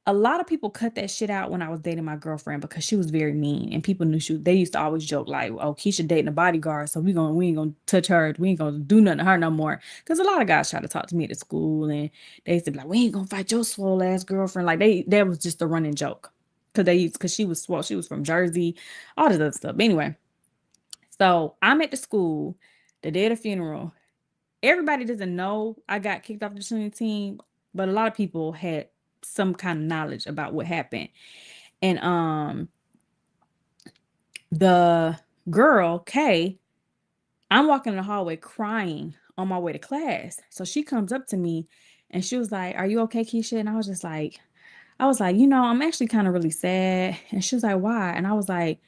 A lot of people cut that shit out when I was dating my girlfriend because she was very mean and people knew they used to always joke like, oh, Keisha dating a bodyguard, so we ain't gonna touch her, we ain't gonna do nothing to her no more. Because a lot of guys try to talk to me at the school and they used to be like, we ain't gonna fight your swole ass girlfriend. Like that was just a running joke. Because she was swole, she was from Jersey, all this other stuff. But anyway, so I'm at the school the day of the funeral. Everybody doesn't know I got kicked off the cheerleading team, but a lot of people had some kind of knowledge about what happened. And the girl, Kay, I'm walking in the hallway crying on my way to class. So she comes up to me and she was like, are you okay, Keisha? And I was like, I'm actually kind of really sad. And she was like, why? And I was like,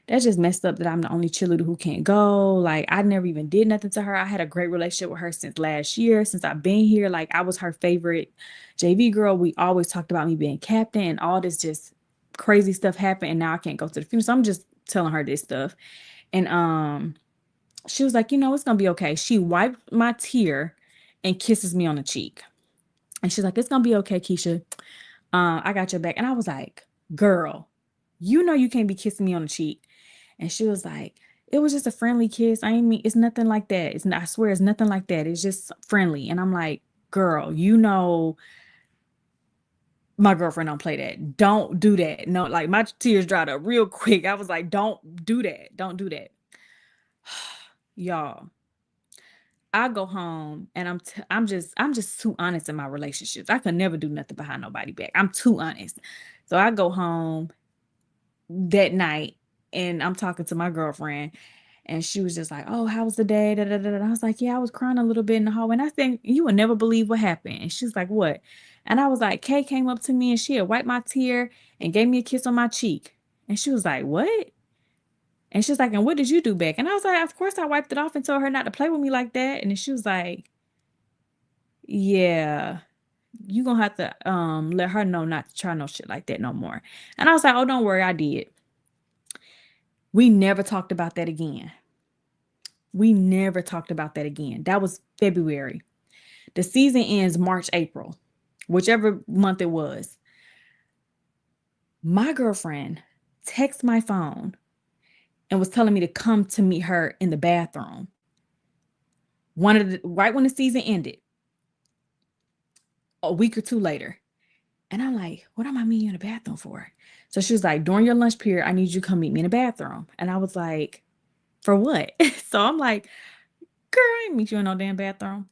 that's just messed up that I'm the only cheerleader who can't go. Like, I never even did nothing to her. I had a great relationship with her since last year, since I've been here. Like, I was her favorite JV girl. We always talked about me being captain, and all this just crazy stuff happened. And now I can't go to the funeral. So I'm just telling her this stuff. And she was like, it's gonna be okay. She wiped my tear and kisses me on the cheek. And she's like, it's gonna be okay, Keisha. I got your back. And I was like, girl, you can't be kissing me on the cheek. And she was like, it was just a friendly kiss. I ain't mean, it's nothing like that. I swear it's nothing like that. It's just friendly. And I'm like, girl, my girlfriend don't play that. Don't do that. No, like my tears dried up real quick. I was like, don't do that. Don't do that. Y'all, I go home and I'm just too honest in my relationships. I could never do nothing behind nobody back. I'm too honest. So I go home that night and I'm talking to my girlfriend and she was just like, oh, how was the day? Da, da, da, da. I was like, yeah, I was crying a little bit in the hallway. And I think you would never believe what happened. And she's like, what? And I was like, Kay came up to me and she had wiped my tear and gave me a kiss on my cheek. And she was like, what? And she was like, and what did you do back? And I was like, of course I wiped it off and told her not to play with me like that. And then she was like, yeah, you gonna have to let her know not to try no shit like that no more. And I was like, oh, don't worry, I did. We never talked about that again. We never talked about that again. That was February. The season ends March, April, whichever month it was. My girlfriend texted my phone and was telling me to come to meet her in the bathroom. Right when the season ended, a week or two later. And I'm like, what am I meeting you in the bathroom for? So she was like, during your lunch period, I need you to come meet me in the bathroom. And I was like, for what? So I'm like, girl, I ain't meet you in no damn bathroom.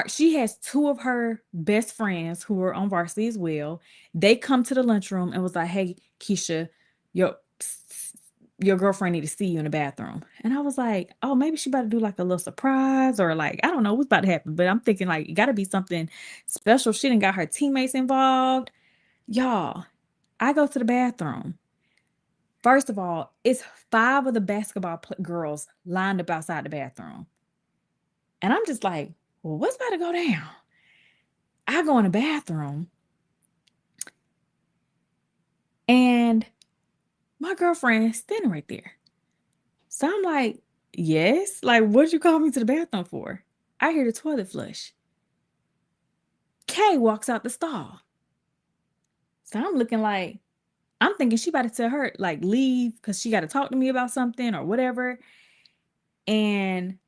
She has two of her best friends who were on varsity as well. They come to the lunchroom and was like, hey, Keisha, your girlfriend need to see you in the bathroom. And I was like, oh, maybe she about to do like a little surprise or like, I don't know what's about to happen. But I'm thinking like, it got to be something special. She done got her teammates involved. Y'all, I go to the bathroom. First of all, it's 5 of the basketball girls lined up outside the bathroom. And I'm just like, well, what's about to go down? I go in the bathroom and my girlfriend is standing right there. So I'm like, yes, like, what'd you call me to the bathroom for? I hear the toilet flush. Kay walks out the stall. So I'm looking like, I'm thinking she about to tell her, like, leave because she got to talk to me about something or whatever. And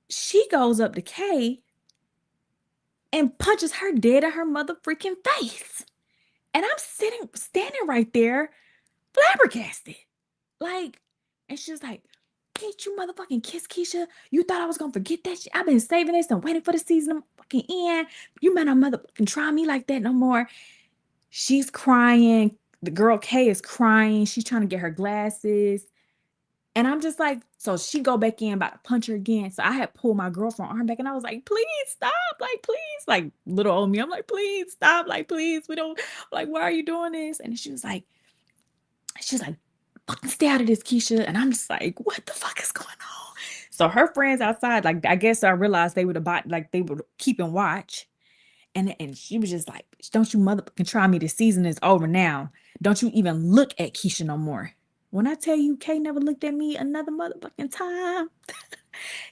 she goes up to Kay and punches her dead in her mother freaking face. And I'm standing right there, flabbergasted. Like, and she's like, "Can't you motherfucking kiss Keisha? You thought I was gonna forget that shit? I've been saving this and waiting for the season to fucking end. You better not motherfucking try me like that no more." She's crying. The girl Kay is crying. She's trying to get her glasses. And I'm just like, so she go back in, about to punch her again. So I had pulled my girlfriend arm back and I was like, please stop. Like, please. Like, little old me. I'm like, please stop. Like, please. We don't, like, why are you doing this? And she was like, fucking stay out of this, Keisha. And I'm just like, what the fuck is going on? So her friends outside, like, I guess I realized they were they were keeping watch. And she was just like, don't you motherfucking try me. The season is over now. Don't you even look at Keisha no more. When I tell you Kay never looked at me another motherfucking time,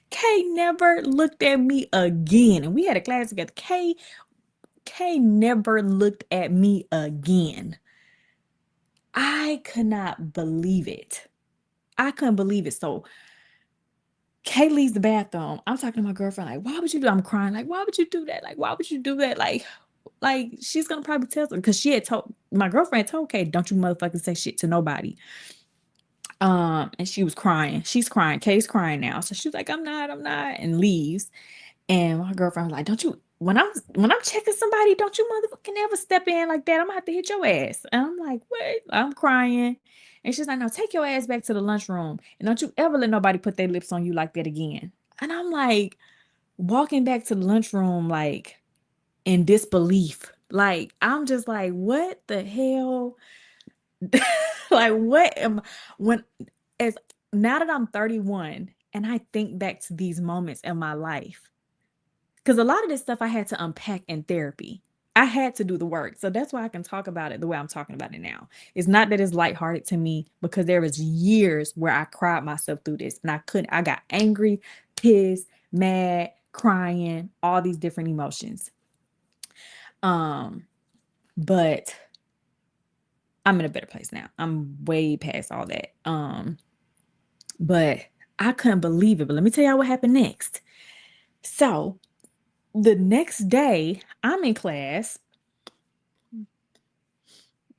Kay never looked at me again. And we had a class together. Kay never looked at me again. I could not believe it. I couldn't believe it. So Kay leaves the bathroom. I'm talking to my girlfriend, like, why would you do? I'm crying, like, why would you do that? Like, why would you do that? Like she's gonna probably tell them because she had told my girlfriend told Kay, don't you motherfucking say shit to nobody. And she was crying. She's crying. Kay's crying now. So she's like, I'm not, and leaves. And my girlfriend was like, don't you when I'm checking somebody, don't you motherfucking ever step in like that. I'm gonna have to hit your ass. And I'm like, what? I'm crying. And she's like, no, take your ass back to the lunchroom. And don't you ever let nobody put their lips on you like that again. And I'm like walking back to the lunchroom, like in disbelief. Like, I'm just like, what the hell? Like, what am when as now that I'm 31 and I think back to these moments in my life, because a lot of this stuff I had to unpack in therapy. I had to do the work. So that's why I can talk about it the way I'm talking about it now. It's not that it's lighthearted to me because there was years where I cried myself through this and I got angry, pissed, mad, crying, all these different emotions. But I'm in a better place now. I'm way past all that. But I couldn't believe it. But let me tell y'all what happened next. So the next day, I'm in class.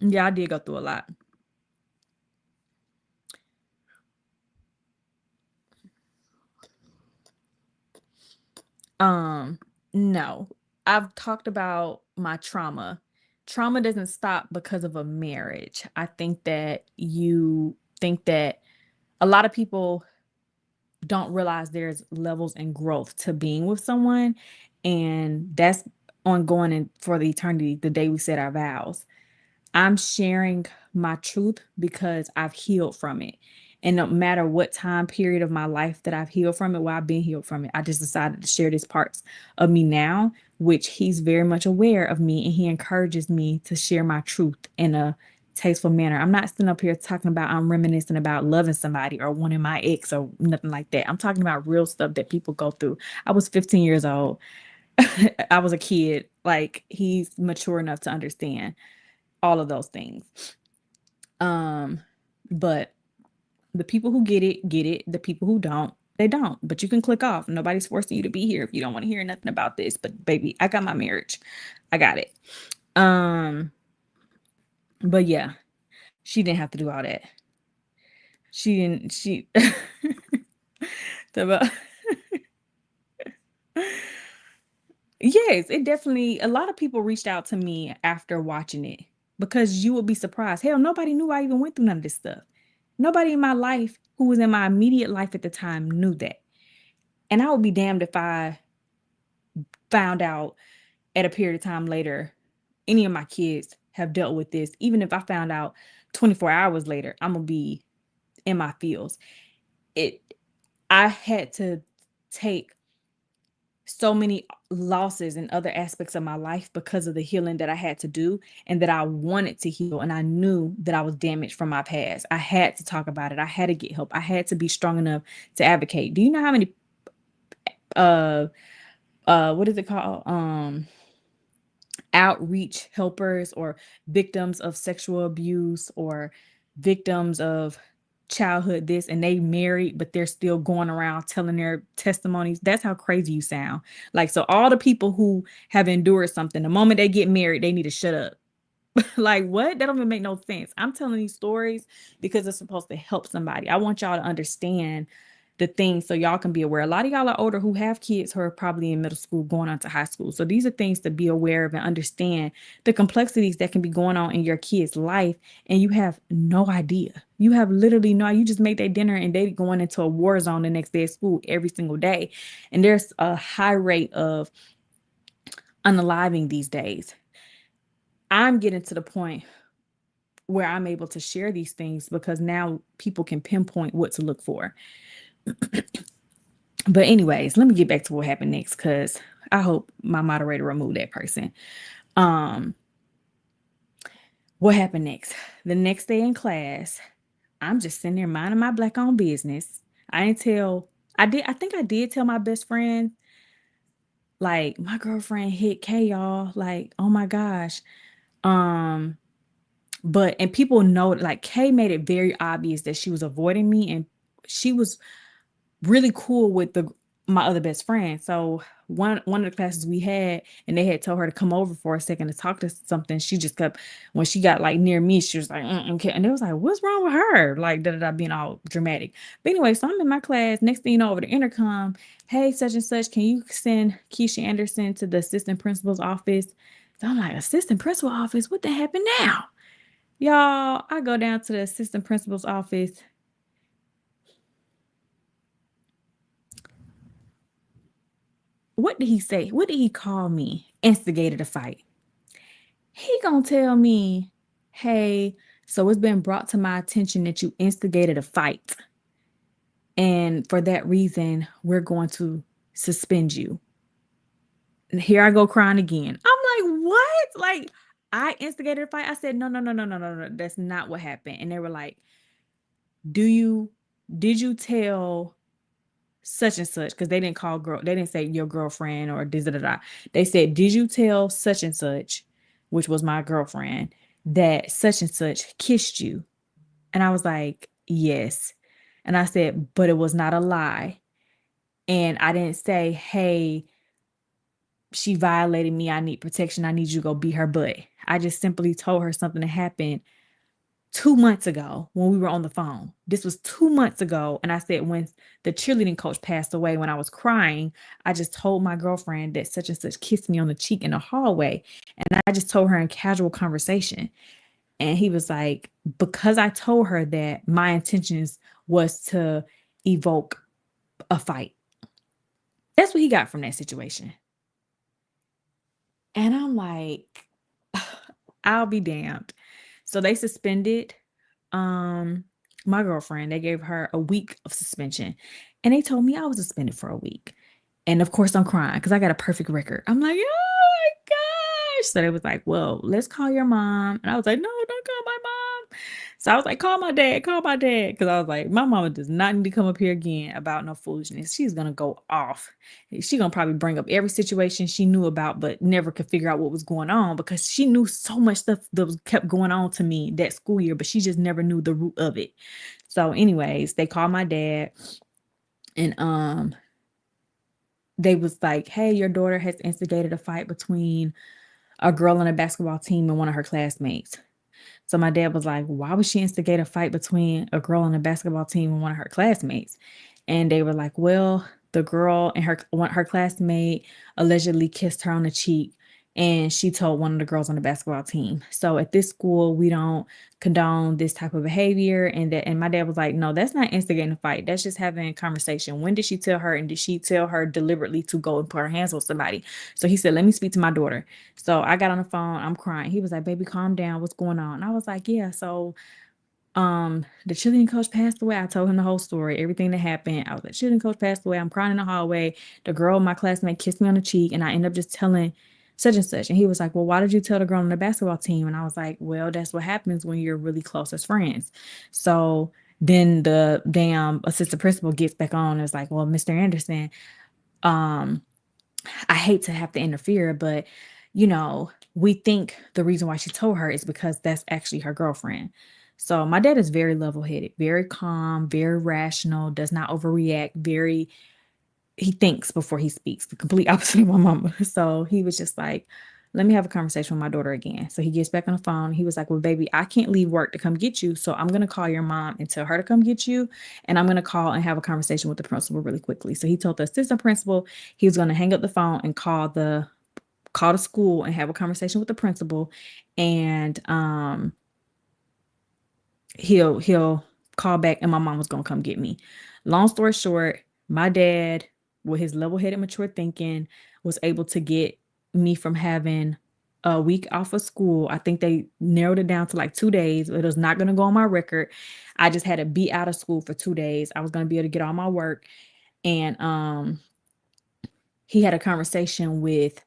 Yeah, I did go through a lot. No. I've talked about my trauma. Trauma doesn't stop because of a marriage. I think that you think that a lot of people don't realize there's levels and growth to being with someone, and that's ongoing and for the eternity, the day we said our vows. I'm sharing my truth because I've healed from it. And no matter what time period of my life that I've healed from it, while I've been healed from it, I just decided to share these parts of me now, which he's very much aware of me and he encourages me to share my truth in a tasteful manner. I'm not sitting up here talking about I'm reminiscing about loving somebody or wanting my ex or nothing like that. I'm talking about real stuff that people go through. I was 15 years old. I was a kid. Like he's mature enough to understand all of those things. But the people who get it, get it. The people who don't, they don't. But you can click off. Nobody's forcing you to be here if you don't want to hear nothing about this. But baby, I got my marriage. I got it. But yeah, she didn't have to do all that. She didn't, the, yes, it definitely, a lot of people reached out to me after watching it because you will be surprised. Hell, nobody knew I even went through none of this stuff. Nobody in my life who was in my immediate life at the time knew that. And I would be damned if I found out at a period of time later, any of my kids have dealt with this. Even if I found out 24 hours later, I'm gonna be in my feels. I had to take so many losses in other aspects of my life because of the healing that I had to do and that I wanted to heal. And I knew that I was damaged from my past. I had to talk about it. I had to get help. I had to be strong enough to advocate. Do you know how many what is it called? Outreach helpers or victims of sexual abuse or victims of childhood this, and they married but they're still going around telling their testimonies. That's how crazy you sound. Like, so all the people who have endured something, the moment they get married, they need to shut up. Like, what? That don't even make no sense. I'm telling these stories because it's supposed to help somebody. I want y'all to understand the things so y'all can be aware. A lot of y'all are older who have kids who are probably in middle school going on to high school. So these are things to be aware of and understand the complexities that can be going on in your kid's life. And you have no idea. You have literally no, you just make their dinner and they going into a war zone the next day at school every single day. And there's a high rate of unaliving these days. I'm getting to the point where I'm able to share these things because now people can pinpoint what to look for. But anyways, let me get back to what happened next because I hope my moderator removed that person. What happened next? The next day in class, I'm just sitting there minding my Black-owned business. I think I did tell my best friend, like, my girlfriend hit K, y'all. Like, oh my gosh. And people know, like, Kay made it very obvious that she was avoiding me, and she was really cool with my other best friend. So one of the classes we had, and they had told her to come over for a second to talk to something. She just kept, when she got like near me, she was like, okay. And it was like, what's wrong with her? Like, being all dramatic. But anyway, so I'm in my class. Next thing you know, over the intercom, hey, such and such, can you send Keisha Anderson to the assistant principal's office? So I'm like, assistant principal office? What the happened now? Y'all, I go down to the assistant principal's office. What did he say? What did he call me? Instigated a fight. He gonna tell me, hey, so it's been brought to my attention that you instigated a fight. And for that reason, we're going to suspend you. And here I go crying again. I'm like, what? Like, I instigated a fight. I said, no. That's not what happened. And they were like, did you tell such and such? Because they didn't say your girlfriend or da. They said, did you tell such and such, which was my girlfriend, that such and such kissed you? And I was like, yes. And I said, but it was not a lie. And I didn't say, hey, she violated me, I need protection, I need you to go beat her butt. I just simply told her something that happened 2 months ago when we were on the phone. This was 2 months ago. And I said, when the cheerleading coach passed away, when I was crying, I just told my girlfriend that such and such kissed me on the cheek in the hallway. And I just told her in casual conversation. And he was like, because I told her that, my intentions was to evoke a fight. That's what he got from that situation. And I'm like, I'll be damned. So they suspended my girlfriend. They gave her a week of suspension. And they told me I was suspended for a week. And of course I'm crying because I got a perfect record. I'm like, oh my gosh. So they was like, well, let's call your mom. And I was like, no, don't call my mom. So I was like, call my dad. Because I was like, my mama does not need to come up here again about no foolishness. She's going to go off. She's going to probably bring up every situation she knew about, but never could figure out what was going on because she knew so much stuff that was kept going on to me that school year, but she just never knew the root of it. So anyways, they called my dad and they was like, hey, your daughter has instigated a fight between a girl on a basketball team and one of her classmates. So my dad was like, why would she instigate a fight between a girl on a basketball team and one of her classmates? And they were like, well, the girl and her classmate allegedly kissed her on the cheek and she told one of the girls on the basketball team. So at this school, we don't condone this type of behavior. And my dad was like, no, that's not instigating a fight. That's just having a conversation. When did she tell her? And did she tell her deliberately to go and put her hands on somebody? So he said, let me speak to my daughter. So I got on the phone. I'm crying. He was like, baby, calm down. What's going on? And I was like, yeah. So the cheerleading coach passed away. I told him the whole story, everything that happened. I was like, cheerleading coach passed away. I'm crying in the hallway. The girl, my classmate, kissed me on the cheek, and I ended up just telling such and such. And he was like, well, why did you tell the girl on the basketball team? And I was like, well, that's what happens when you're really close as friends. So then the damn assistant principal gets back on and is like, well, Mr. Anderson, um, I hate to have to interfere, but we think the reason why she told her is because that's actually her girlfriend. So my dad is very level-headed, very calm, very rational, does not overreact, he thinks before he speaks, the complete opposite of my mama. So he was just like, let me have a conversation with my daughter again. So he gets back on the phone. He was like, well, baby, I can't leave work to come get you. So I'm going to call your mom and tell her to come get you. And I'm going to call and have a conversation with the principal really quickly. So he told the assistant principal he was going to hang up the phone and call the school and have a conversation with the principal. And he'll call back and my mom was going to come get me. Long story short, my dad, with his level-headed, mature thinking, was able to get me from having a week off of school. I think they narrowed it down to like 2 days. It was not going to go on my record. I just had to be out of school for 2 days. I was going to be able to get all my work. And he had a conversation with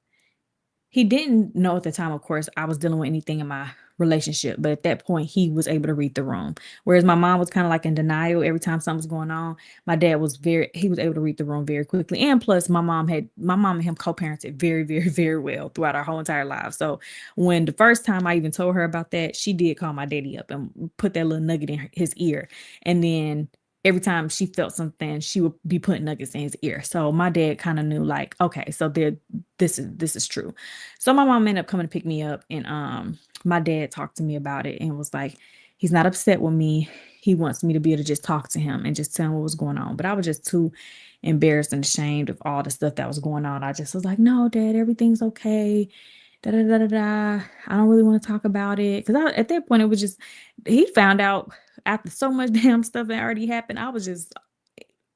he didn't know at the time, of course, I was dealing with anything in my relationship, but at that point, he was able to read the room. Whereas my mom was kind of like in denial every time something was going on. My dad was he was able to read the room very quickly. And plus, my mom and him co-parented very, very, very well throughout our whole entire lives. So when the first time I even told her about that, she did call my daddy up and put that little nugget in his ear. And then every time she felt something, she would be putting nuggets in his ear. So my dad kind of knew, like, okay, so this is true. So my mom ended up coming to pick me up, and my dad talked to me about it and was like, he's not upset with me. He wants me to be able to just talk to him and just tell him what was going on. But I was just too embarrassed and ashamed of all the stuff that was going on. I just was like, no, Dad, everything's okay. Da da da da da. I don't really want to talk about it. Because at that point, it was just, he found out after so much damn stuff that already happened. I was just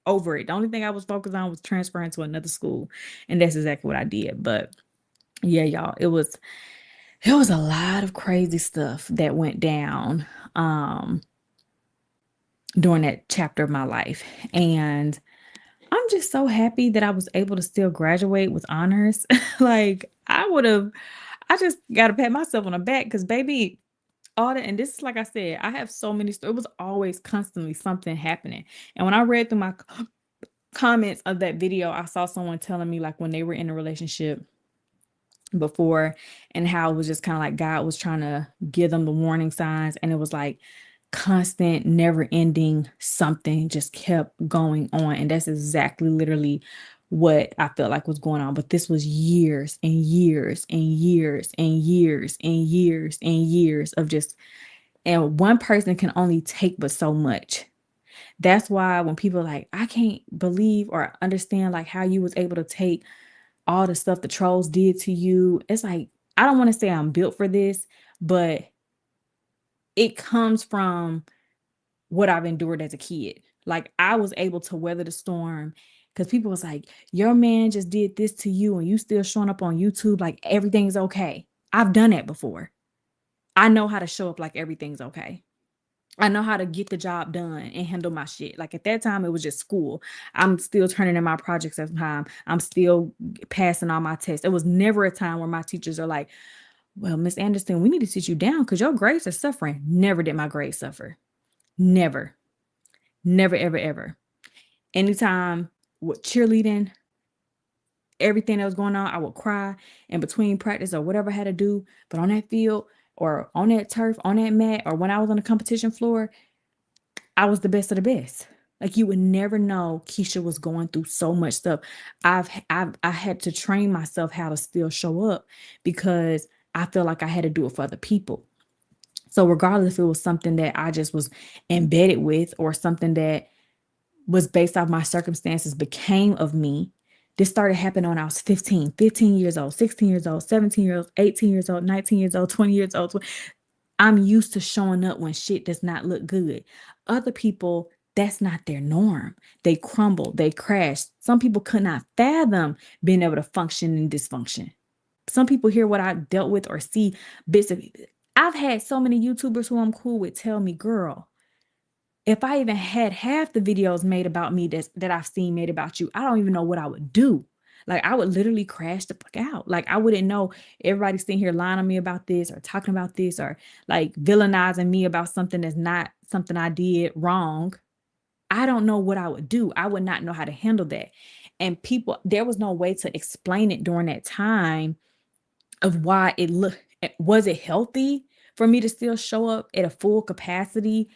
over it. The only thing I was focused on was transferring to another school. And that's exactly what I did. But yeah, y'all, it was a lot of crazy stuff that went down during that chapter of my life. And I'm just so happy that I was able to still graduate with honors. Like I just got to pat myself on the back because, baby, all that. And this is, like I said, I have so many stories. It was always constantly something happening. And when I read through my comments of that video, I saw someone telling me, like, when they were in a relationship before and how it was just kind of like God was trying to give them the warning signs, and it was like constant, never ending, something just kept going on. And that's exactly literally what I felt like was going on. But this was years and years and years and years and years and years of just, and one person can only take but so much. That's why when people are like, I can't believe or understand like how you was able to take all the stuff the trolls did to you. It's like, I don't want to say I'm built for this, but it comes from what I've endured as a kid. Like, I was able to weather the storm because people was like, your man just did this to you and you still showing up on YouTube like everything's okay. I've done that before. I know how to show up like everything's okay. I know how to get the job done and handle my shit. Like, at that time, it was just school. I'm still turning in my projects at the time. I'm still passing all my tests. It was never a time where my teachers are like, well, Miss Anderson, we need to sit you down because your grades are suffering. Never did my grades suffer. Never. Never, ever, ever. Anytime with cheerleading, everything that was going on, I would cry in between practice or whatever I had to do. But on that field or on that turf, on that mat, or when I was on the competition floor, I was the best of the best. Like, you would never know Keisha was going through so much stuff. I had to train myself how to still show up because I feel like I had to do it for other people. So regardless if it was something that I just was embedded with or something that was based off my circumstances became of me, This started happening when I was 15 years old, 16 years old, 17 years old, 18 years old, 19 years old, 20 years old. I'm used to showing up when shit does not look good. Other people, that's not their norm. They crumble, they crash. Some people could not fathom being able to function in dysfunction. Some people hear what I dealt with or see bits of. I've had so many YouTubers who I'm cool with tell me, girl, if I even had half the videos made about me that I've seen made about you, I don't even know what I would do. Like, I would literally crash the fuck out. Like, I wouldn't know everybody's sitting here lying on me about this or talking about this or like villainizing me about something that's not something I did wrong. I don't know what I would do. I would not know how to handle that. And people, there was no way to explain it during that time of why it looked, was it healthy for me to still show up at a full capacity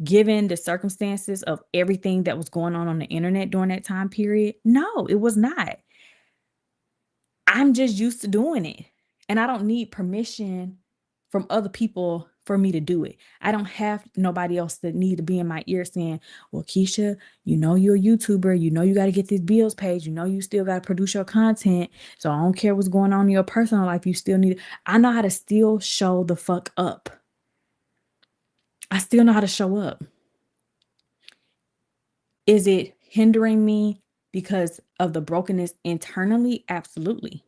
given the circumstances of everything that was going on the internet during that time period? No, it was not. I'm just used to doing it. And I don't need permission from other people for me to do it. I don't have nobody else that need to be in my ear saying, well, Keisha, you know you're a YouTuber. You know you got to get these bills paid. You know you still got to produce your content. So I don't care what's going on in your personal life. You still need. I know how to still show the fuck up. I still know how to show up. Is it hindering me because of the brokenness internally? Absolutely.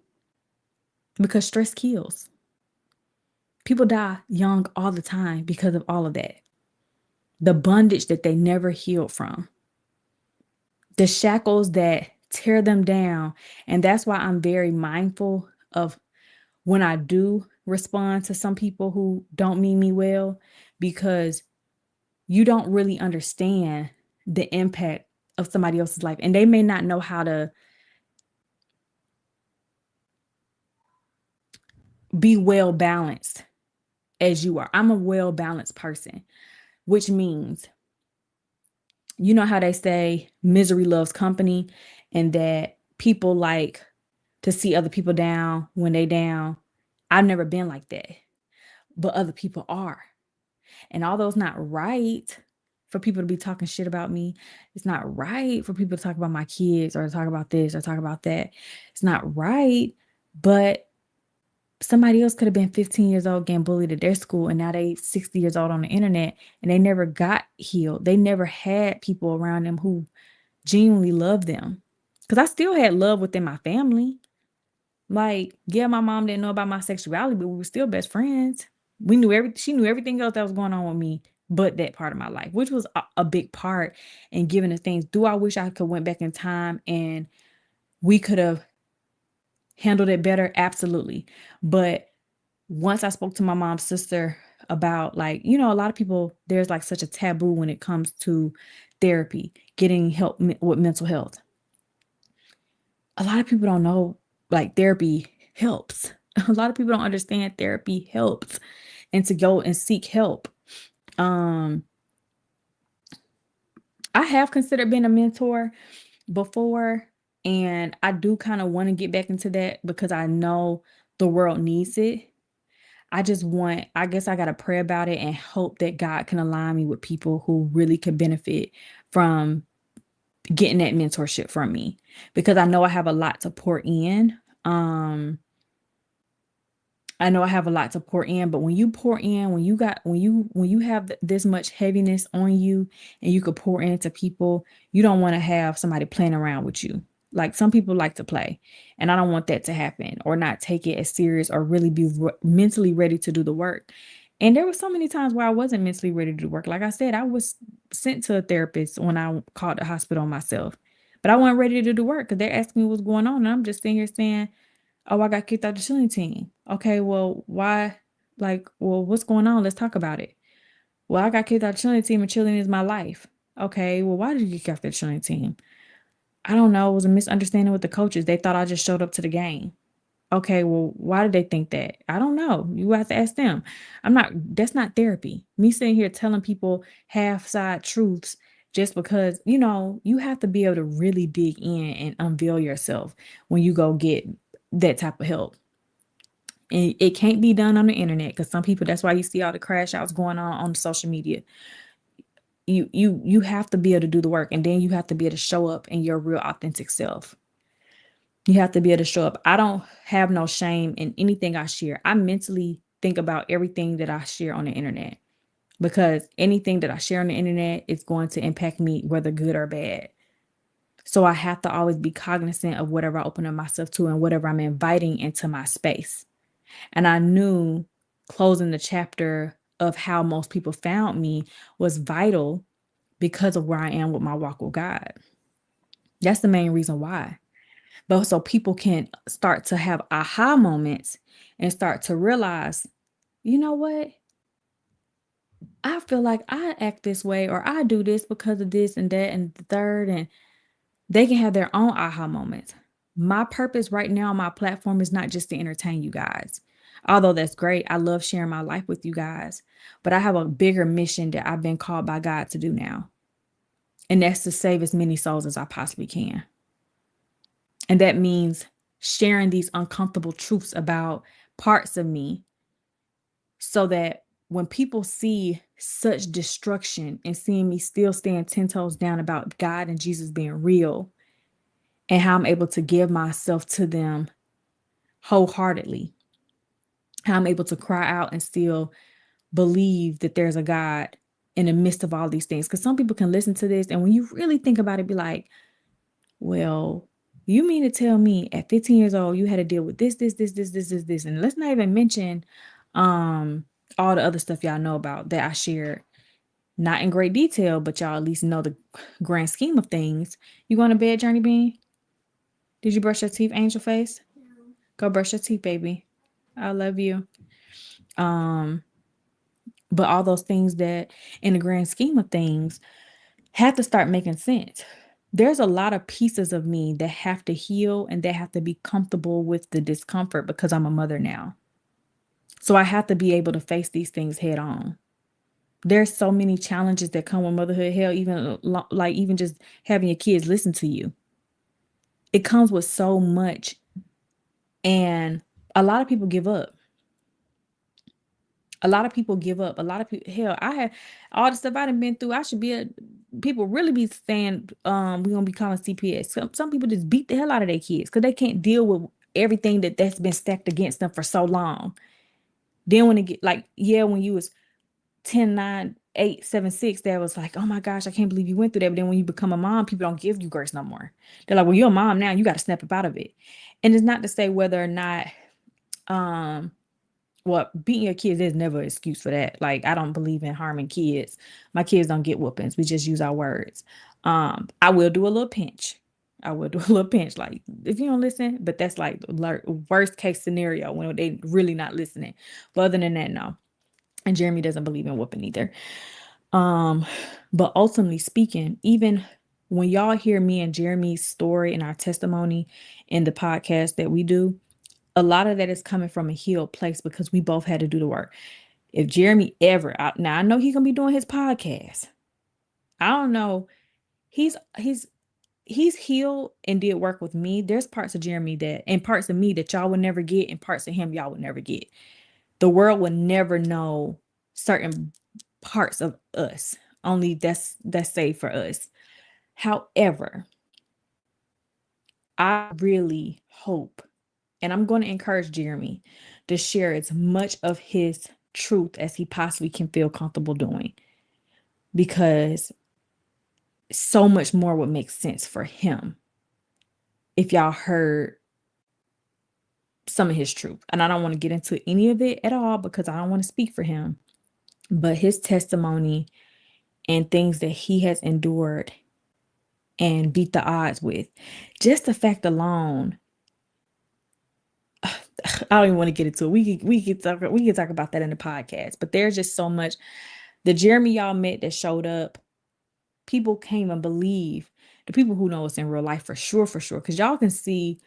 Because stress kills. People die young all the time because of all of that. The bondage that they never healed from. The shackles that tear them down. And that's why I'm very mindful of when I do respond to some people who don't mean me well, because you don't really understand the impact of somebody else's life. And they may not know how to be well balanced as you are. I'm a well balanced person, which means, you know how they say misery loves company, and that people like to see other people down when they down. I've never been like that, but other people are. And although it's not right for people to be talking shit about me, it's not right for people to talk about my kids or talk about this or talk about that. It's not right, but somebody else could have been 15 years old getting bullied at their school, and now they 60 years old on the internet, and they never got healed. They never had people around them who genuinely loved them. Because I still had love within my family. Like, yeah, my mom didn't know about my sexuality, but we were still best friends. We knew everything. She knew everything else that was going on with me, but that part of my life, which was a big part in giving the things. Do I wish I could went back in time and we could have handled it better? Absolutely. But once I spoke to my mom's sister about, like, you know, a lot of people, there's like such a taboo when it comes to therapy, getting help with mental health. A lot of people don't know, like, therapy helps. A lot of people don't understand therapy helps, and to go and seek help. I have considered being a mentor before, and I do kind of want to get back into that because I know the world needs it. I guess I got to pray about it and hope that God can align me with people who really could benefit from getting that mentorship from me, because I know I have a lot to pour in. I know I have a lot to pour in, but when you pour in, when you have this much heaviness on you and you could pour into people, you don't want to have somebody playing around with you. Like, some people like to play, and I don't want that to happen, or not take it as serious, or really be mentally ready to do the work. And there were so many times where I wasn't mentally ready to do work. Like I said, I was sent to a therapist when I called the hospital myself, but I wasn't ready to do the work because they're asking me what's going on. And I'm just sitting here saying, oh, I got kicked out the cheerleading team. Okay, well, why? Like, well, what's going on? Let's talk about it. Well, I got kicked out the cheerleading team, and cheerleading is my life. Okay, well, why did you get kicked out the cheerleading team? I don't know. It was a misunderstanding with the coaches. They thought I just showed up to the game. Okay, well, why did they think that? I don't know. You have to ask them. That's not therapy. Me sitting here telling people half-side truths just because, you have to be able to really dig in and unveil yourself when you go get that type of help. And it can't be done on the internet, because some people, that's why you see all the crash outs going on social media. You have to be able to do the work, and then you have to be able to show up in your real authentic self. You have to be able to show up. I don't have no shame in anything I share. I mentally think about everything that I share on the internet, because anything that I share on the internet is going to impact me, whether good or bad. So I have to always be cognizant of whatever I open up myself to and whatever I'm inviting into my space. And I knew closing the chapter of how most people found me was vital because of where I am with my walk with God. That's the main reason why. But so people can start to have aha moments and start to realize, you know what? I feel like I act this way, or I do this because of this and that and the third, and they can have their own aha moments. My purpose right now on my platform is not just to entertain you guys. Although that's great. I love sharing my life with you guys, but I have a bigger mission that I've been called by God to do now. And that's to save as many souls as I possibly can. And that means sharing these uncomfortable truths about parts of me, so that when people see such destruction and seeing me still stand 10 toes down about God and Jesus being real, and how I'm able to give myself to them wholeheartedly, how I'm able to cry out and still believe that there's a God in the midst of all these things. Because some people can listen to this, and when you really think about it, be like, well, you mean to tell me at 15 years old, you had to deal with this, this. And let's not even mention all the other stuff y'all know about that I shared. Not in great detail, but y'all at least know the grand scheme of things. You going to bed, Journey Bean? Did you brush your teeth, angel face? No. Go brush your teeth, baby. I love you. But all those things that in the grand scheme of things have to start making sense. There's a lot of pieces of me that have to heal and that have to be comfortable with the discomfort because I'm a mother now. So I have to be able to face these things head on. There's so many challenges that come with motherhood. Hell, even like even just having your kids listen to you. It comes with so much. And a lot of people give up. A lot of people give up. A lot of people, hell, I had all the stuff I done been through. I should be people really be saying, we're gonna be calling CPS. Some people just beat the hell out of their kids because they can't deal with everything that's been stacked against them for so long. Then when it get like, yeah, when you was 10, 9, 8, 7, 6, that was like, oh my gosh, I can't believe you went through that. But then when you become a mom, people don't give you grace no more. They're like, well, you're a mom now, you got to snap up out of it. And it's not to say whether or not well, beating your kids is never an excuse for that. Like, I don't believe in harming kids. My kids don't get whoopings. We just use our words. I will do a little pinch. I will do a little pinch, like if you don't listen, but that's like worst case scenario when they really not listening. But other than that, no. And Jeremy doesn't believe in whooping either. But ultimately speaking, even when y'all hear me and Jeremy's story and our testimony in the podcast that we do, a lot of that is coming from a healed place because we both had to do the work. If Jeremy ever, now I know he's gonna be doing his podcast. I don't know. He's healed and did work with me. There's parts of Jeremy that and parts of me that y'all would never get, and parts of him y'all would never get. The world would never know certain parts of us. Only that's safe for us. However, I really hope, and I'm going to encourage Jeremy to share as much of his truth as he possibly can feel comfortable doing, because so much more would make sense for him if y'all heard some of his truth. And I don't want to get into any of it at all because I don't want to speak for him, but his testimony and things that he has endured and beat the odds with, just the fact alone, I don't even want to get into it. We can talk about that in the podcast, but there's just so much. The Jeremy y'all met that showed up, people can't even believe. The people who know us in real life for sure, because y'all can see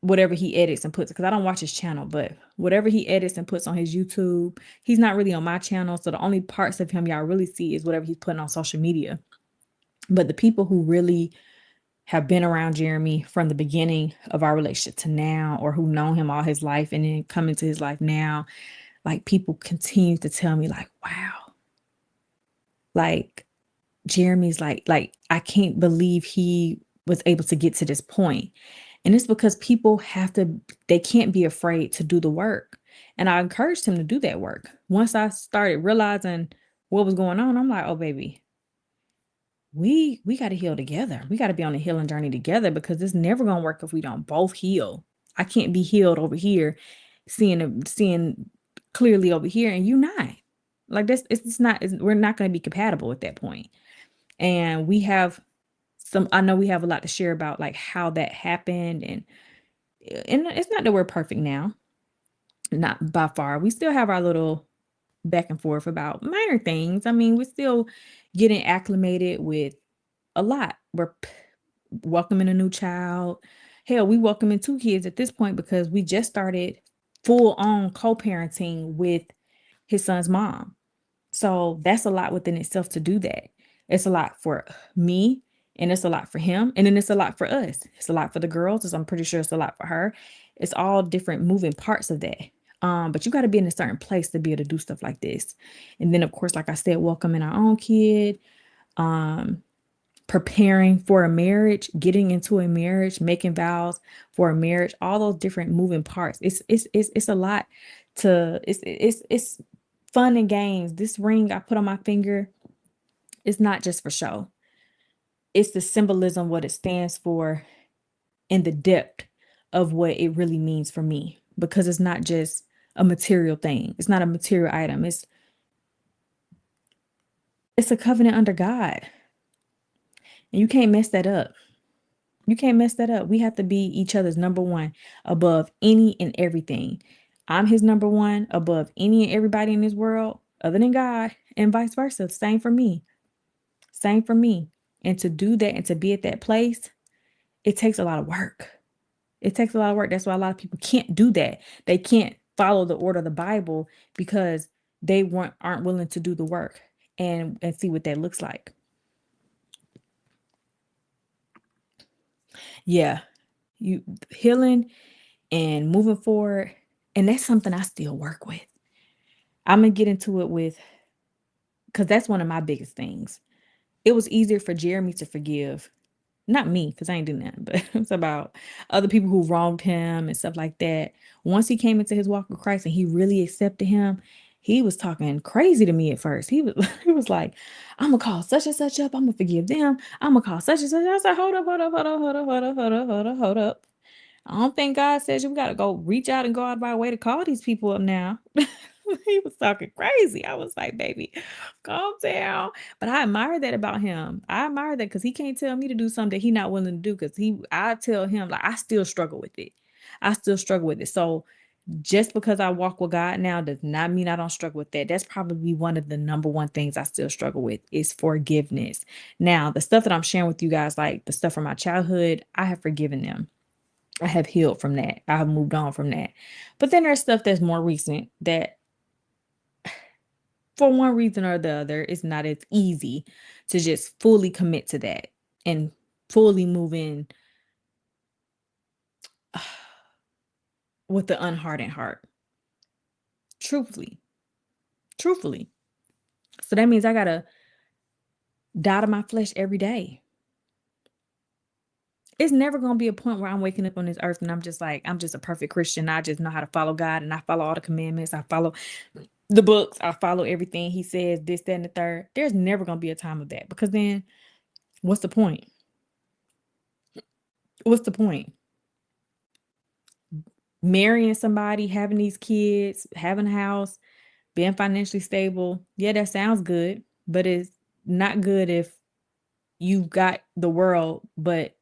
whatever he edits and puts, because I don't watch his channel, but whatever he edits and puts on his YouTube, he's not really on my channel. So the only parts of him y'all really see is whatever he's putting on social media. But the people who really have been around Jeremy from the beginning of our relationship to now, or who know him all his life and then come into his life now, like people continue to tell me like, wow, like Jeremy's like I can't believe he was able to get to this point. And it's because they can't be afraid to do the work. And I encouraged him to do that work. Once I started realizing what was going on, I'm like, oh baby, we got to heal together. We got to be on a healing journey together because it's never gonna work if we don't both heal. I can't be healed over here, seeing clearly over here, and you not. Like this, we're not gonna be compatible at that point. And I know we have a lot to share about like how that happened, and it's not that we're perfect now, not by far. We still have our little back and forth about minor things. I mean, we're still getting acclimated with a lot. We're welcoming a new child. Hell, we welcoming 2 kids at this point because we just started full on co-parenting with his son's mom. So that's a lot within itself to do that. It's a lot for me, and it's a lot for him, and then it's a lot for us. It's a lot for the girls, as I'm pretty sure it's a lot for her. It's all different moving parts of that. But you got to be in a certain place to be able to do stuff like this. And then, of course, like I said, welcoming our own kid, preparing for a marriage, getting into a marriage, making vows for a marriage, all those different moving parts. It's a lot it's fun and games. This ring I put on my finger is not just for show. It's the symbolism, what it stands for, and the depth of what it really means for me. Because it's not just a material thing. It's not a material item. It's a covenant under God. And you can't mess that up. You can't mess that up. We have to be each other's number one above any and everything. I'm his number one above any and everybody in this world other than God, and vice versa. Same for me. Same for me. And to do that and to be at that place, it takes a lot of work. It takes a lot of work. That's why a lot of people can't do that. They can't follow the order of the Bible because they aren't willing to do the work and see what that looks like. Yeah, you healing and moving forward, and that's something I still work with. I'm gonna get into it because that's one of my biggest things. It was easier for Jeremy to forgive, not me, because I ain't doing that, but it's about other people who wronged him and stuff like that. Once he came into his walk with Christ and he really accepted him, he was talking crazy to me at first. He was he was like, I'm gonna call such and such up, I'm gonna forgive them, I'm gonna call such and such. I said, hold up, hold up, hold up, hold up, hold up, hold up, hold up, hold up. I don't think God says you gotta go reach out and go out of our way to call these people up now. He was talking crazy. I was like, baby, calm down. But I admire that about him. I admire that because he can't tell me to do something that he's not willing to do. Because I tell him, like, I still struggle with it. I still struggle with it. So just because I walk with God now does not mean I don't struggle with that. That's probably one of the number one things I still struggle with is forgiveness. Now, the stuff that I'm sharing with you guys, like the stuff from my childhood, I have forgiven them. I have healed from that. I have moved on from that. But then there's stuff that's more recent that for one reason or the other, it's not as easy to just fully commit to that and fully move in with the unhardened heart. Truthfully. Truthfully. So that means I gotta die to my flesh every day. It's never gonna be a point where I'm waking up on this earth and I'm just a perfect Christian. I just know how to follow God and I follow all the commandments. I follow the books. I follow everything he says, this, that, and the third. There's never gonna be a time of that because then what's the point? What's the point? Marrying somebody, having these kids, having a house, being financially stable. Yeah, that sounds good, but it's not good if you've got the world, but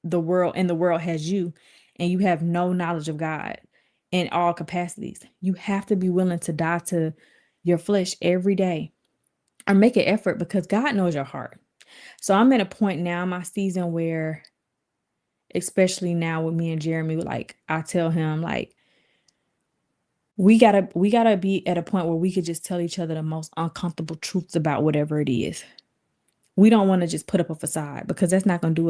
the world has you and you have no knowledge of God in all capacities. You have to be willing to die to your flesh every day or make an effort because God knows your heart. So I'm at a point now in my season where, especially now with me and Jeremy, like I tell him, like, we gotta be at a point where we could just tell each other the most uncomfortable truths about whatever it is. We don't want to just put up a facade because that's going to do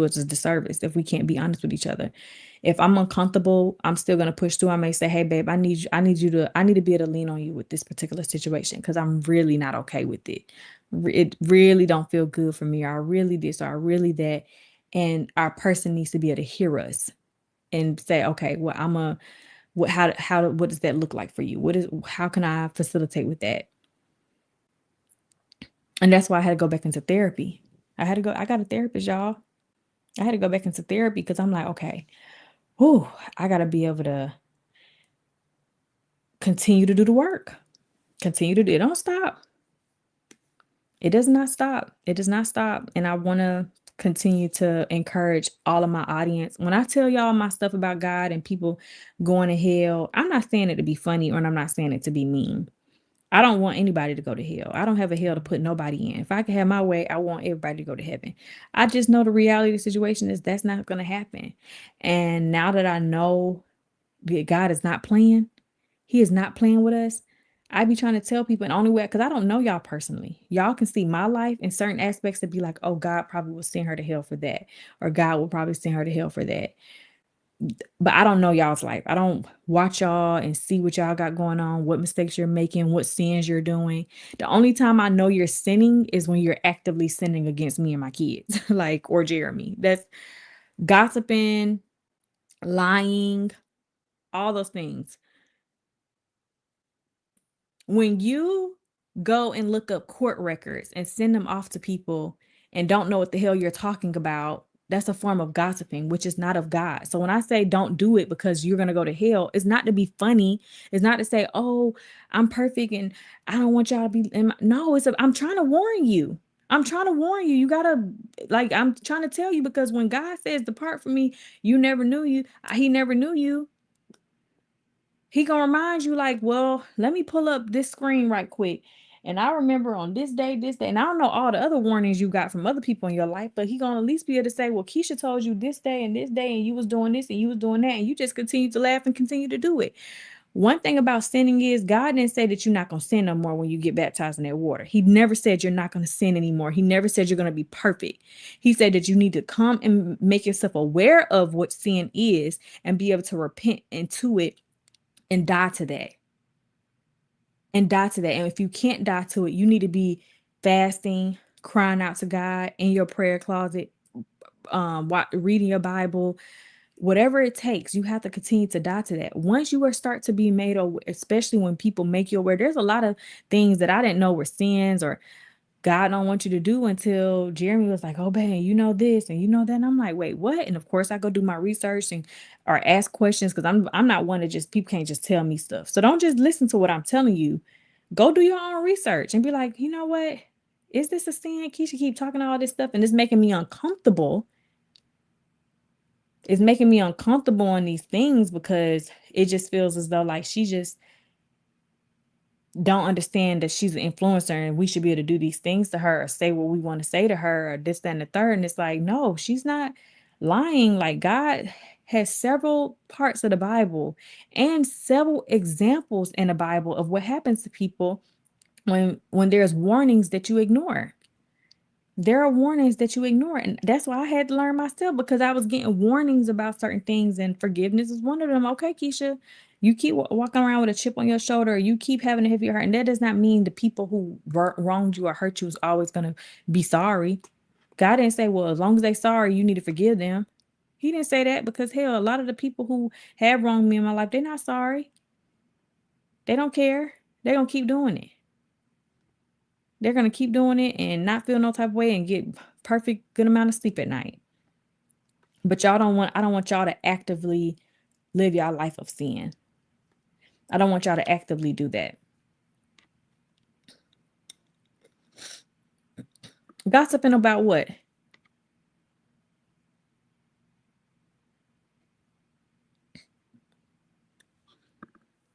us a disservice if we can't be honest with each other. If I'm uncomfortable, I'm still going to push through. I may say, hey babe, I need to be able to lean on you with this particular situation because I'm really not okay with it. It really don't feel good for me. Or I really this or I really that. and our person needs to be able to hear us and say, okay, well, what does that look like for you? How can I facilitate with that? And that's why I had to go back into therapy. I got a therapist, y'all. I had to go back into therapy because I'm like, okay, I got to be able to continue to do the work. It don't stop. It does not stop. It does not stop. And I want to continue to encourage all of my audience. When I tell y'all my stuff about God and people going to hell, I'm not saying it to be funny, or I'm not saying it to be mean. I don't want anybody to go to hell. I don't have a hell to put nobody in. If I can have my way, I want everybody to go to heaven. I just know the reality of the situation is that's not going to happen. And now that I know that God is not playing, He is not playing with us. I be trying to tell people, and only way, because I don't know y'all personally. Y'all can see my life in certain aspects and be like, oh, God probably will send her to hell for that. Or God will probably send her to hell for that. But I don't know y'all's life. I don't watch y'all and see what y'all got going on, what mistakes you're making, what sins you're doing. The only time I know you're sinning is when you're actively sinning against me and my kids, like, or Jeremy. That's gossiping, lying, all those things. When you go and look up court records and send them off to people and don't know what the hell you're talking about, that's a form of gossiping, which is not of God. So when I say don't do it because you're going to go to hell, it's not to be funny. It's not to say, oh, I'm perfect and I don't want y'all to be. No, I'm trying to warn you. I'm trying to warn you. You got to, like, I'm trying to tell you, because when God says, depart from me, you never knew you. He never knew you. He gonna remind you, like, well, let me pull up this screen right quick. And I remember on this day, and I don't know all the other warnings you got from other people in your life, but he gonna at least be able to say, well, Keisha told you this day, and you was doing this and you was doing that, and you just continue to laugh and continue to do it. One thing about sinning is God didn't say that you're not gonna sin no more when you get baptized in that water. He never said you're not gonna sin anymore. He never said you're gonna be perfect. He said that you need to come and make yourself aware of what sin is and be able to repent into it and die to that. And if you can't die to it, you need to be fasting, crying out to God in your prayer closet, reading your Bible, whatever it takes. You have to continue to die to that. Once you start to be made aware, especially when people make you aware, there's a lot of things that I didn't know were sins or God don't want you to do, until Jeremy was like, oh, man, you know this and you know that. And I'm like, wait, what? And of course I go do my research or ask questions, because I'm not one to just, people can't just tell me stuff. So don't just listen to what I'm telling you. Go do your own research and be like, you know what? Is this a sin? Keisha keep talking all this stuff and it's making me uncomfortable. It's making me uncomfortable on these things, because it just feels as though like she just don't understand that she's an influencer and we should be able to do these things to her or say what we want to say to her or this, that, and the third. And it's like, no, she's not lying. Like, God has several parts of the Bible and several examples in the Bible of what happens to people when there's warnings that you ignore. There are warnings that you ignore. And that's why I had to learn myself, because I was getting warnings about certain things, and forgiveness is one of them. Okay, Keisha, you keep walking around with a chip on your shoulder, or you keep having a heavy heart. And that does not mean the people who wronged you or hurt you is always going to be sorry. God didn't say, well, as long as they're sorry, you need to forgive them. He didn't say that, because hell, a lot of the people who have wronged me in my life, they're not sorry. They don't care. They're going to keep doing it. They're going to keep doing it and not feel no type of way and get perfect good amount of sleep at night. But I don't want y'all to actively live your life of sin. I don't want y'all to actively do that. Gossiping about what?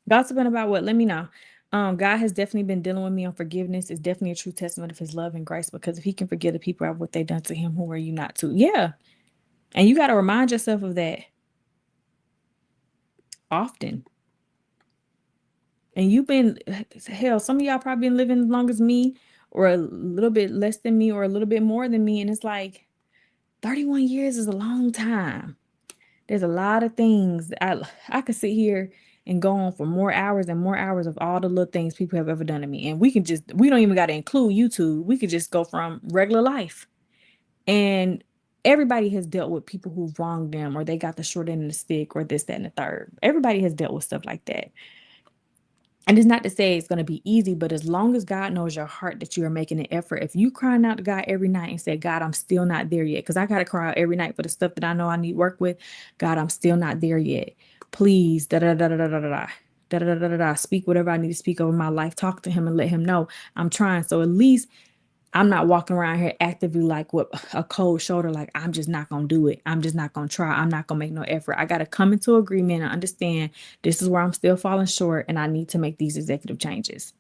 Gossiping about what? Let me know. God has definitely been dealing with me on forgiveness. It's definitely a true testament of his love and grace, because if he can forgive the people of what they done to him, who are you not to? Yeah. And you got to remind yourself of that often. And you've been, hell, some of y'all probably been living as long as me, or a little bit less than me, or a little bit more than me. And it's like 31 years is a long time. There's a lot of things. I could sit here and go on for more hours and more hours of all the little things people have ever done to me. And we don't even got to include YouTube. We could just go from regular life. And everybody has dealt with people who've wronged them, or they got the short end of the stick, or this, that, and the third. Everybody has dealt with stuff like that. And it's not to say it's going to be easy, but as long as God knows your heart that you are making an effort, if you crying out to God every night and say, God, I'm still not there yet, because I got to cry out every night for the stuff that I know I need work with. God, I'm still not there yet. Please, da da da da da da da. Da, da, da, da, da, speak whatever I need to speak over my life. Talk to him and let him know I'm trying. So at least I'm not walking around here actively like with a cold shoulder, like I'm just not going to do it. I'm just not going to try. I'm not going to make no effort. I got to come into agreement and understand this is where I'm still falling short and I need to make these executive changes.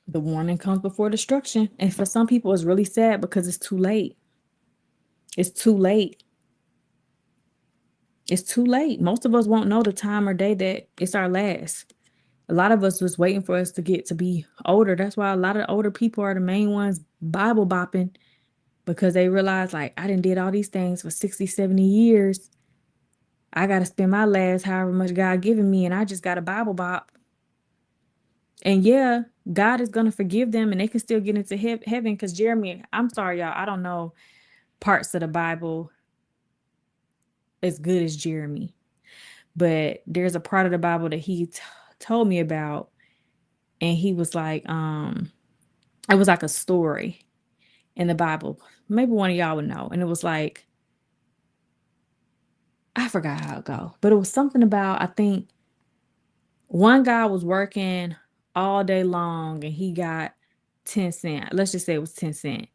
The warning comes before destruction. And for some people, it's really sad because it's too late. It's too late. It's too late. Most of us won't know the time or day that it's our last. A lot of us was waiting for us to get to be older. That's why a lot of older people are the main ones Bible bopping, because they realize, like, I done did all these things for 60, 70 years. I got to spend my last however much God given me, and I just got a Bible bop. And yeah, God is going to forgive them and they can still get into heaven, because Jeremy, I'm sorry, y'all, I don't know parts of the Bible as good as Jeremy. But there's a part of the Bible that he told me about, and he was like, it was like a story in the Bible. Maybe one of y'all would know. And it was like, I forgot how it go, but it was something about, I think one guy was working all day long and he got 10 cents. Let's just say it was 10 cents.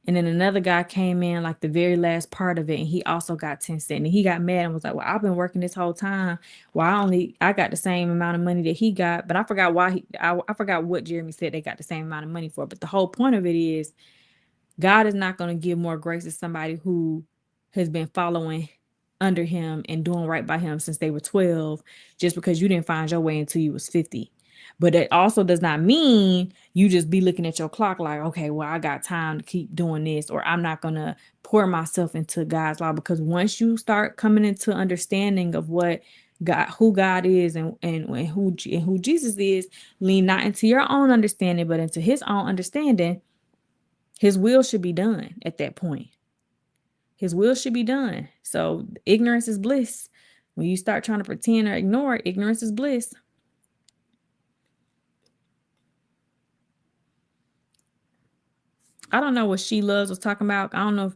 And then another guy came in like the very last part of it, and he also got 10 cents. And he got mad and was like, well, I've been working this whole time. Well, I got the same amount of money that he got, but I forgot why I forgot what Jeremy said they got the same amount of money for. But the whole point of it is God is not going to give more grace to somebody who has been following under him and doing right by him since they were 12, just because you didn't find your way until you was 50. But it also does not mean you just be looking at your clock like, okay, well, I got time to keep doing this, or I'm not going to pour myself into God's law. Because once you start coming into understanding of what God, who God is, and who Jesus is, lean not into your own understanding, but into his own understanding. His will should be done at that point. His will should be done. So ignorance is bliss. When you start trying to pretend or ignore it, ignorance is bliss. I don't know what She Loves was talking about. I don't know if,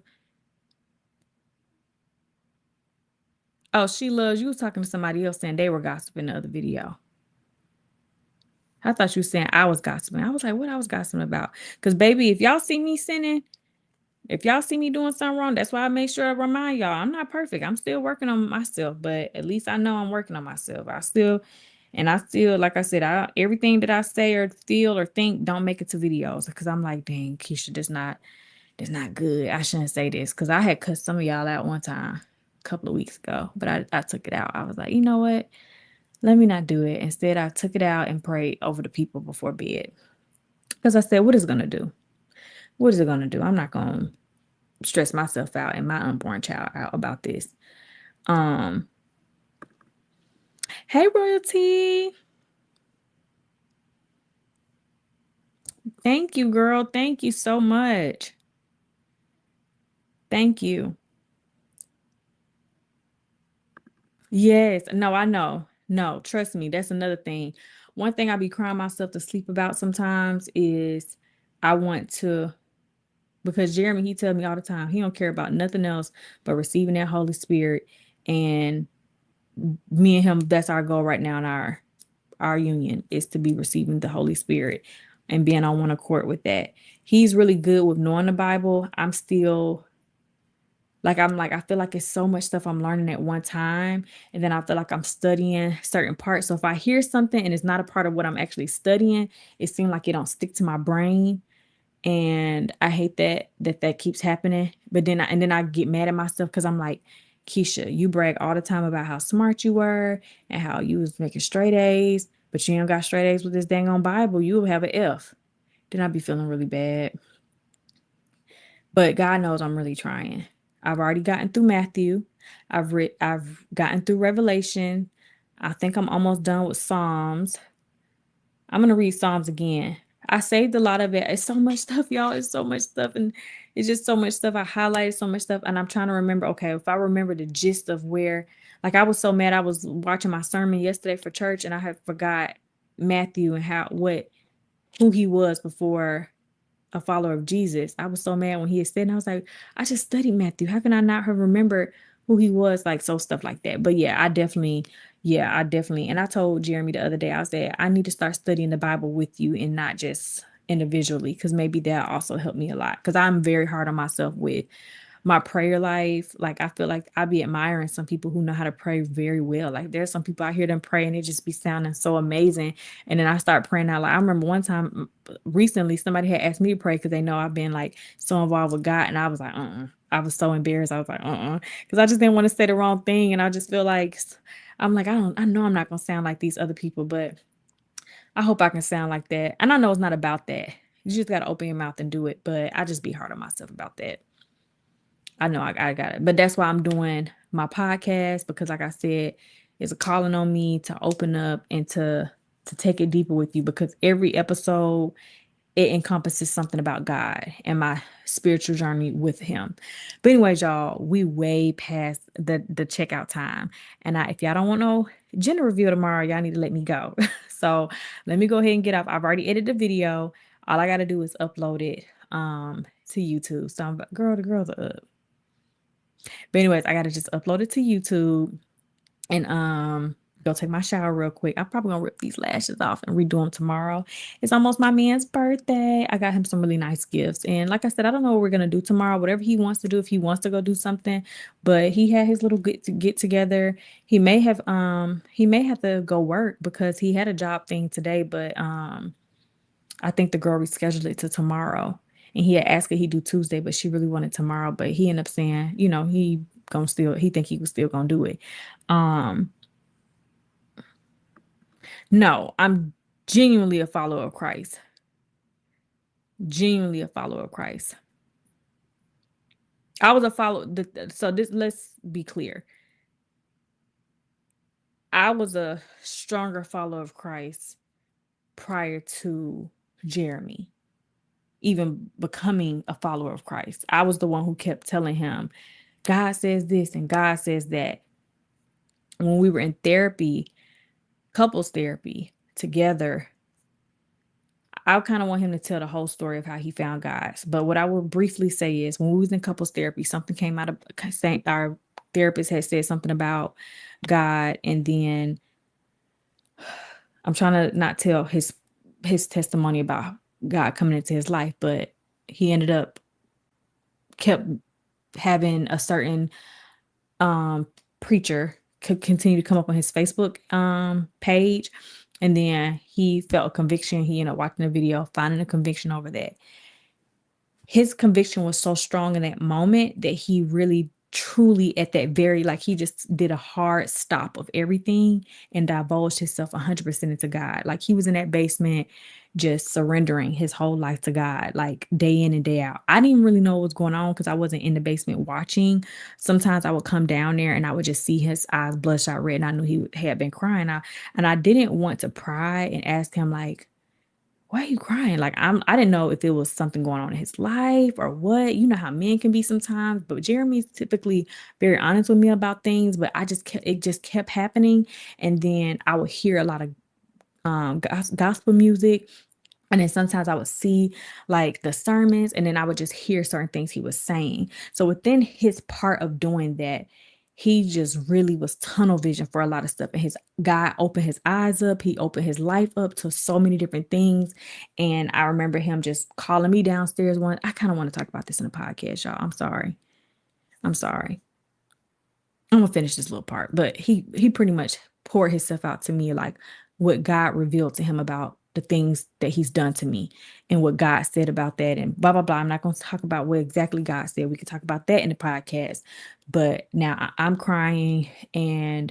oh, She Loves, you was talking to somebody else saying they were gossiping the other video. I thought you were saying I was gossiping. I was like, what I was gossiping about? Because baby, if y'all see me sinning, if y'all see me doing something wrong, that's why I make sure I remind y'all I'm not perfect. I'm still working on myself, but at least I know I'm working on myself. I still, like I said, everything that I say or feel or think don't make it to videos, because I'm like, dang, Keisha, that's not good. I shouldn't say this, because I had cussed some of y'all out one time a couple of weeks ago, but I took it out. I was like, you know what? Let me not do it. Instead, I took it out and prayed over the people before bed, because I said, what is it going to do? What is it going to do? I'm not going to stress myself out and my unborn child out about this. Hey, Royalty. Thank you, girl. Thank you so much. Thank you. Yes. No, I know. No, trust me. That's another thing. One thing I be crying myself to sleep about sometimes is I want to, because Jeremy, he tell me all the time, he don't care about nothing else but receiving that Holy Spirit. And me and him, that's our goal right now in our union, is to be receiving the Holy Spirit and being on one accord with that. He's really good with knowing the Bible. I'm still like, I feel like it's so much stuff I'm learning at one time. And then I feel like I'm studying certain parts. So if I hear something and it's not a part of what I'm actually studying, it seems like it don't stick to my brain. And I hate that keeps happening. But then I get mad at myself, because I'm like, Keisha, you brag all the time about how smart you were and how you was making straight A's, but you ain't got straight A's with this dang on Bible. You will have an F. Then I'd be feeling really bad. But God knows I'm really trying. I've already gotten through Matthew. I've gotten through Revelation. I think I'm almost done with Psalms. I'm gonna read Psalms again. I saved a lot of it. It's so much stuff, y'all. It's so much stuff, and it's just so much stuff. I highlighted so much stuff, and I'm trying to remember. Okay, if I remember the gist of where, like, I was so mad. I was watching my sermon yesterday for church, and I had forgot Matthew and who he was before a follower of Jesus. I was so mad when he had said, and I was like, I just studied Matthew. How can I not have remembered who he was? Like, so stuff like that. But I definitely, and I told Jeremy the other day, I said, I need to start studying the Bible with you and not just individually, because maybe that also helped me a lot. Because I'm very hard on myself with my prayer life. Like, I feel like I be admiring some people who know how to pray very well. Like, there's some people I hear them pray and it just be sounding so amazing. And then I start praying out. Like, I remember one time recently, somebody had asked me to pray because they know I've been like so involved with God. And I was like, I was so embarrassed. I was like, because I just didn't want to say the wrong thing. And I just feel like I'm like, I know I'm not gonna sound like these other people, but I hope I can sound like that. And I know it's not about that. You just gotta open your mouth and do it. But I just be hard on myself about that. I know I got it. But that's why I'm doing my podcast, because like I said, it's a calling on me to open up and to take it deeper with you, because every episode it encompasses something about God and my spiritual journey with him. But anyways, y'all, we way past the checkout time. And if y'all don't want no gender reveal tomorrow, y'all need to let me go. So let me go ahead and get off. I've already edited the video. All I gotta do is upload it to YouTube. So the girls are up. But anyways, I gotta just upload it to YouTube and go take my shower real quick. I'm probably gonna rip these lashes off and redo them tomorrow. It's almost my man's birthday. I got him some really nice gifts. And like I said, I don't know what we're gonna do tomorrow. Whatever he wants to do, if he wants to go do something. But he had his little get together. He may have to go work because he had a job thing today, but I think the girl rescheduled it to tomorrow. And he had asked her he do Tuesday, but she really wanted tomorrow. But he ended up saying, he think he was still gonna do it. Um, no, I'm genuinely a follower of Christ. Genuinely a follower of Christ. I was a follower. So let's be clear. I was a stronger follower of Christ prior to Jeremy even becoming a follower of Christ. I was the one who kept telling him, God says this and God says that. When we were in therapy, couples therapy together, I kind of want him to tell the whole story of how he found God. But what I will briefly say is when we was in couples therapy, something came out of our therapist had said something about God. And then I'm trying to not tell his testimony about God coming into his life, but he ended up kept having a certain preacher could continue to come up on his Facebook page. And then he felt a conviction. He ended up watching the video, finding a conviction over that. His conviction was so strong in that moment that he really truly at that very, like, he just did a hard stop of everything and divulged himself 100% into God. Like, he was in that basement just surrendering his whole life to God, like day in and day out. I didn't really know what was going on because I wasn't in the basement watching. Sometimes I would come down there and I would just see his eyes bloodshot red, and I knew he had been crying. And I didn't want to pry and ask him, like, why are you crying? Like, I didn't know if it was something going on in his life or what. You know how men can be sometimes, but Jeremy's typically very honest with me about things, but it just kept happening. And then I would hear a lot of gospel music. And then sometimes I would see like the sermons, and then I would just hear certain things he was saying. So within his part of doing that, he just really was tunnel vision for a lot of stuff. And his God opened his eyes up. He opened his life up to so many different things. And I remember him just calling me downstairs I kind of want to talk about this in a podcast, y'all. I'm sorry. I'm gonna finish this little part, but he pretty much poured himself out to me, like what God revealed to him about the things that he's done to me and what God said about that and blah blah blah. I'm not going to talk about what exactly God said. We can talk about that in the podcast. But now I'm crying, and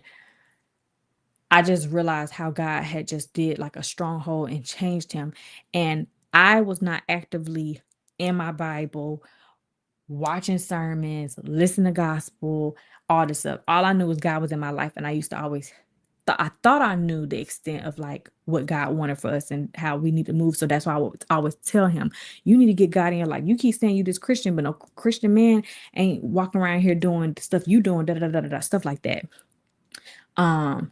I just realized how God had just did like a stronghold and changed him. And I was not actively in my Bible watching sermons, listening to gospel, all this stuff. All I knew was God was in my life, and I used to always I thought I knew the extent of like what God wanted for us and how we need to move. So that's why I would always tell him, you need to get God in your life. You keep saying you this Christian, but no Christian man ain't walking around here doing the stuff you doing, stuff like that. And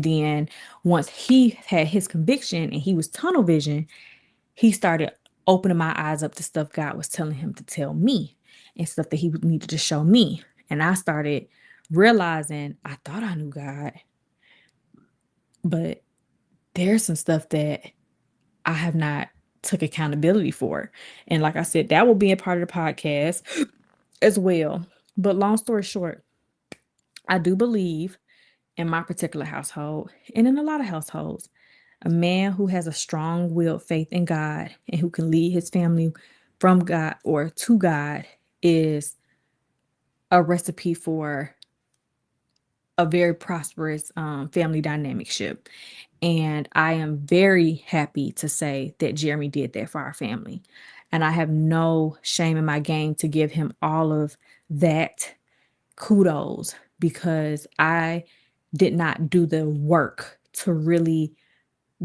then once he had his conviction and he was tunnel vision, he started opening my eyes up to stuff God was telling him to tell me and stuff that he needed to show me. And I started realizing I thought I knew God, but there's some stuff that I have not took accountability for. And like I said, that will be a part of the podcast as well. But long story short, I do believe in my particular household and in a lot of households, a man who has a strong-willed faith in God and who can lead his family from God or to God is a recipe for a very prosperous family dynamic ship. And I am very happy to say that Jeremy did that for our family. And I have no shame in my game to give him all of that kudos because I did not do the work to really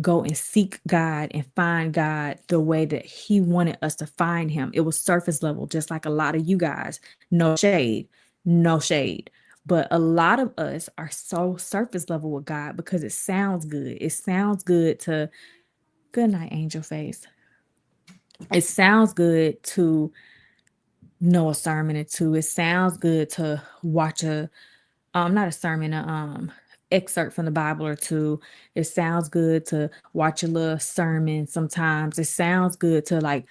go and seek God and find God the way that he wanted us to find him. It was surface level, just like a lot of you guys. No shade, no shade. But a lot of us are so surface level with God because it sounds good. It sounds good to, good night, angel face. It sounds good to know a sermon or two. It sounds good to watch a not a sermon, excerpt from the Bible or two. It sounds good to watch a little sermon sometimes. It sounds good to like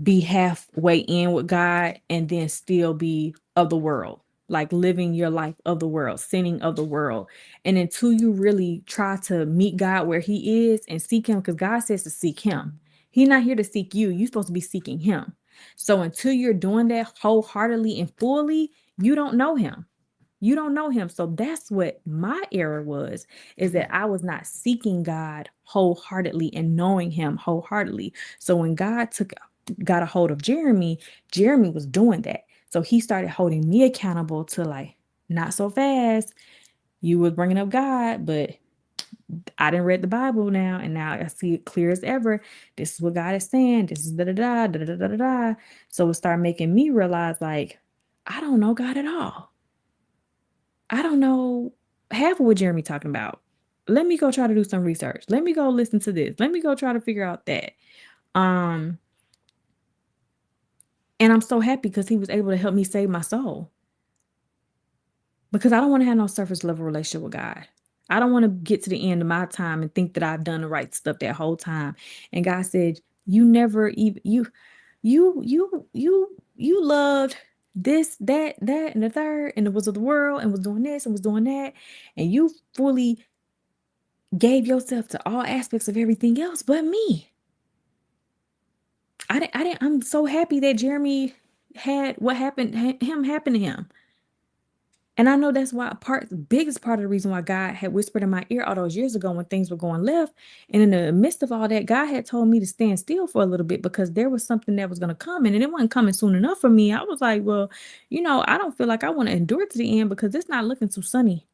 be halfway in with God and then still be of the world, like living your life of the world, sinning of the world. And until you really try to meet God where he is and seek him, because God says to seek him. He's not here to seek you. You're supposed to be seeking him. So until you're doing that wholeheartedly and fully, you don't know him. You don't know him. So that's what my error was, is that I was not seeking God wholeheartedly and knowing him wholeheartedly. So when God got a hold of Jeremy, Jeremy was doing that. So he started holding me accountable to like, not so fast. You was bringing up God, but I didn't read the Bible now, and now I see it clear as ever. This is what God is saying. This is da da da da da da da da. So it started making me realize, like, I don't know God at all. I don't know half of what Jeremy talking about. Let me go try to do some research. Let me go listen to this. Let me go try to figure out that. And I'm so happy because he was able to help me save my soul. Because I don't want to have no surface level relationship with God. I don't want to get to the end of my time and think that I've done the right stuff that whole time. And God said, you never even you loved this, that, and the third, and it was of the world, and was doing this and was doing that, and you fully gave yourself to all aspects of everything else but me. I'm so happy that Jeremy had what happened happen to him. And I know that's why the biggest part of the reason why God had whispered in my ear all those years ago when things were going left. And in the midst of all that, God had told me to stand still for a little bit because there was something that was going to come and it wasn't coming soon enough for me. I was like, well, I don't feel like I want to endure to the end because it's not looking too sunny.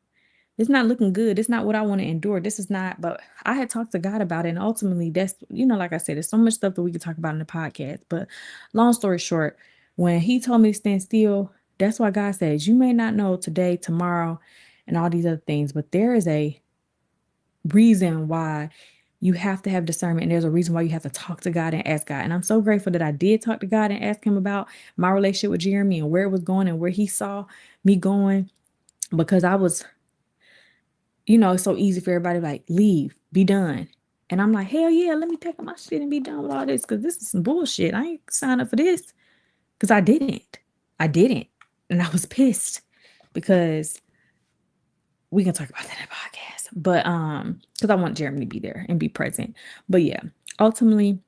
It's not looking good. It's not what I want to endure. This is not, but I had talked to God about it. And ultimately that's, like I said, there's so much stuff that we could talk about in the podcast, but long story short, when he told me to stand still, that's why God says, you may not know today, tomorrow, and all these other things, but there is a reason why you have to have discernment. And there's a reason why you have to talk to God and ask God. And I'm so grateful that I did talk to God and ask him about my relationship with Jeremy and where it was going and where he saw me going, because I was, it's so easy for everybody to like, leave, be done. And I'm like, hell yeah, let me take my shit and be done with all this because this is some bullshit. I ain't signed up for this because I didn't. And I was pissed because we can talk about that in a podcast. But because I want Jeremy to be there and be present. But yeah, ultimately,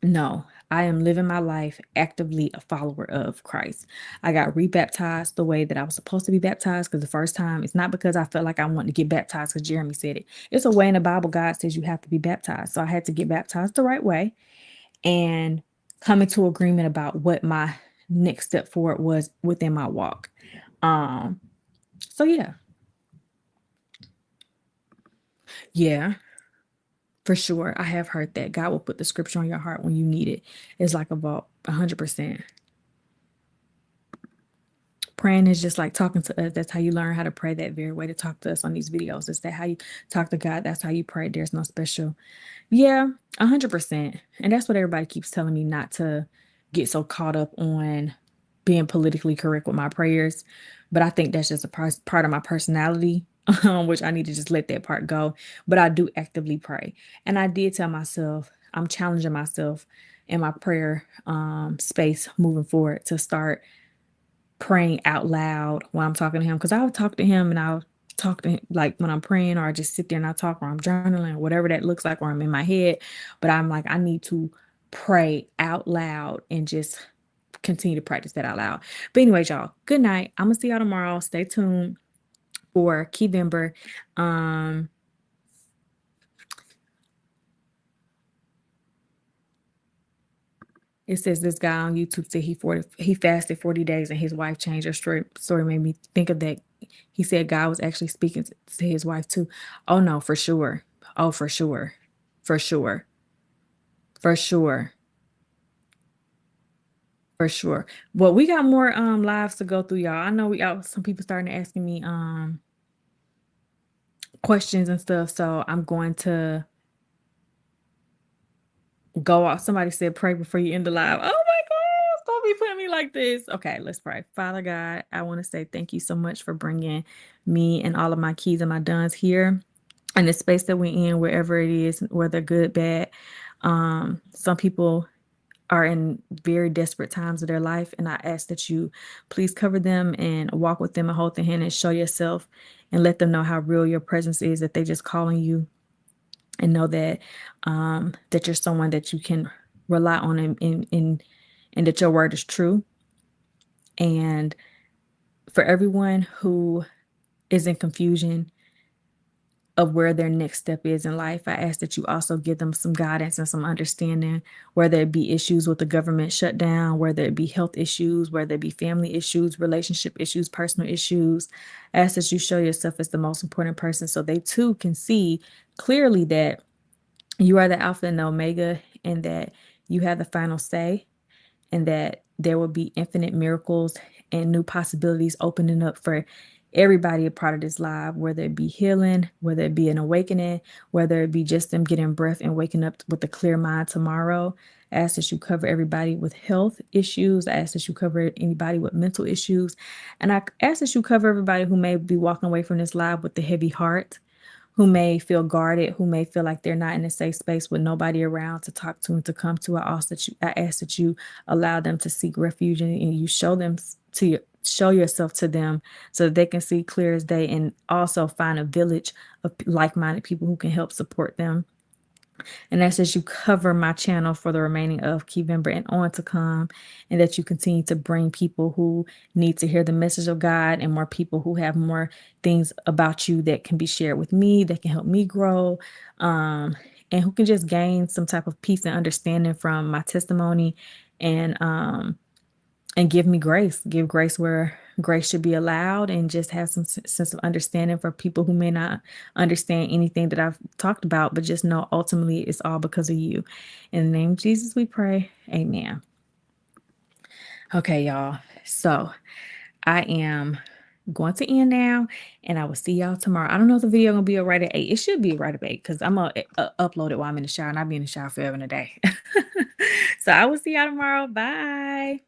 no, I am living my life actively a follower of Christ. I got rebaptized the way that I was supposed to be baptized because the first time, it's not because I felt like I wanted to get baptized because Jeremy said it. It's a way in the Bible God says you have to be baptized. So I had to get baptized the right way and come into agreement about what my next step forward was within my walk. So yeah. Yeah, for sure. I have heard that God will put the scripture on your heart when you need it. It's like a vault, 100%. Praying is just like talking to us. That's how you learn how to pray, that very way to talk to us on these videos. Is that how you talk to God? That's how you pray. There's no special. Yeah, 100%. And that's what everybody keeps telling me, not to get so caught up on being politically correct with my prayers. But I think that's just a part of my personality, which I need to just let that part go. But I do actively pray. And I did tell myself, I'm challenging myself in my prayer space moving forward to start praying out loud when I'm talking to him, because I'll talk to him and I'll talk to him like when I'm praying, or I just sit there and I talk, or I'm journaling, whatever that looks like, or I'm in my head. But I'm like, I need to pray out loud and just continue to practice that out loud. But anyways, y'all, good night. I'm gonna see y'all tomorrow. Stay tuned for Keyvember. It says this guy on YouTube said he fasted 40 days and his wife changed. Her story made me think of that. He said God was actually speaking to his wife too. Oh no, for sure. Oh, for sure. For sure. For sure. For sure. Well, we got more lives to go through, y'all. I know we got some people starting asking me questions and stuff. So I'm going to go out. Somebody said pray before you end the live. Oh my gosh, don't be putting me like this. Okay, let's pray. Father God, I want to say thank you so much for bringing me and all of my keys and my duns here in the space that we're in, wherever it is, whether good, bad. Some people are in very desperate times of their life, and I ask that you please cover them and walk with them and hold their hand and show yourself and let them know how real your presence is, that they just call on you and know that that you're someone that you can rely on, and that your word is true. And for everyone who is in confusion of where their next step is in life, I ask that you also give them some guidance and some understanding, whether it be issues with the government shutdown, whether it be health issues, whether it be family issues, relationship issues, personal issues. I ask that you show yourself as the most important person so they too can see clearly that you are the Alpha and the Omega, and that you have the final say, and that there will be infinite miracles and new possibilities opening up for everybody a part of this live, whether it be healing, whether it be an awakening, whether it be just them getting breath and waking up with a clear mind tomorrow. I ask that you cover everybody with health issues. I ask that you cover anybody with mental issues. And I ask that you cover everybody who may be walking away from this live with a heavy heart, who may feel guarded, who may feel like they're not in a safe space with nobody around to talk to and to come to. I ask that you allow them to seek refuge, and you show yourself to them so that they can see clear as day, and also find a village of like-minded people who can help support them. And that's as you cover my channel for the remaining of Keyvember and on to come, and that you continue to bring people who need to hear the message of God, and more people who have more things about you that can be shared with me, that can help me grow, and who can just gain some type of peace and understanding from my testimony, and give me grace. Give grace where grace should be allowed, and just have some sense of understanding for people who may not understand anything that I've talked about, but just know ultimately it's all because of you. In the name of Jesus, we pray. Amen. Okay, y'all. So I am going to end now, and I will see y'all tomorrow. I don't know if the video gonna be right at 8. It should be right at 8 because I'm gonna upload it while I'm in the shower, and I'll be in the shower forever and a day. So I will see y'all tomorrow. Bye.